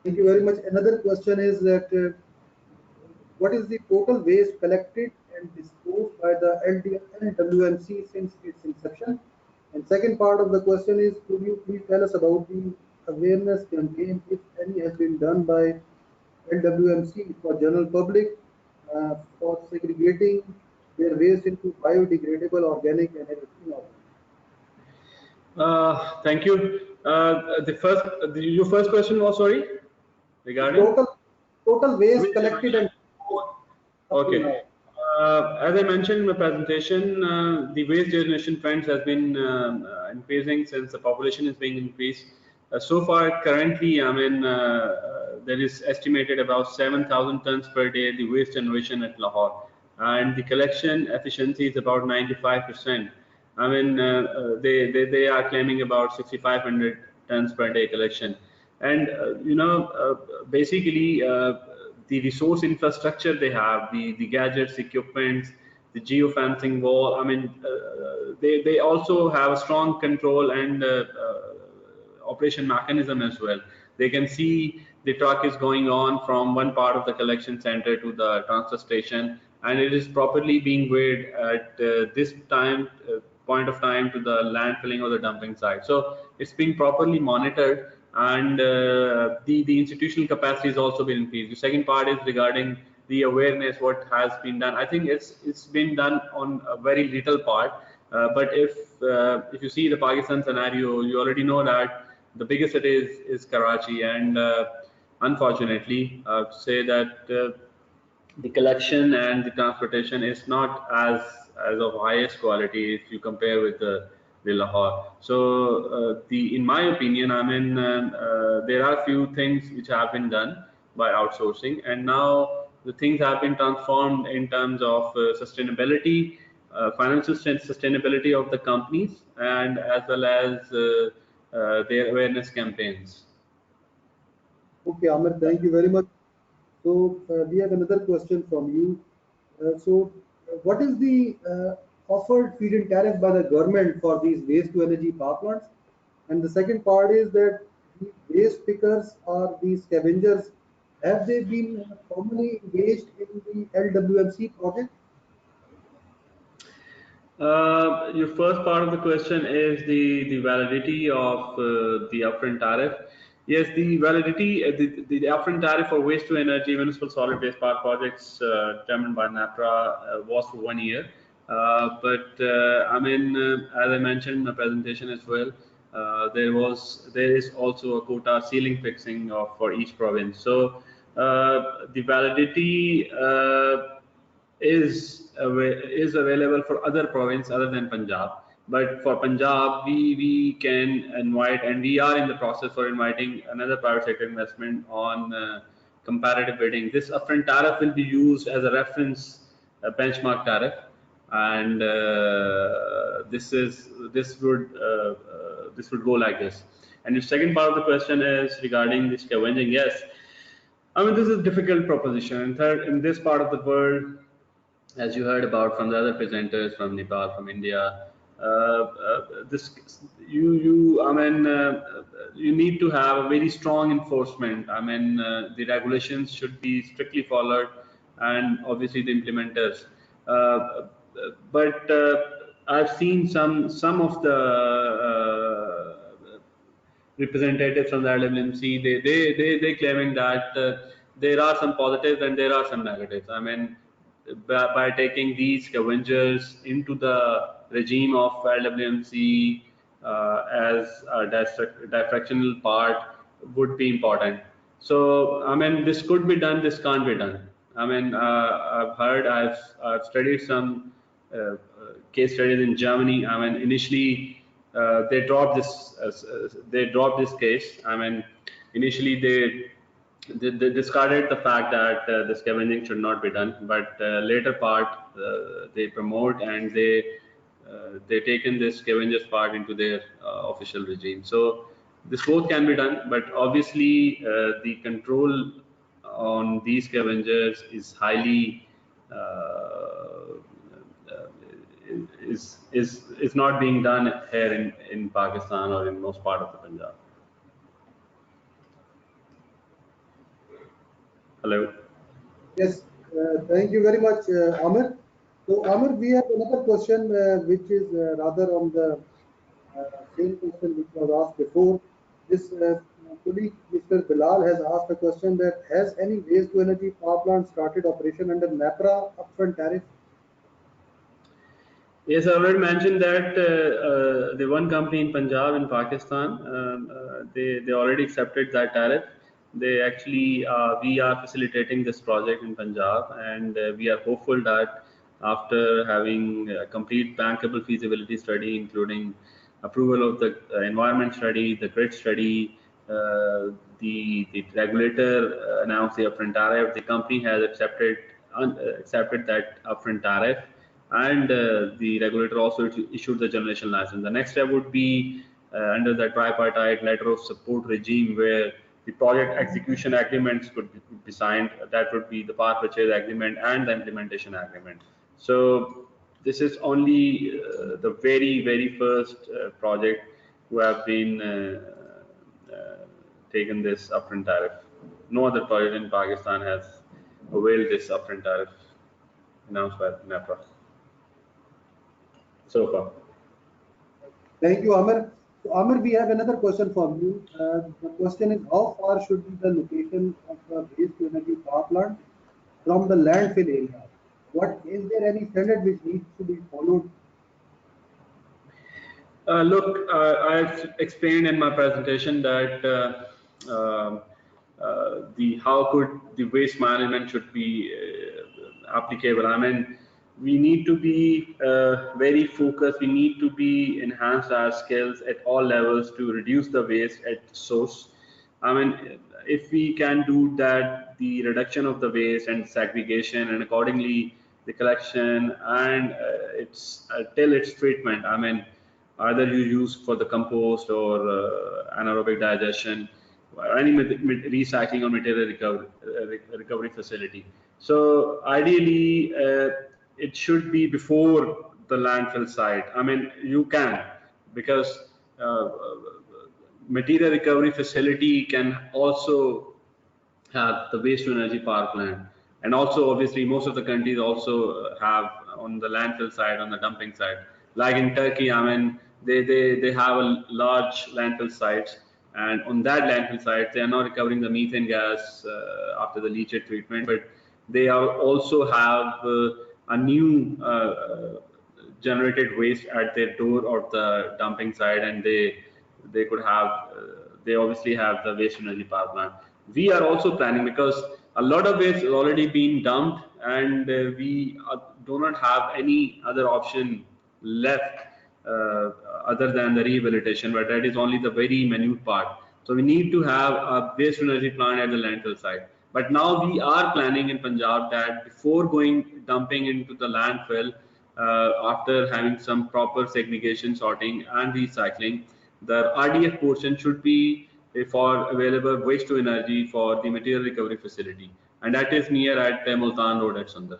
Thank you very much. Another question is that what is the total waste collected and disposed by the LWMC since its inception? And second part of the question is, could you please tell us about the awareness campaign, if any, has been done by LWMC for general public for segregating their waste into biodegradable, organic, and inorganic? Thank you. Your first question was, sorry, regarding total waste collected and okay. As I mentioned in my presentation, the waste generation trends has been increasing since the population is being increased. So far, currently, I mean, there is estimated about 7,000 tons per day the waste generation at Lahore, and the collection efficiency is about 95%. I mean, they are claiming about 6,500 tons per day collection, and basically the resource infrastructure they have, the gadgets, equipment, the geofencing wall. I mean, they also have a strong control and operation mechanism as well. They can see the truck is going on from one part of the collection center to the transfer station, and it is properly being weighed at this point of time to the landfilling or the dumping site. So it's being properly monitored, and the institutional capacity has also been increased. The second part is regarding the awareness, what has been done. I think it's been done on a very little part, but if you see the Pakistan scenario, you already know that the biggest city is Karachi, and unfortunately, I have to say that the collection and the transportation is not as of highest quality if you compare with the Lahore. So in my opinion, I mean, there are few things which have been done by outsourcing, and now the things have been transformed in terms of sustainability, financial sustainability of the companies, and as well as their awareness campaigns. Okay, Amir, thank you very much. So we have another question from you. What is the offered feed-in tariff by the government for these waste to energy power plants? And the second part is that the waste pickers or the scavengers, have they been formally engaged in the LWMC project? Your first part of the question is the validity of the upfront tariff. Yes, the validity, the upfront tariff for waste to energy municipal solid waste power projects determined by NAPRA was for 1 year. I mean, as I mentioned in the presentation as well, there is also a quota ceiling fixing for each province. So the validity is available for other province other than Punjab, But for Punjab, we can invite, and we are in the process for inviting another private sector investment on comparative bidding. This upfront tariff will be used as a reference benchmark tariff, and this would go like this. And the second part of the question is regarding the scavenging. Yes, I mean, this is a difficult proposition. And third, in this part of the world, as you heard about from the other presenters from Nepal, from India, this I mean, you need to have a very strong enforcement. I mean, the regulations should be strictly followed, and obviously the implementers. But I've seen some of the representatives from the LWMC, they claiming that there are some positives and there are some negatives. I mean, by taking these scavengers into the regime of LWMC as a diffractional part would be important. So I mean, this could be done, this can't be done. I mean, I've studied some case studies in Germany. I mean, initially they dropped this case. I mean, initially they discarded the fact that the scavenging should not be done, but later part they promote, and they taken this scavengers part into their official regime. So this both can be done, but obviously the control on these scavengers is highly is not being done here in Pakistan or in most part of the Punjab. Hello. Yes, thank you very much, Amir. So, Amir, we have another question which is rather on the same question which was asked before. This colleague, Mr. Bilal, has asked a question that has any waste to energy power plant started operation under NAPRA upfront tariff? Yes, I already mentioned that the one company in Punjab in Pakistan, they already accepted that tariff. They actually we are facilitating this project in Punjab, and we are hopeful that after having a complete bankable feasibility study, including approval of the environment study, the grid study, the regulator announced the upfront tariff. The company has accepted that upfront tariff, and the regulator also issued the generation license. The next step would be under the tripartite letter of support regime, where the project execution agreements could be signed. That would be the power purchase agreement and the implementation agreement. So this is only the very first project who have been taken this upfront tariff. No other project in Pakistan has availed this upfront tariff announced by NAPRA so far. Thank you, Amir. So, Amir, we have another question for you. The question is, how far should be the location of the waste to energy power plant from the landfill area? Is there any standard which needs to be followed? Look, I've explained in my presentation that how could the waste management should be applicable. I mean, we need to be very focused. We need to be enhanced our skills at all levels to reduce the waste at source. I mean, if we can do that, the reduction of the waste and segregation, and accordingly the collection and till its treatment. I mean, either you use for the compost or anaerobic digestion, or any recycling or material recovery facility. So ideally, it should be before the landfill site. I mean, you can, because material recovery facility can also have the waste to energy power plant, and also obviously most of the countries also have on the landfill side, on the dumping side. Like in Turkey, I mean, they have a large landfill sites, and on that landfill site they are not recovering the methane gas after the leachate treatment, but they are also have a new generated waste at their door of the dumping site, and they could have they obviously have the waste energy power plant. We are also planning, because a lot of waste is already being dumped, and we do not have any other option left other than the rehabilitation, but that is only the very minute part. So we need to have a waste to energy plant at the landfill site. But now we are planning in Punjab that before going dumping into the landfill, after having some proper segregation, sorting, and recycling, the RDF portion should be for available waste to energy for the material recovery facility, and that is near at Multan Road at Sundar.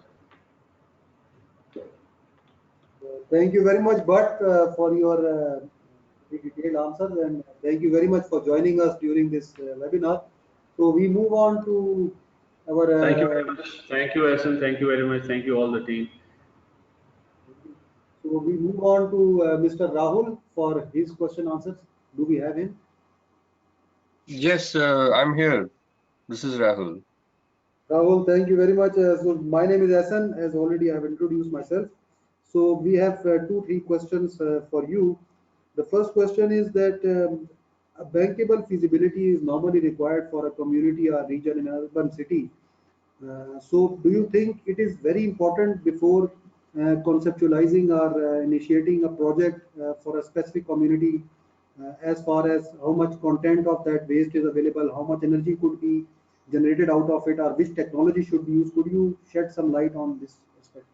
Thank you very much, Bhatt, for your very detailed answers, and thank you very much for joining us during this webinar. So we move on to our. Thank you very much. Thank you, Asan. Thank you very much. Thank you all the team. So we move on to Mr. Rahul for his question answers. Do we have him? Yes, I'm here. This is Rahul. Rahul, thank you very much. So my name is Asan, as already I have introduced myself. So we have 3 questions for you. The first question is that a bankable feasibility is normally required for a community or region in an urban city. So do you think it is very important before conceptualizing or initiating a project for a specific community, as far as how much content of that waste is available, how much energy could be generated out of it, or which technology should be used? Could you shed some light on this aspect?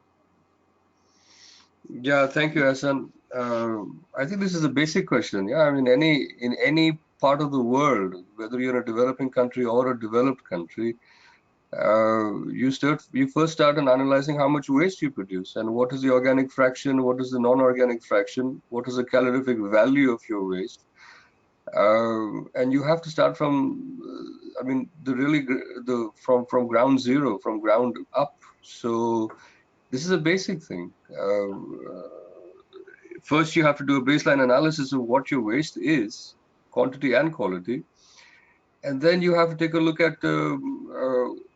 Yeah, thank you, Asan. I think this is a basic question. Yeah, I mean, in any part of the world, whether you're a developing country or a developed country, you first start on analyzing how much waste you produce and what is the organic fraction, what is the non-organic fraction, what is the calorific value of your waste, and you have to start from, I mean, from ground zero, from ground up. So this is a basic thing. First, you have to do a baseline analysis of what your waste is, quantity and quality. And then you have to take a look at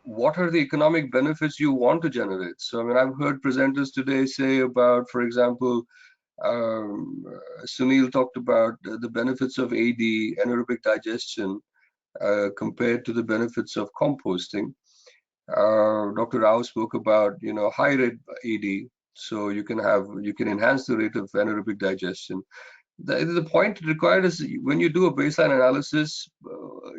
what are the economic benefits you want to generate. So, I mean, I've heard presenters today say about, for example, Sunil talked about the benefits of AD, anaerobic digestion, compared to the benefits of composting. Dr. Rao spoke about, high rate AD, so you can enhance the rate of anaerobic digestion. The point required is when you do a baseline analysis,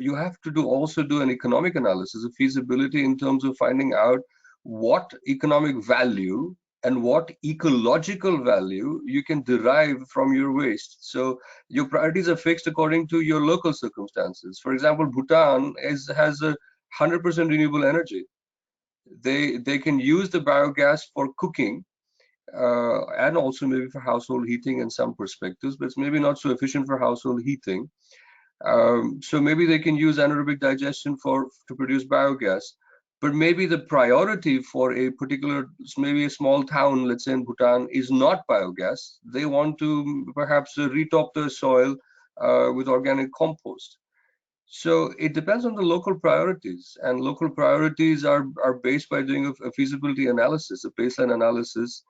you have to also do an economic analysis of feasibility in terms of finding out what economic value and what ecological value you can derive from your waste. So your priorities are fixed according to your local circumstances. For example, Bhutan has a 100% renewable energy. They can use the biogas for cooking, and also maybe for household heating in some perspectives, but it's maybe not so efficient for household heating. So maybe they can use anaerobic digestion to produce biogas. But maybe the priority for a particular, maybe a small town, let's say in Bhutan, is not biogas. They want to perhaps retop the soil with organic compost. So it depends on the local priorities, and local priorities are based by doing a feasibility analysis, a baseline analysis.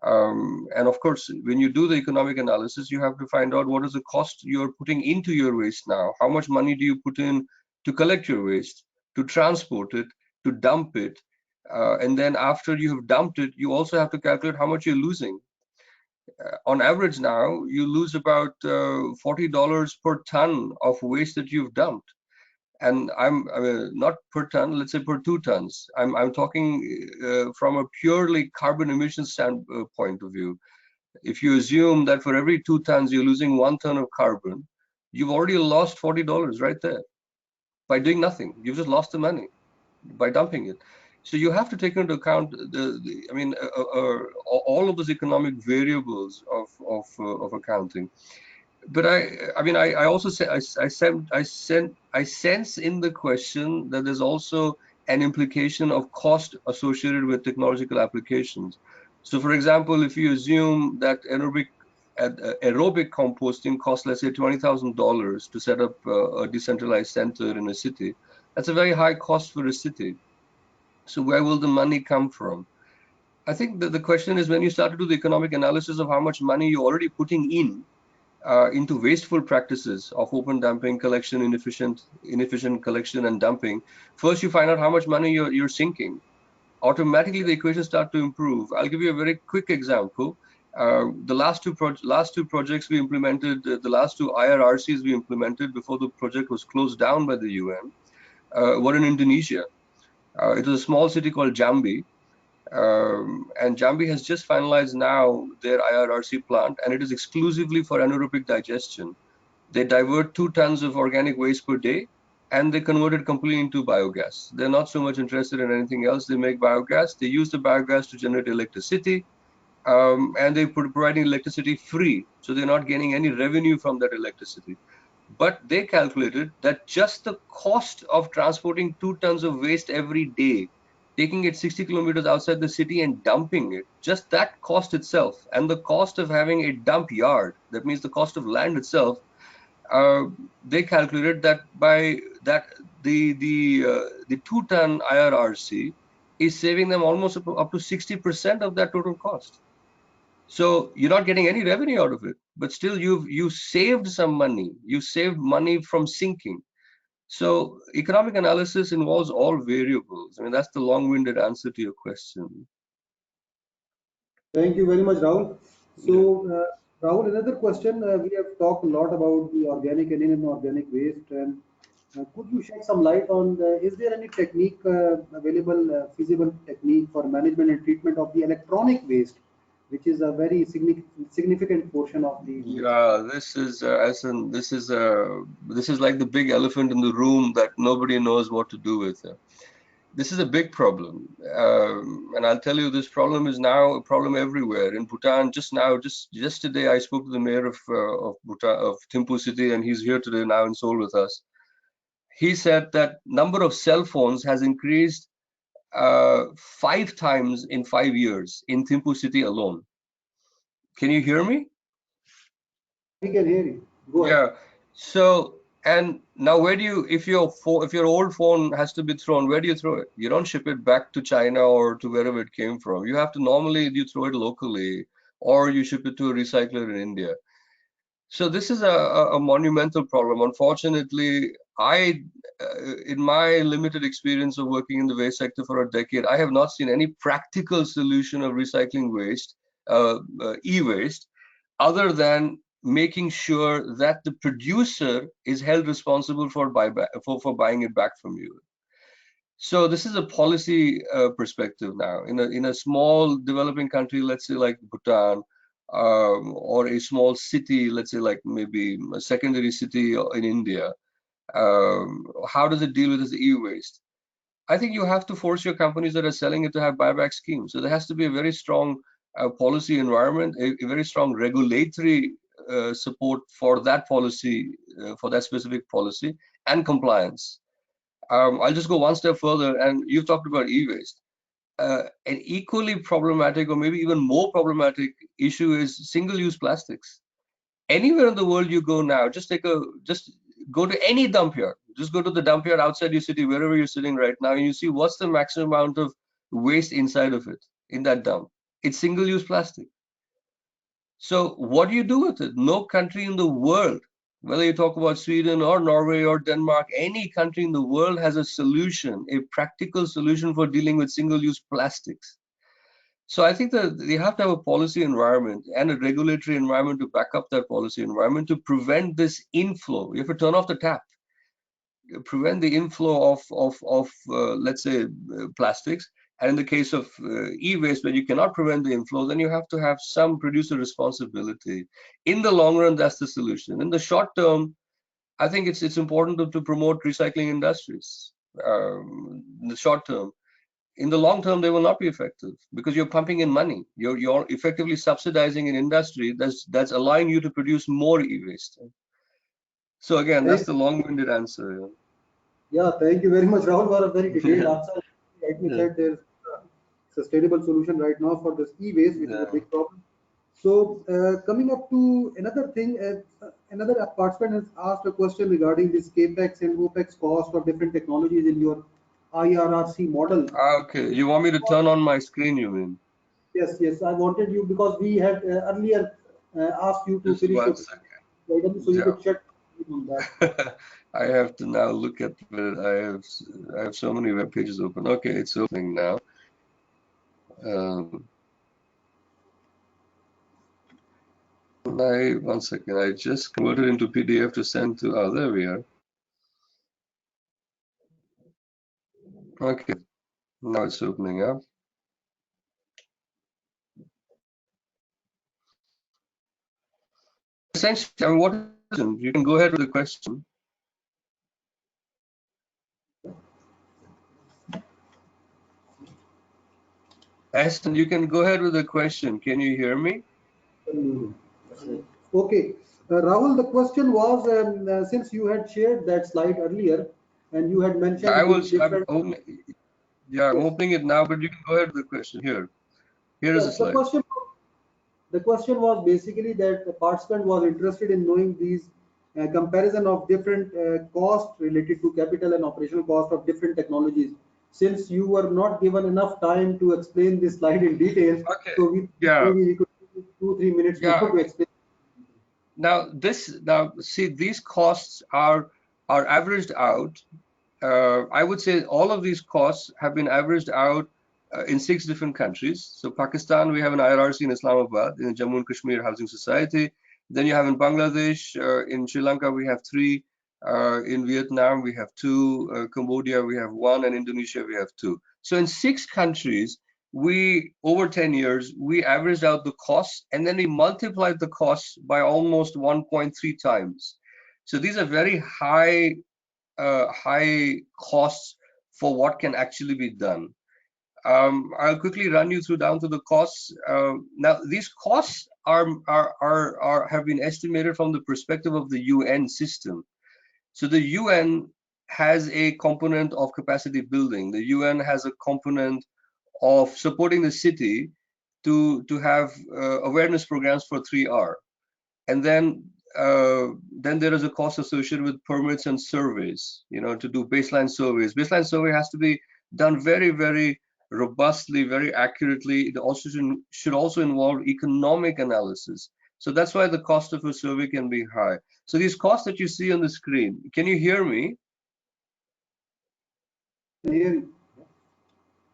And of course, when you do the economic analysis, you have to find out what is the cost you're putting into your waste now. How much money do you put in to collect your waste, to transport it, to dump it? And then after you have dumped it, you also have to calculate how much you're losing. On average now, you lose about $40 per ton of waste that you've dumped. And I mean, not per ton, let's say per 2 tons. I'm talking from a purely carbon emissions point of view. If you assume that for every 2 tons you're losing 1 ton of carbon, you've already lost $40 right there by doing nothing. You've just lost the money by dumping it. So you have to take into account all of those economic variables of accounting. But I also say I sense in the question that there's also an implication of cost associated with technological applications. So, for example, if you assume that aerobic composting costs, let's say, $20,000 to set up a decentralized center in a city, that's a very high cost for a city. So, where will the money come from? I think that the question is, when you start to do the economic analysis of how much money you're already putting into wasteful practices of open dumping, collection, inefficient collection and dumping, first you find out how much money you're sinking. Automatically the equations start to improve. I'll give you a very quick example. The last two projects we implemented, the last two IRRCs we implemented before the project was closed down by the UN, were in Indonesia. It was a small city called Jambi, and Jambi has just finalized now their IRRC plant, and it is exclusively for anaerobic digestion. They divert 2 tons of organic waste per day, and they convert it completely into biogas. They're not so much interested in anything else. They make biogas. They use the biogas to generate electricity, and they're providing electricity free. So they're not getting any revenue from that electricity. But they calculated that just the cost of transporting 2 tons of waste every day, taking it 60 kilometers outside the city and dumping it, just that cost itself, and the cost of having a dump yard, that means the cost of land itself, they calculated that by that the 2-ton IRRC is saving them almost up to 60% of that total cost. So you're not getting any revenue out of it, but still you saved some money. You saved money from sinking. So economic analysis involves all variables. I mean, that's the long-winded answer to your question. Thank you very much, Rahul. So, Rahul, another question. We have talked a lot about the organic and inorganic waste, and could you shed some light on is there any technique available, feasible technique for management and treatment of the electronic waste, which is a very significant portion of the waste? Yeah, this is this is like the big elephant in the room that nobody knows what to do with. This is a big problem, and I'll tell you, this problem is now a problem everywhere. In Bhutan, just yesterday, I spoke to the mayor of Bhutan, of Thimphu city, and he's here today now in Seoul with us. He said that number of cell phones has increased 5 times in 5 years in Thimphu city alone. Can you hear me? We can hear you. Go ahead. Yeah. So, and now where do you, if your old phone has to be thrown, where do you throw it? You don't ship it back to China or to wherever it came from. You have to, normally you throw it locally, or you ship it to a recycler in India. So this is a monumental problem. Unfortunately, in my limited experience of working in the waste sector for a decade, I have not seen any practical solution of recycling waste, e-waste, other than making sure that the producer is held responsible for buying it back from you. So this is a policy perspective now. In a small developing country, let's say like Bhutan, or a small city, let's say like maybe a secondary city in India, how does it deal with this e-waste? I think you have to force your companies that are selling it to have buyback schemes. So there has to be a very strong policy environment, a very strong regulatory support for that policy, for that specific policy, and compliance. I'll just go one step further, and you've talked about e-waste. An equally problematic, or maybe even more problematic issue is single-use plastics. Anywhere in the world you go now, just go to any dump yard. Just go to the dump yard outside your city, wherever you're sitting right now, and you see what's the maximum amount of waste inside of it, in that dump. It's single-use plastic. So what do you do with it? No country in the world, whether you talk about Sweden or Norway or Denmark, any country in the world has a solution, a practical solution for dealing with single-use plastics. So I think that you have to have a policy environment and a regulatory environment to back up that policy environment to prevent this inflow. You have to turn off the tap, prevent the inflow of let's say plastics. And in the case of e-waste, where you cannot prevent the inflow, then you have to have some producer responsibility. In the long run, that's the solution. In the short term, I think it's important to promote recycling industries. In the short term, in the long term, they will not be effective because you're pumping in money. You're effectively subsidizing an industry that's allowing you to produce more e-waste. So again, that's the long-winded answer. Yeah, thank you very much, Rahul, for a very detailed answer. Like we said, there's a sustainable solution right now for this e-waste, which is a big problem. So coming up to another thing, another participant has asked a question regarding this capex and opex cost of different technologies in your IRRC model. Okay, you want me to turn on my screen, you mean? Yes, yes, I wanted you, because we had earlier asked you to Just finish your item, so you could check on that. I have to now look at it. I have so many web pages open. Okay, it's opening now. One second, I just converted into PDF to send to, oh, there we are. Okay, now it's opening up. Essentially, I mean, what is it? You can go ahead with the question. Aston, you can go ahead with the question. Can you hear me? Okay. Rahul, the question was, since you had shared that slide earlier and you had mentioned different. I'm opening it now, but you can go ahead with the question. Here is the slide. The question was basically that the participant was interested in knowing these comparison of different cost related to capital and operational cost of different technologies. Since you were not given enough time to explain this slide in detail, okay. so maybe we could take 2-3 minutes more to explain. Now see, these costs are averaged out. I would say all of these costs have been averaged out in 6 different countries. So Pakistan, we have an IRRC in Islamabad, in the Jammu and Kashmir Housing Society. Then you have in Bangladesh, in Sri Lanka we have 3, in Vietnam we have 2, Cambodia we have 1, and Indonesia we have 2. So in 6 countries, we, over 10 years, we averaged out the costs, and then we multiplied the costs by almost 1.3 times. So these are very high costs for what can actually be done. I'll quickly run you through down to the costs. Now, these costs have been estimated from the perspective of the UN system. So the UN has a component of capacity building. The UN has a component of supporting the city to have awareness programs for 3R. And then there is a cost associated with permits and surveys, to do baseline surveys. Baseline survey has to be done very, very robustly, very accurately. It also should also involve economic analysis. So that's why the cost of a survey can be high. So these costs that you see on the screen, can you hear me?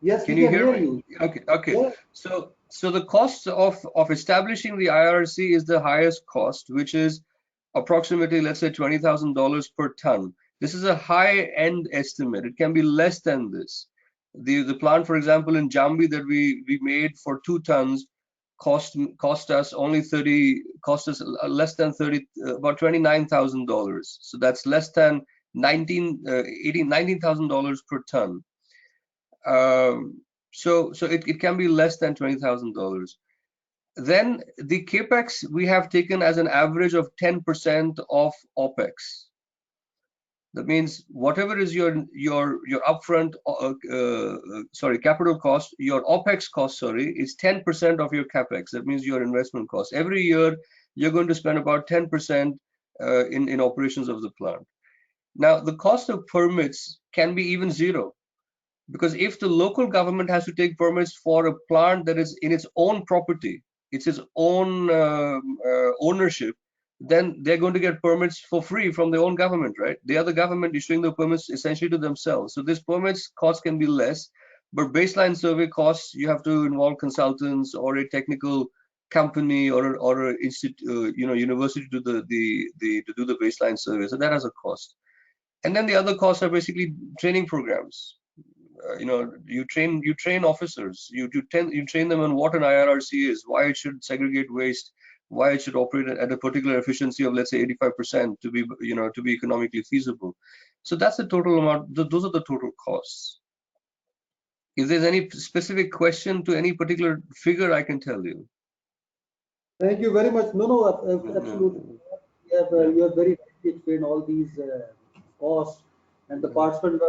Yes, can you hear me? Okay. Yeah. So the cost of establishing the IRC is the highest cost, which is approximately, let's say, $20,000 per ton. This is a high-end estimate. It can be less than this. The plant, for example, in Jambi that we made for 2 tons cost us less than about $29,000. So that's less than $19,000 per ton. So it can be less than $20,000. Then the capex we have taken as an average of 10% of OPEX. That means whatever is your upfront capital cost, your OPEX cost, is 10% of your capex. That means your investment cost. Every year you're going to spend about 10% in operations of the plant. Now the cost of permits can be even 0. Because if the local government has to take permits for a plant that is in its own property, it's its own ownership, then they're going to get permits for free from their own government, right? They are the government issuing the permits essentially to themselves. So this permits cost can be less, but baseline survey costs, you have to involve consultants or a technical company or a university to do the baseline survey. So that has a cost. And then the other costs are basically training programs. You train officers. You train them on what an IRRC is, why it should segregate waste, why it should operate at a particular efficiency of, let's say, 85% to be economically feasible. So that's the total amount. Those are the total costs. If there's any specific question to any particular figure, I can tell you. Thank you very much. No, absolutely. You have very nicely explained all these costs. And the participant,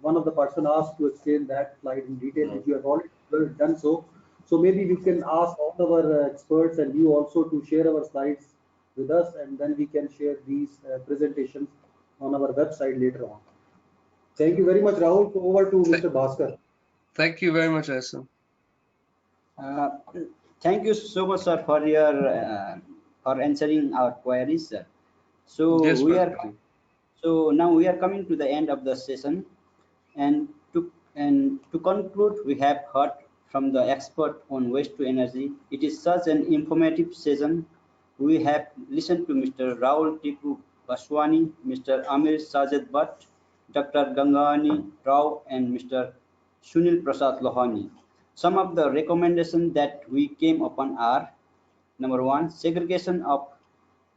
one of the participants asked to explain that slide in detail, and you have already done so. So maybe we can ask all our experts and you also to share our slides with us, and then we can share these presentations on our website later on. Thank you very much, Rahul. Over to Mr. Bhaskar. Thank you very much, Asim. Thank you so much, sir, for your for answering our queries, sir. So yes, So now we are coming to the end of the session, and to conclude, we have heard from the expert on waste to energy. It is such an informative session We have listened to Mr. Rahul Tipu Baswani, Mr. Amir Sajid Bhatt, Dr. Gangani Rao, and Mr. Sunil Prasad Lohani. Some of the recommendations that we came upon are: number one, segregation of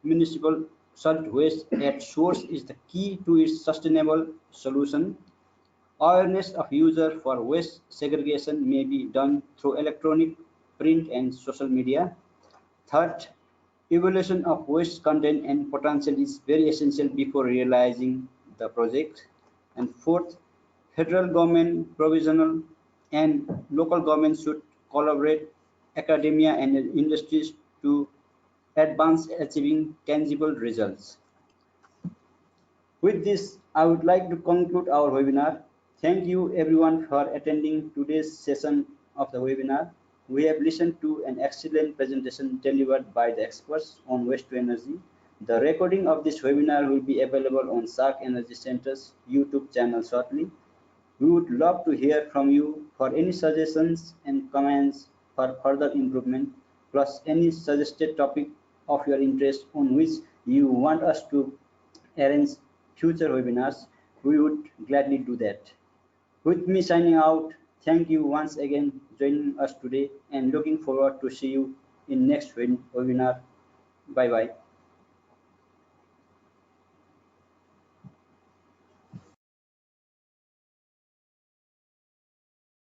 municipal solid waste at source is the key to its sustainable solution. Awareness of user for waste segregation may be done through electronic, print, and social media. Third, evaluation of waste content and potential is very essential before realizing the project. And fourth, federal government, provisional, and local governments should collaborate academia and industries to advance achieving tangible results. With this, I would like to conclude our webinar. Thank you everyone for attending today's session of the webinar. We have listened to an excellent presentation delivered by the experts on waste to energy. The recording of this webinar will be available on SAARC Energy Center's YouTube channel shortly. We would love to hear from you for any suggestions and comments for further improvement, plus any suggested topic of your interest on which you want us to arrange future webinars. We would gladly do that. With me signing out, thank you once again joining us today and looking forward to see you in next webinar. Bye bye.